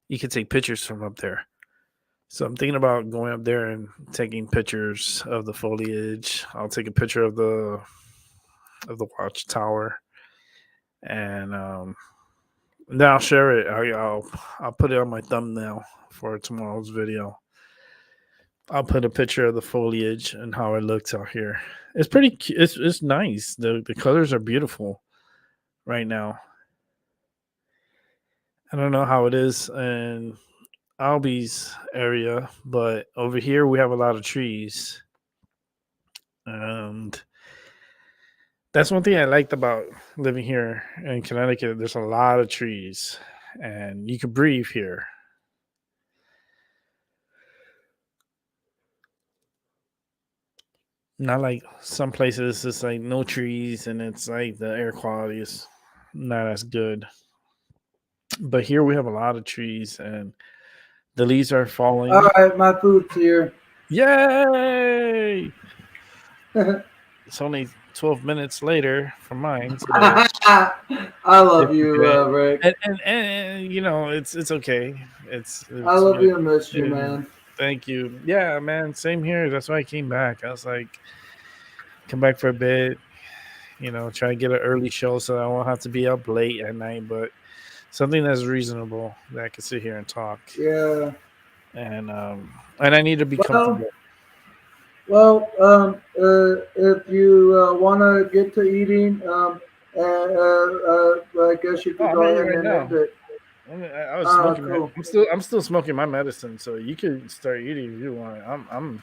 you can take pictures from up there. So I'm thinking about going up there and taking pictures of the foliage. I'll take a picture of the watchtower, and then I'll share it. I'll put it on my thumbnail for tomorrow's video. I'll put a picture of the foliage and how it looks out here. It's pretty. It's nice. The colors are beautiful right now. I don't know how it is in Albi's area, but over here we have a lot of trees. And that's one thing I liked about living here in Connecticut. There's a lot of trees and you can breathe here. Not like some places, it's like no trees and it's like the air quality is not as good. But here we have a lot of trees and the leaves are falling. All right, my food's here. Yay! It's only 12 minutes later for mine. So I love you, Rick. And you know, it's okay. I love you and miss you, man. Thank you. Yeah, man. Same here. That's why I came back. I was like, come back for a bit, try to get an early show so I won't have to be up late at night, but something that's reasonable that I can sit here and talk. Yeah. And I need to be comfortable. Well, if you want to get to eating, I guess you could go ahead and end it. I was smoking. Cool. I'm still smoking my medicine, so you can start eating if you want. I'm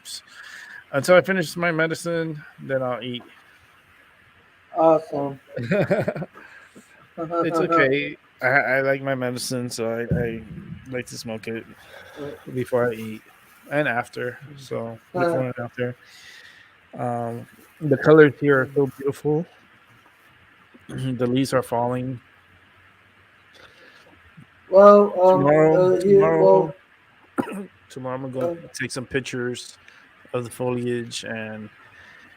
until I finish my medicine, then I'll eat. Awesome. It's okay. I like my medicine, so I like to smoke it before I eat and after. So Uh, before and after. The colors here are so beautiful. The leaves are falling. well, Tomorrow, here, tomorrow, well, tomorrow, I'm gonna uh, go take some pictures of the foliage and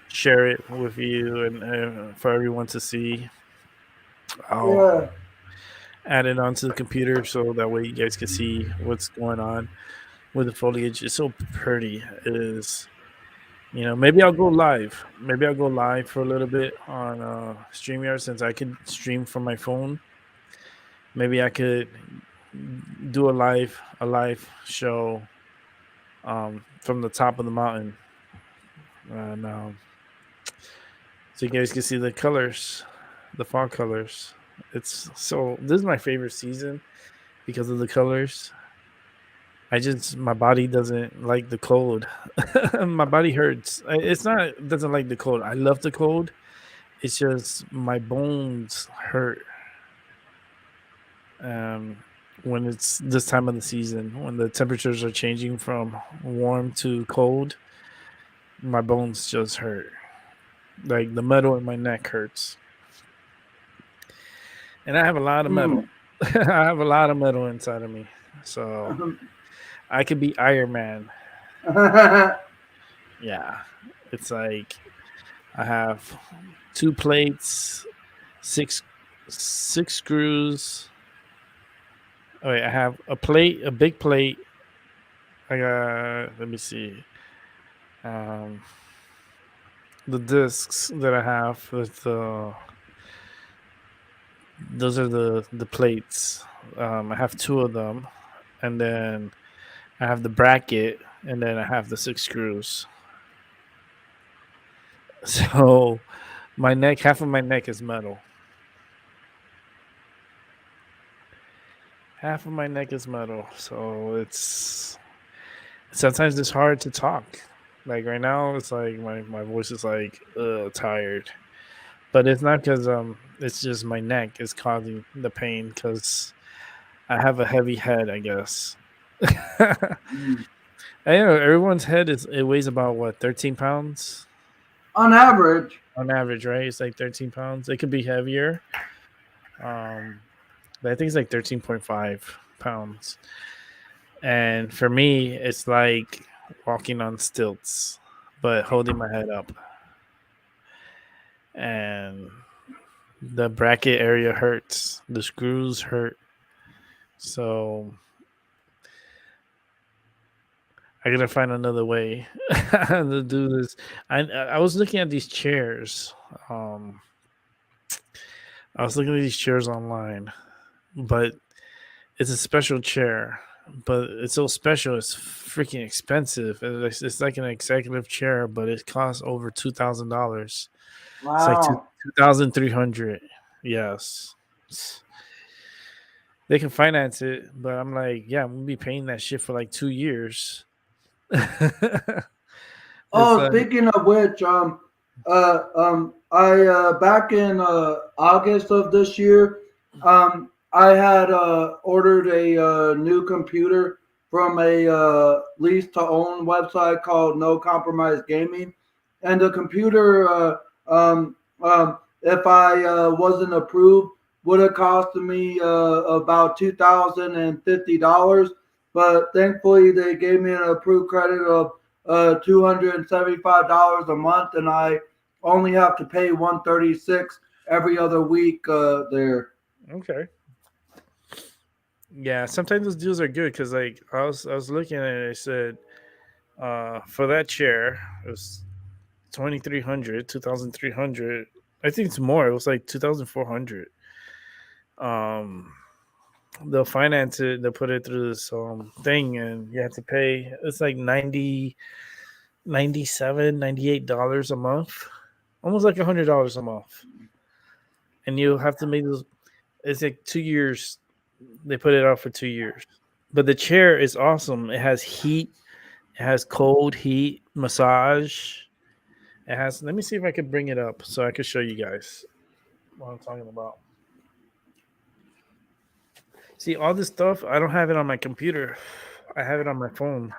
share it with you and for everyone to see. I'll yeah. add it onto the computer so that way you guys can see what's going on with the foliage. It's so pretty. It is. Maybe I'll go live. Maybe I'll go live for a little bit on StreamYard since I can stream from my phone. Maybe I could do a live show from the top of the mountain, and so you guys can see the colors, the fall colors. It's so. This is my favorite season because of the colors. My body doesn't like the cold. My body hurts. It's not it doesn't like the cold. I love the cold. It's just my bones hurt um, when it's this time of the season, when the temperatures are changing from warm to cold. My bones just hurt. Like the metal in my neck hurts, and I have a lot of metal. Mm. I have a lot of metal inside of me, so I could be Iron Man. Yeah, it's like I have two plates, six screws. Oh wait, I have a plate, a big plate. I got. Let me see. Um, the discs that I have with the those are the plates. I have two of them, and then I have the bracket, and then I have the six screws. So my neck, half of my neck is metal. Half of my neck is metal, so it's sometimes it's hard to talk. Like right now, it's like my voice is like tired, but it's not because it's just my neck is causing the pain because I have a heavy head, I guess. I know everyone's head it weighs about what 13 pounds On average. on average, right? It's like 13 pounds. It could be heavier, um, but I think it's like 13.5 pounds. And for me, it's like walking on stilts, but holding my head up. And the bracket area hurts. The screws hurt. So I gotta find another way to do this. I was looking at these chairs. Um, I was looking at these chairs online, but it's a special chair. But it's so special. It's freaking expensive. It's like an executive chair, but it costs over $2,000. It's like Wow. 2,300. Yes. They can finance it, but I'm like, yeah, I'm gonna be paying that shit for like 2 years. It's Oh, speaking of which, I back in August of this year, I had ordered a new computer from a lease to own website called No Compromise Gaming, and the computer, if I wasn't approved, would have cost me about $2,050. But thankfully, they gave me an approved credit of $275 a month, and I only have to pay 136 every other week there. okay. Yeah, sometimes those deals are good because like I was looking at it. I said, for that chair, it was 2,300, 2,300. I think it's more. It was like 2,400. Um, they'll finance it. They'll put it through this thing, and you have to pay. It's like 97, $98 a month, almost like $100 a month, and you have to make those. It's like 2 years. They put it out for 2 years, but the chair is awesome. It has heat. It has cold heat massage. It has. Let me see if I could bring it up so I could show you guys what I'm talking about. See, all this stuff, I don't have it on my computer. I have it on my phone.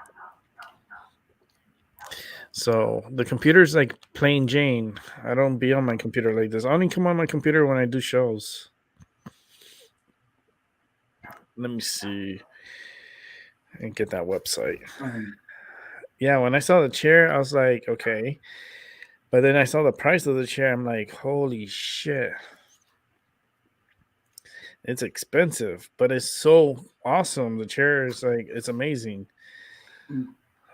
So the computer's like plain Jane. I don't be on my computer like this. I only come on my computer when I do shows. Let me see and get that website. Yeah, when I saw the chair, I was like, okay. But then I saw the price of the chair. I'm like, holy shit. It's expensive, but it's so awesome. The chair is like, it's amazing.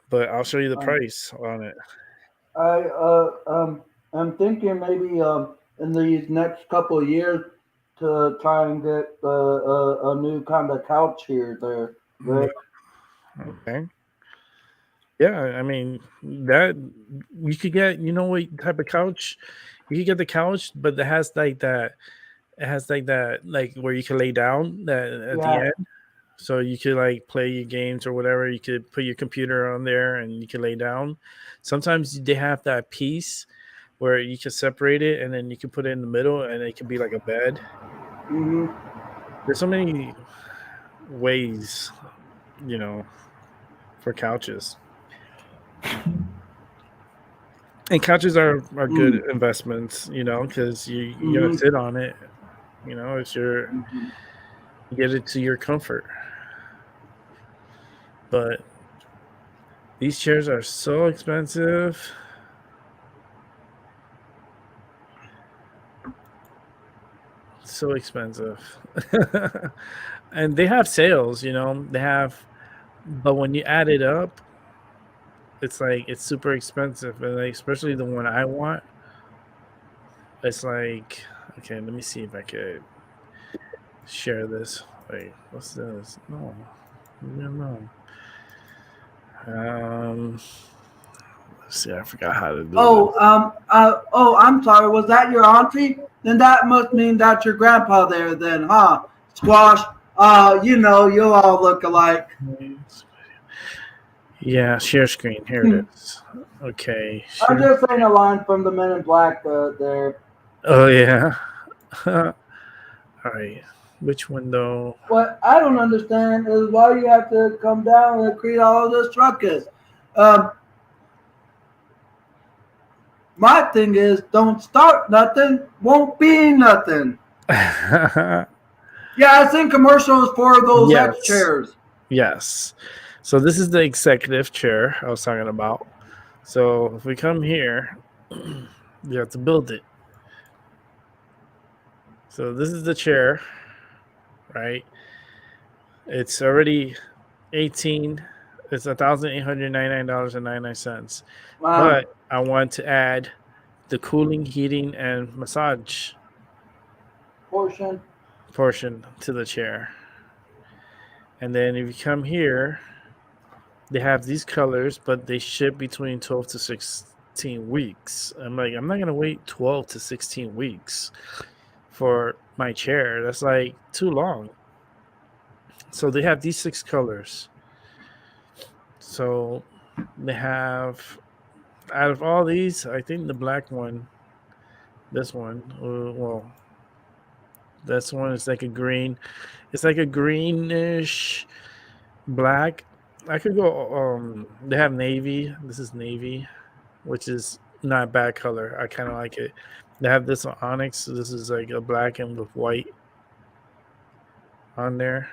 But I'll show you the price on it. I'm thinking maybe in these next couple of years to try and get a new kind of couch here there. Right? Okay. Yeah, I mean that you could get. You know what type of couch? You could get the couch, but it has like that. It has like that, like where you can lay down that at the end. So you could like play your games or whatever. You could put your computer on there and you can lay down. Sometimes they have that piece where you can separate it and then you can put it in the middle and it can be like a bed. Mm-hmm. There's so many ways, you know, for couches. And couches are good investments, you know, because you're gonna sit on it. You know, it's your you get it to your comfort. But these chairs are so expensive. So expensive. And they have sales, you know, but when you add it up, it's like it's super expensive. And like, especially the one I want, it's like, okay, let me see if I could share this. Wait, what's this? No. Let's see, I forgot how to do this. I'm sorry. Was that your auntie? Then that must mean that's your grandpa there, then, huh? Squash. You know, you all look alike. Yeah, share screen. Here it is. Okay. I'm just saying a line from the Men in Black there. Oh yeah. All right. Which window? What I don't understand is why you have to come down and create all of this ruckus. My thing is, don't start nothing, won't be nothing. Yeah, I think commercials for those X chairs. Yes. So this is the executive chair I was talking about. So if we come here, you have to build it. So this is the chair, right? It's already it's $1,899.99. Wow. But I want to add the cooling, heating, and massage portion to the chair. And then if you come here, they have these colors, but they ship between 12 to 16 weeks. I'm like, I'm not going to wait 12 to 16 weeks for my chair. That's like too long. So they have these 6 colors. So they have, out of all these, I think the black one, this one, well, this one is like a green. It's like a greenish black. I could go, they have navy. This is navy, which is not a bad color. I kind of like it. They have this one, onyx. So this is like a black and with white on there.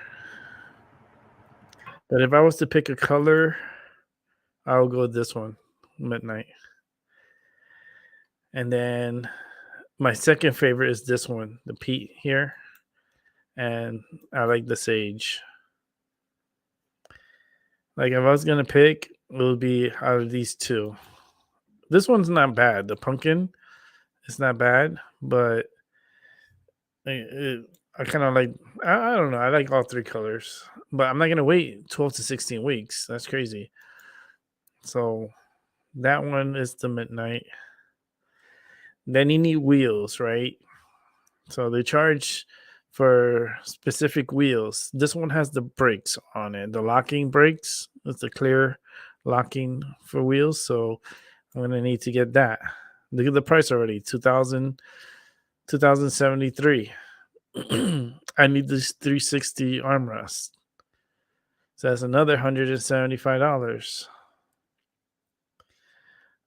But if I was to pick a color, I would go with this one, midnight. And then my second favorite is this one, the peat here. And I like the sage. Like if I was going to pick, it would be out of these two. This one's not bad. The pumpkin is not bad, but I kind of like, I don't know. I like all 3 colors, but I'm not going to wait 12 to 16 weeks. That's crazy. So that one is the midnight. Then you need wheels, right? So they charge for specific wheels. This one has the brakes on it, the locking brakes. It's the clear locking for wheels. So I'm going to need to get that. Look at the price already, $2,073. I need this 360 armrest. So that's another $175.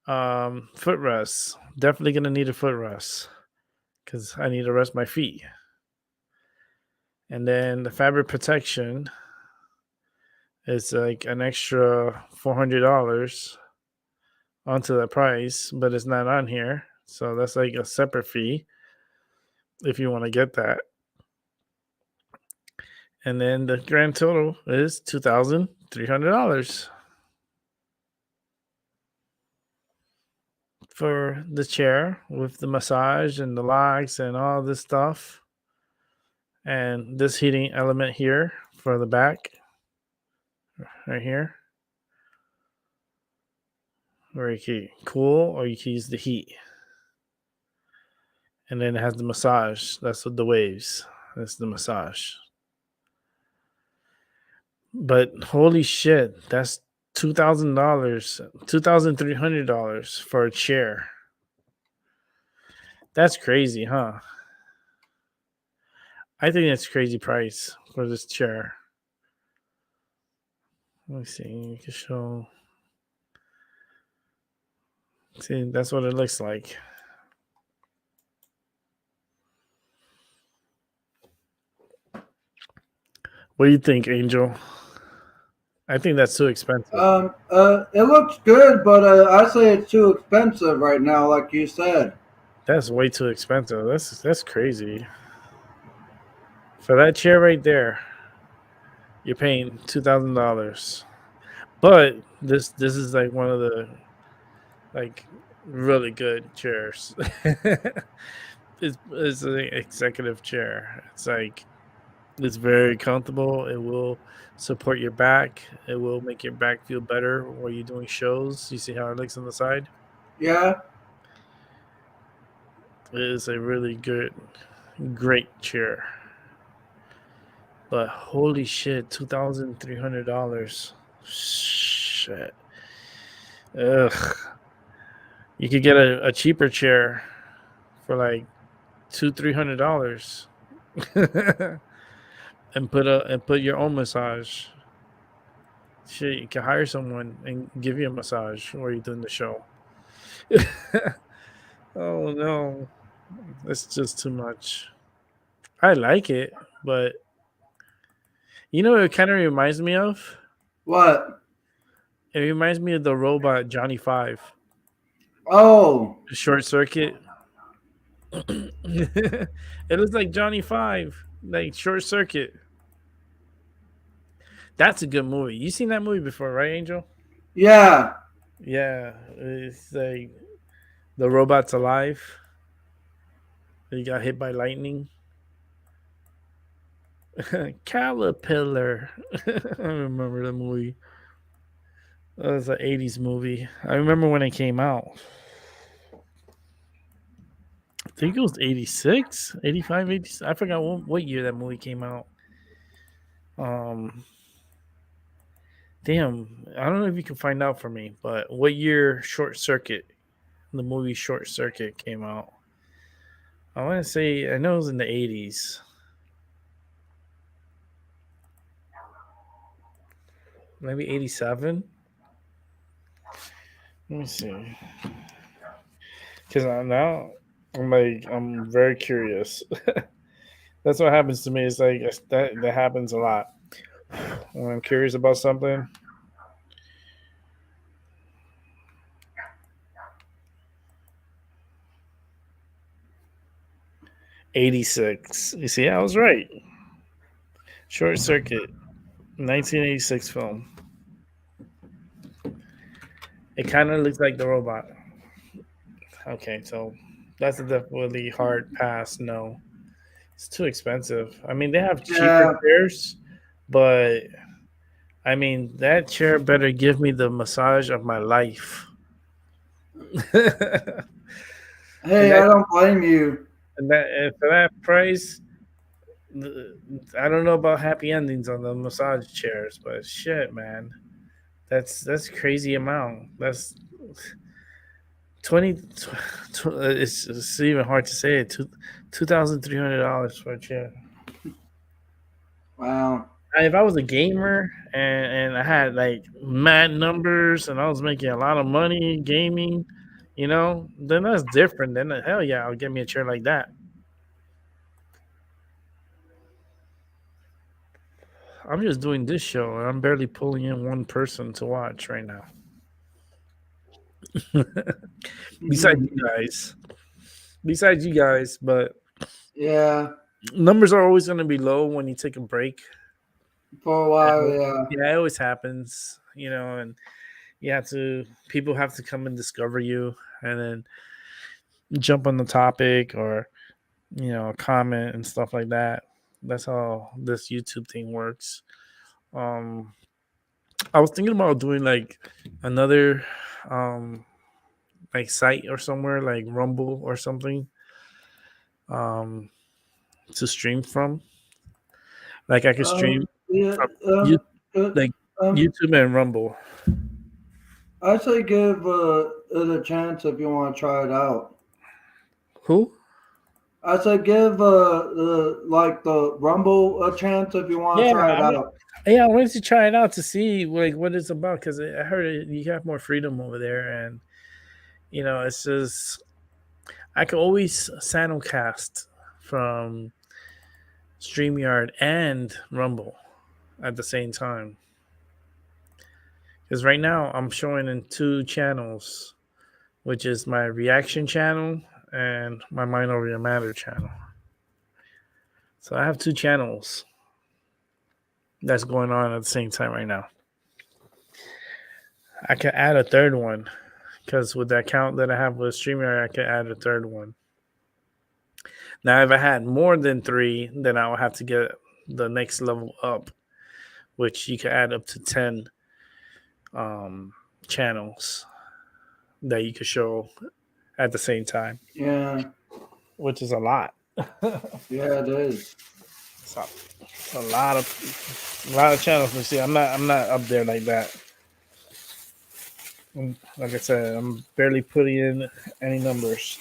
Footrest. Definitely gonna need a footrest because I need to rest my feet. And then the fabric protection is like an extra $400 onto the price, but it's not on here. So that's like a separate fee if you want to get that. And then the grand total is $2,300 for the chair with the massage and the locks and all this stuff. And this heating element here for the back, right here, where you can cool or you can use the heat. And then it has the massage. That's what the waves. That's the massage. But holy shit, that's $2,000, $2,300 for a chair. That's crazy, huh? I think that's crazy price for this chair. Let me see. You can show. See, that's what it looks like. What do you think, Angel? I think that's too expensive. It looks good, but I say it's too expensive right now, like you said. That's way too expensive. That's crazy. For that chair right there, you're paying $2,000. But this is like one of the like really good chairs. It's an executive chair. It's like it's very comfortable. It will support your back. It will make your back feel better while you're doing shows. You see how it looks on the side? Yeah. It is a really great chair. But holy shit, $2,300. Shit. Ugh. You could get a cheaper chair for like $200-$300 and put your own massage. Shit, you can hire someone and give you a massage while you're doing the show. Oh no, that's just too much. I like it, but you know what it kind of reminds me of? What? It reminds me of the robot Johnny Five. Oh. Short Circuit. It looks like Johnny Five, like Short Circuit. That's a good movie. You seen that movie before, right, Angel? Yeah. Yeah, it's like the robot's alive. He got hit by lightning. Caterpillar. I remember the movie. That was an 80s movie. I remember when it came out. I think it was 86, 85, 86. I forgot what year that movie came out. Damn, I don't know if you can find out for me, but what year Short Circuit, the movie Short Circuit came out? I want to say, I know it was in the 80s. Maybe 87? Let me see. Because I'm very curious. That's what happens to me. It's like that happens a lot. When I'm curious about something. '86. You see, I was right. Short Circuit, 1986 film. It kind of looks like the robot. Okay, so that's a definitely hard pass. No, it's too expensive. I mean, they have cheaper chairs, but I mean, that chair better give me the massage of my life. Hey, I don't blame you. And for that price, I don't know about happy endings on the massage chairs, but shit, man, that's crazy amount. That's 20. It's even hard to say it. $2,300 for a chair. Wow. If I was a gamer and I had like mad numbers and I was making a lot of money gaming, then that's different. Then hell yeah, I'll get me a chair like that. I'm just doing this show and I'm barely pulling in one person to watch right now. Besides you guys. But Yeah, numbers are always going to be low when you take a break. for a while, yeah. Yeah, it always happens, and people have to come and discover you and then jump on the topic or, comment and stuff like that. That's how this YouTube thing works. I was thinking about doing like another, like site or somewhere like Rumble or something, to stream from. Like I could stream Yeah, from you like um, YouTube and Rumble. I'd say give it a chance if you want to try it out. Who? I said give like the Rumble a chance if you want to Yeah, try it out. I wanted to try it out to see like what it's about because I heard you have more freedom over there, and it's just I could always simulcast from StreamYard and Rumble at the same time. Because right now I'm showing in 2 channels, which is my reaction channel and my Mind Over Your Matter channel. So I have 2 channels that's going on at the same time right now. I could add a third one because with the account that I have with StreamYard, I could add a third one. Now, if I had more than 3, then I would have to get the next level up, which you could add up to 10 channels that you could show at the same time. Yeah. Which is a lot. Yeah, it is. So, a lot of channels to see. I'm not up there like that. Like I said, I'm barely putting in any numbers.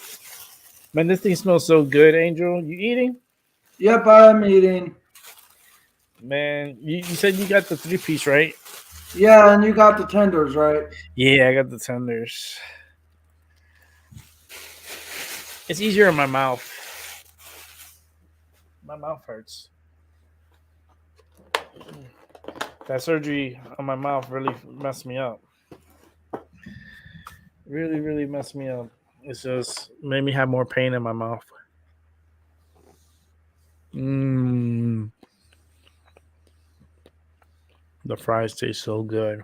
Man, this thing smells so good, Angel. You eating? Yep, I'm eating. Man, you said you got the 3-piece, right? Yeah, and you got the tenders, right? Yeah, I got the tenders. It's easier in my mouth. My mouth hurts. That surgery on my mouth really messed me up. Really, really messed me up. It's just made me have more pain in my mouth. The fries taste so good.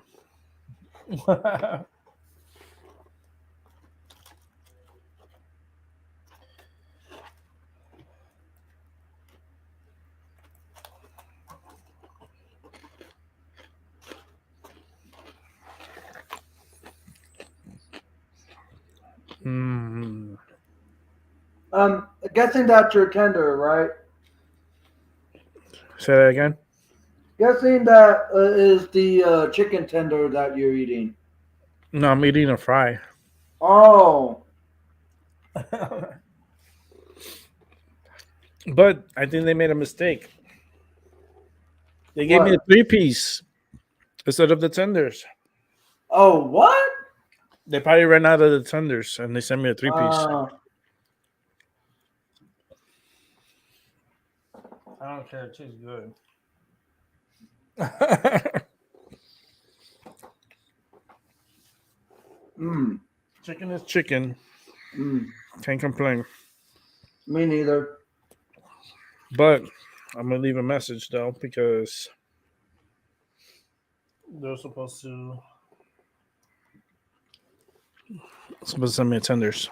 Guessing that's your tender, right? Say that again? Guessing that is the chicken tender that you're eating. No, I'm eating a fry. Oh. But I think they made a mistake. They gave me a 3-piece instead of the tenders. Oh, what? They probably ran out of the tenders and they sent me a 3-piece. I don't care. It tastes good. Chicken is chicken. Can't complain. Me neither. But I'm gonna leave a message though because they're supposed to send me a tenders.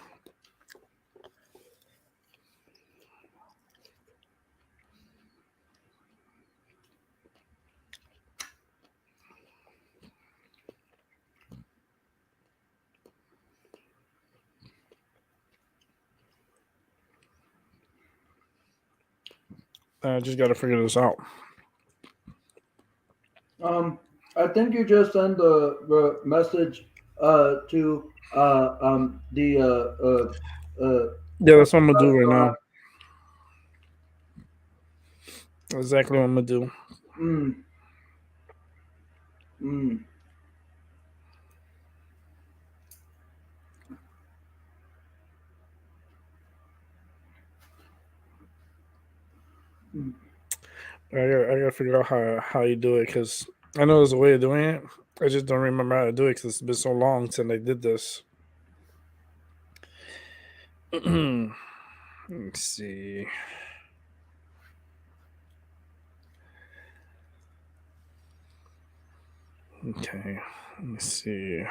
I just got to figure this out. I think you just send the message to yeah, that's what I'm gonna do right now. Exactly what I'm gonna do. Mm. Mm. I gotta figure out how you do it because I know there's a way of doing it. I just don't remember how to do it because it's been so long since I did this. Let's see. Okay, let's see.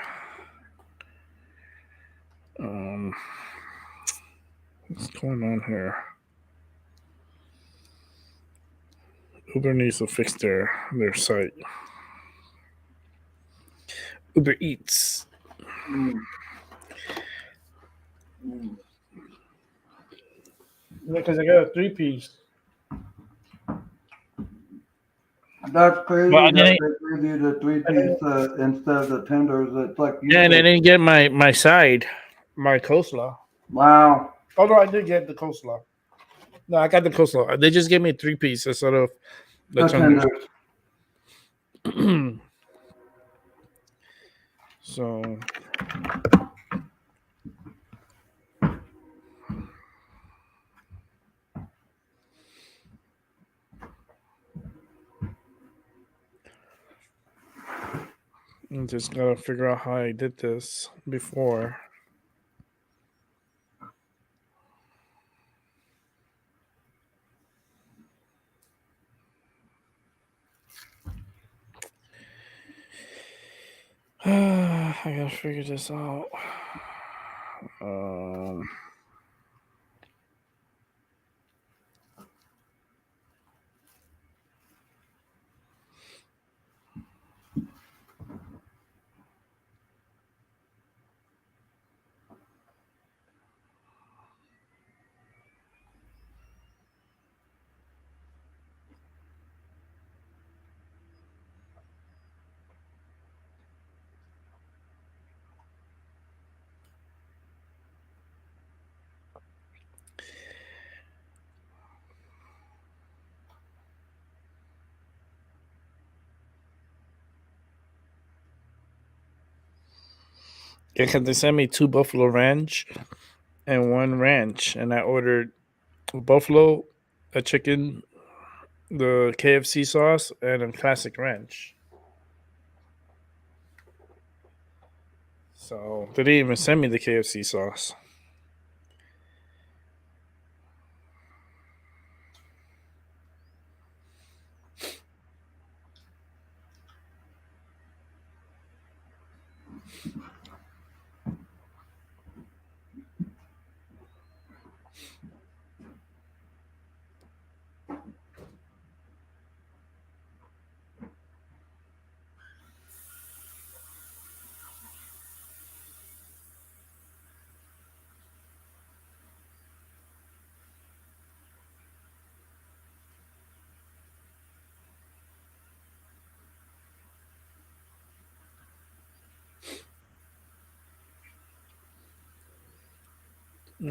What's going on here? Uber needs to fix their site. Uber Eats. Mm. Mm. Because I got a 3-piece. That's crazy Well, I that didn't. they gave you the 3-piece instead of the tenders. It's like you Yeah, and I said. didn't get my side, my coleslaw. Wow. Although I did get the coleslaw. No, I got the coleslaw. They just gave me a 3-piece instead of the The tenders. tenders. So I just gotta figure out how I did this before. I gotta figure this out. Yeah, because they sent me 2 Buffalo Ranch and 1 ranch, and I ordered buffalo, a chicken, the KFC sauce, and a classic ranch. So they didn't even send me the KFC sauce.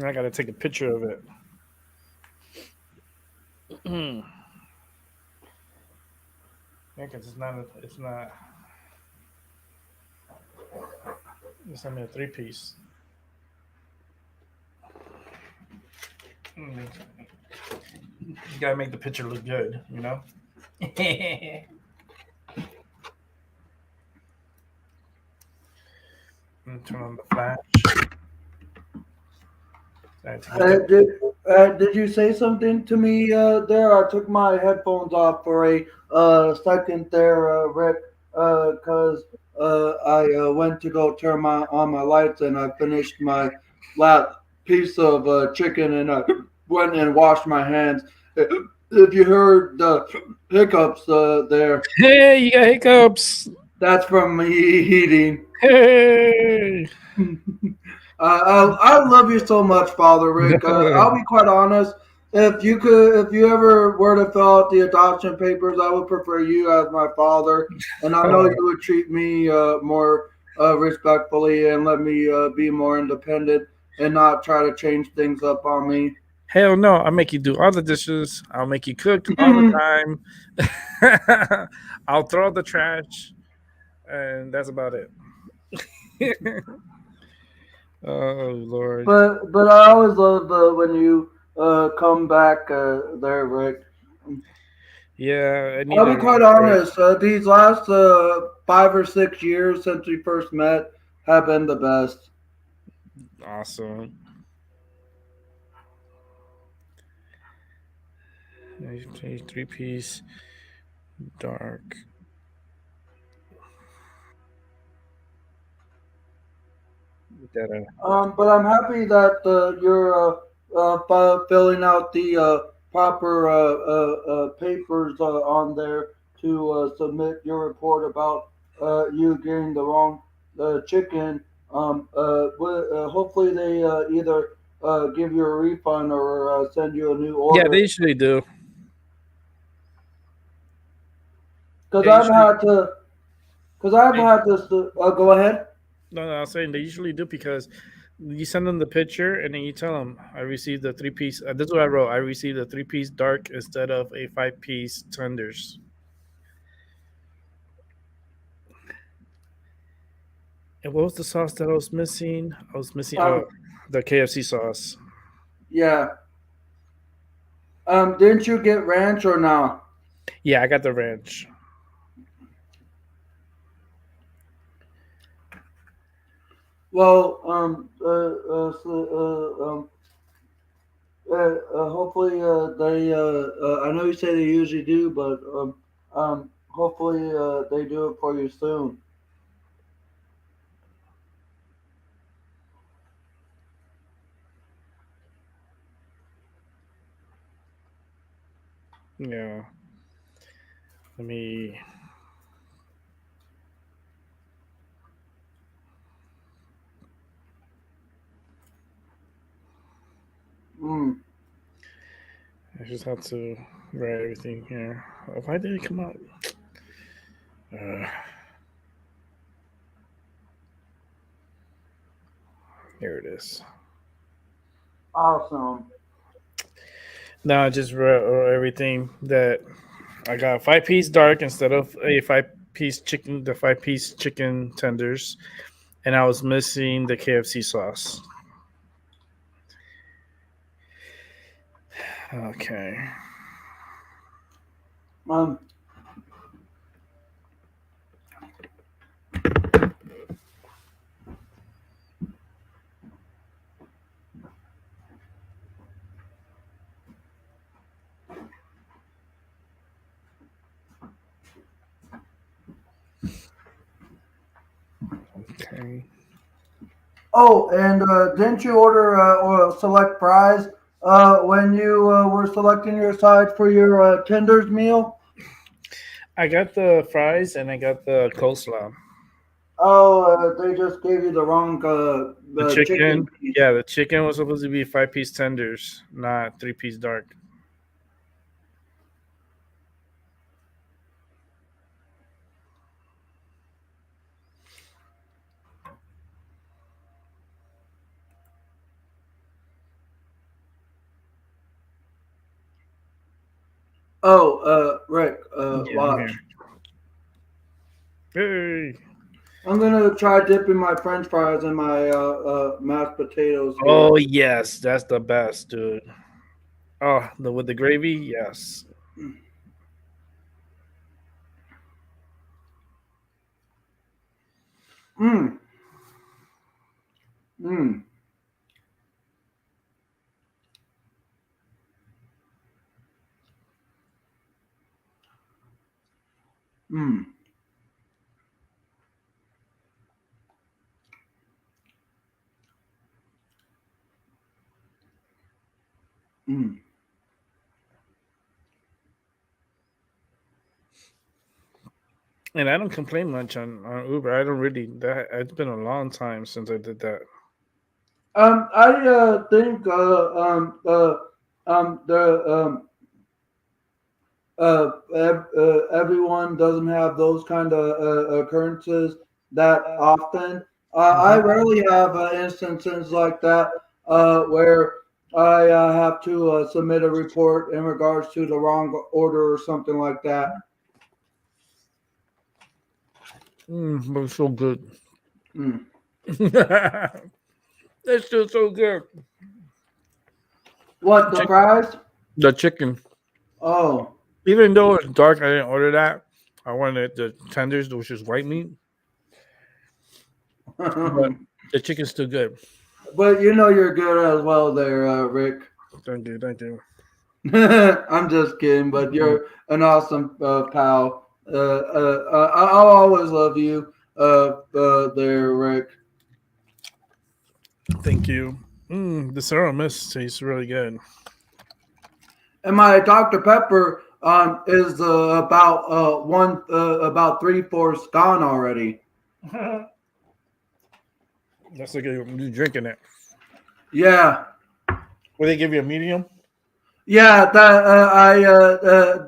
I gotta take a picture of it. Yeah, because it's not. It's only a 3-piece. You gotta make the picture look good, you know. Turn on the flash. Did you say something to me there? I took my headphones off for a second there, Rick, because I went to go turn on my lights and I finished my last piece of chicken and I went and washed my hands. If you heard the hiccups there, Hey, you got hiccups. that's from me eating. Hey. I love you so much, Father Rick. I'll be quite honest. If you ever were to fill out the adoption papers, I would prefer you as my father, and I know you would treat me more respectfully and let me be more independent and not try to change things up on me. Hell no, I'll make you do all the dishes. I'll make you cook all the time. I'll throw out the trash, and that's about it. Oh Lord. But I always love when you come back there, Rick. Yeah, I need I'll a be quite long break. honest. These last 5 or 6 years since we first met have been the best. Awesome. Three piece dark. That But I'm happy that you're filling out the proper papers on there to submit your report about you getting the wrong chicken. Hopefully, they either give you a refund or send you a new yeah, they order. usually do. Because They I've usually had to. Because I've they, had this. Go ahead. no, I was saying they usually do because you send them the picture and then you tell them I received the three piece. This is what I wrote. I received a three piece dark instead of a five piece tenders. And what was the sauce that I was missing? I was missing Um, the KFC sauce. yeah. Didn't you get ranch or no? Yeah, I got the ranch. Well, hopefully they. I know you say they usually do, but hopefully they do it for you soon. Yeah. Let me. Mm. I just have to write everything here. Why did it come out? Uh, Here it is. Awesome. Now I just wrote everything that I got a five piece dark instead of a five piece chicken, the five piece chicken tenders, and I was missing the KFC sauce. Okay. Um, Okay. oh, and didn't you order or select fries when you were selecting your side for your tenders meal? I got the fries and I got the coleslaw. Oh, they just gave you the wrong The chicken chicken, piece. yeah, the chicken was supposed to be five piece tenders, not three piece dark. Oh, Rick, Yeah, I'm here. watch. Hey. I'm gonna try dipping my French fries in my mashed potatoes here. Oh yes, that's the best, dude. Oh, the with the gravy, yes. Mm, mm, mm, mm. And I don't complain much on Uber. I don't really. That it's been a long time since I did that. I think the everyone doesn't have those kind of occurrences that often. I Mhm. rarely have instances like that where I have to submit a report in regards to the wrong order or something like that. But it's so good. Mm. It's still so good. What, the fries? The chicken, Oh. even though it's dark, I didn't order that. I wanted the tenders, which is white meat, but the chicken's still good. But you know you're good as well there, Rick. Thank you, thank you. I'm just kidding, but you're an awesome pal. I'll always love you there, Rick. Thank you. The syrup mist tastes really good. And my Dr. Pepper is about 3/4 gone already. That's like you drinking it. Yeah. Will they give you a medium? Yeah, that I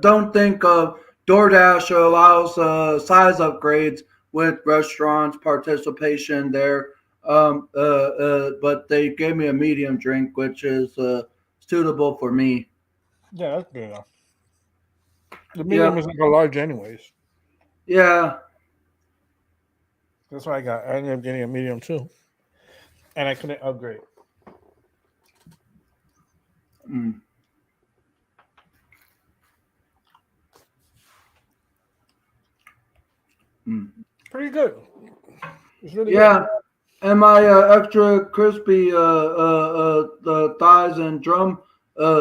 don't think DoorDash allows size upgrades with restaurants participation there. But they gave me a medium drink, which is suitable for me. Yeah, that's good enough. The medium Yep. is like a large, anyways. Yeah. That's why I ended up getting a medium too, and I couldn't upgrade. Mm. Mm. Pretty good. It's really Yeah. And my extra crispy the thighs and drum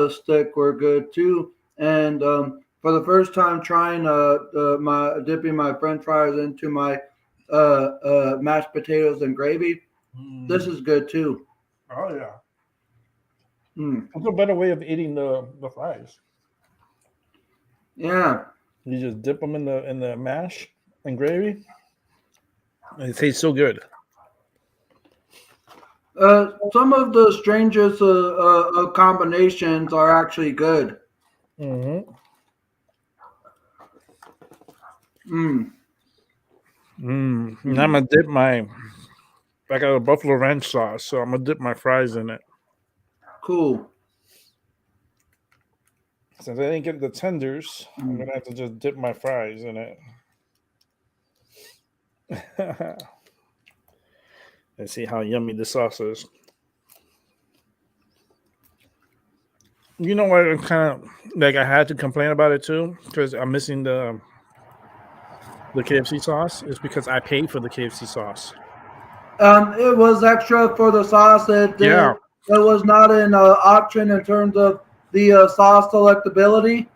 stick were good too. And for the first time trying my dipping my French fries into my mashed potatoes and gravy, good. this is good too. Oh yeah. Mm. What's a better way of eating the fries? Yeah. You just dip them in the mash and gravy. And it tastes so good. Some of the strangest combinations are actually good. Mm-hmm. Mm. And I'm gonna dip I got a buffalo ranch sauce, so I'm gonna dip my fries in it. Cool. Since I didn't get the tenders, I'm gonna have to just dip my fries in it. Let's see how yummy the sauce is. You know what? I'm kind of like I had to complain about it too because I'm missing the KFC sauce. It's because I paid for the KFC sauce. It was extra for the sauce. Yeah. It was not an option in terms of the sauce selectability.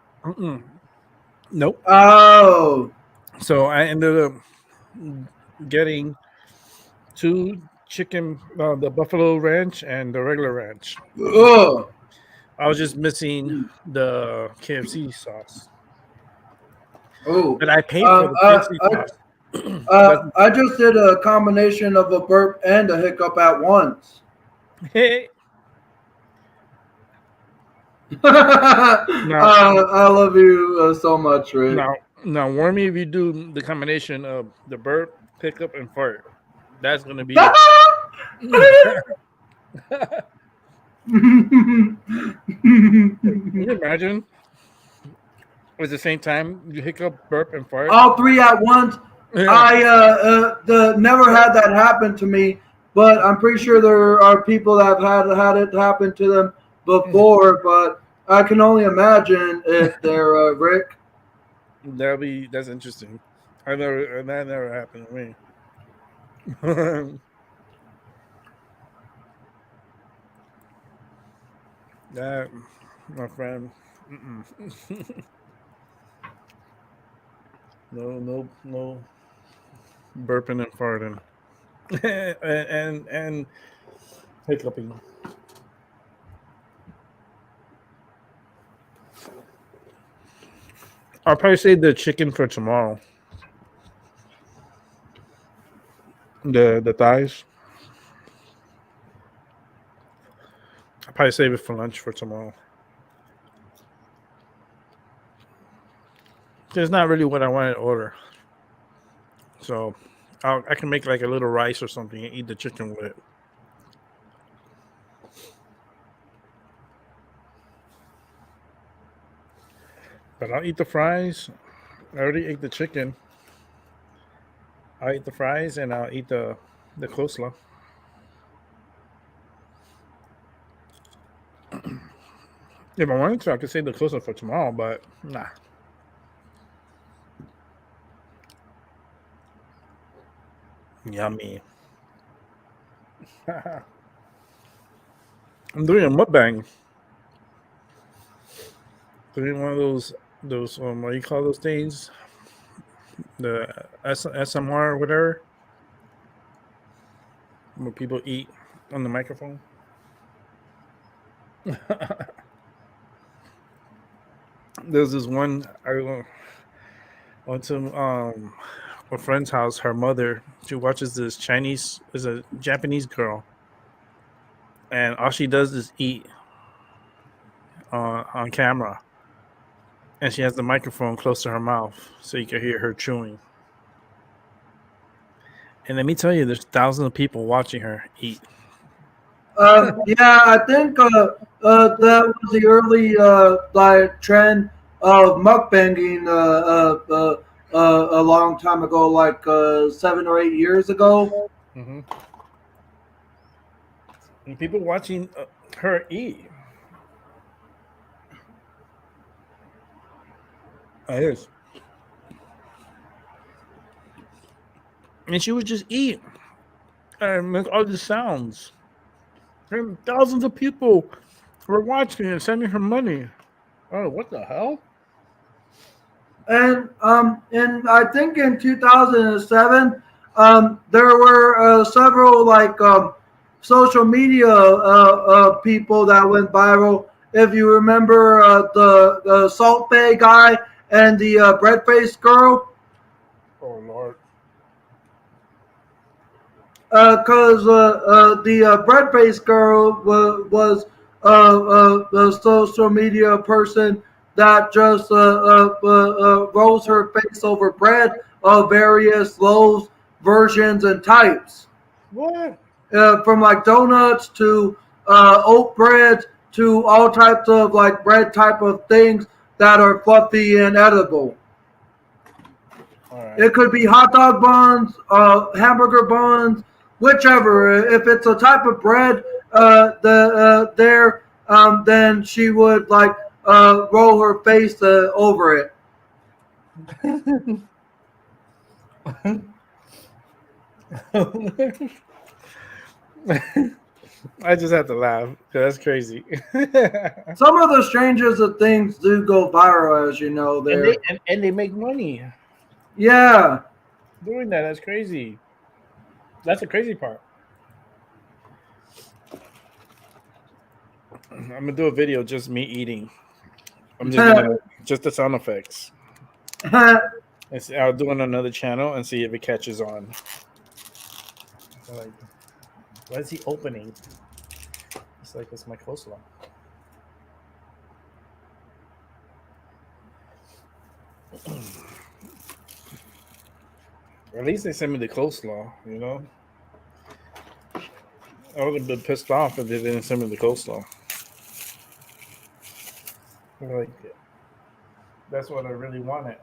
Nope. Oh. So I ended up getting 2 chicken, the buffalo ranch and the regular ranch. Ugh. I was just missing the KFC sauce, Oh. but I paid for the KFC sauce. I just did a combination of a burp and a hiccup at once. Hey, I love you so much, Rick. now warn me if you do the combination of the burp, hiccup, and fart. That's gonna be. Can you imagine? At the same time, you hiccup, burp, and fart. All 3 at once. Yeah. I never had that happen to me, but I'm pretty sure there are people that have had it happen to them before. But I can only imagine if they're Rick. That's interesting. That never happened to me. That, my friend. No burping and farting, and hiccuping. I'll probably save the chicken for tomorrow. The thighs. I'll probably save it for lunch for tomorrow. It's not really what I wanted to order. So I can make like a little rice or something and eat the chicken with it. But I'll eat the fries. I already ate the chicken. I'll eat the fries and I'll eat the coleslaw. If I wanted to, I could save the coleslaw for tomorrow, but nah. Yummy. I'm doing a mukbang. Doing one of those what do you call those things? The SMR or whatever. Where people eat on the microphone. There's this one I went to a friend's house. Her mother, she watches this Chinese, is a Japanese girl, and all she does is eat on camera, and she has the microphone close to her mouth so you can hear her chewing. And let me tell you, there's thousands of people watching her eat. Yeah, I think that was the early like trend of mukbanging a long time ago, like 7 or 8 years ago. Mm-hmm. And people watching her eat. It is. And she would just eat and make all the sounds. And thousands of people were watching and sending her money. Oh, what the hell? And I think in 2007, there were several like social media people that went viral. If you remember the Salt Bay guy and the bread faced girl, Oh, Lord. because the bread faced girl was a social media person that just rolls her face over bread of various loaves, versions, and types. What? From like donuts to oat bread to all types of like bread type of things that are fluffy and edible. All right. It could be hot dog buns, hamburger buns, whichever. If it's a type of bread, then she would like roll her face over it. I just have to laugh. That's crazy. Some of the strangest of things do go viral, as you know. There, and they make money yeah. doing that. That's crazy. That's the crazy part. I'm gonna do a video just me eating. I'm just gonna just the sound effects. I'll do it on another channel and see if it catches on. Like, why is he opening? It's like it's my coleslaw. At least they sent me the coleslaw, you know. I would have been pissed off if they didn't send me the coleslaw. Like, that's what I really wanted.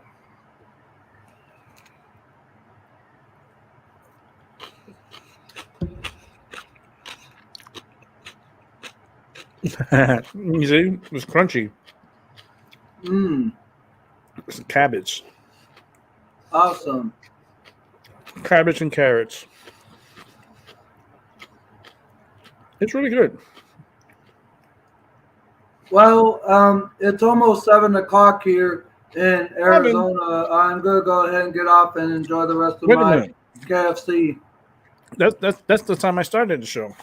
You see, it's crunchy. Mm, It's cabbage, awesome. cabbage and carrots. It's really good. Well, it's almost 7 o'clock here in Arizona. I'm gonna go ahead and get off and enjoy the rest of Wait a my minute. KFC. That's the time I started the show.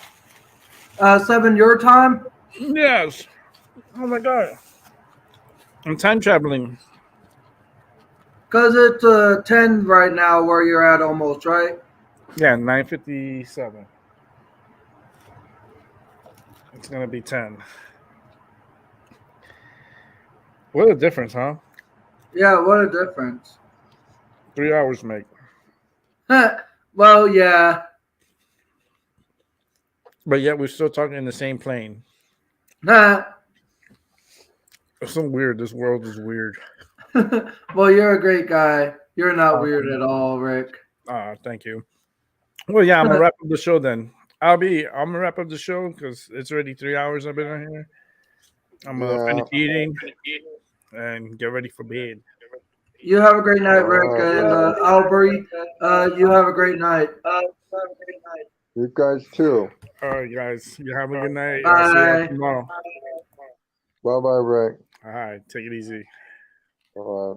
7 your time? Yes. Oh my god. I'm time traveling. Cause it's 10 right now where you're at almost, right? Yeah, 9:57. It's gonna be 10. What a difference, huh? Yeah, what a difference. 3 hours make. Well, yeah. But yet we're still talking in the same plane. Nah. It's so weird. This world is weird. Well, you're a great guy. You're not weird at all, Rick. Thank you. Well, yeah, I'm gonna wrap up the show then. I'm gonna wrap up the show because it's already 3 hours I've been on here. I'm gonna finish eating and get ready for bed. You have a great night, Rick, Alright. and Aubrey. You have a great night. You guys too. All right, guys. You have a good night. I'll see Bye. you tomorrow. Bye bye, Rick. All right, take it easy. Bye.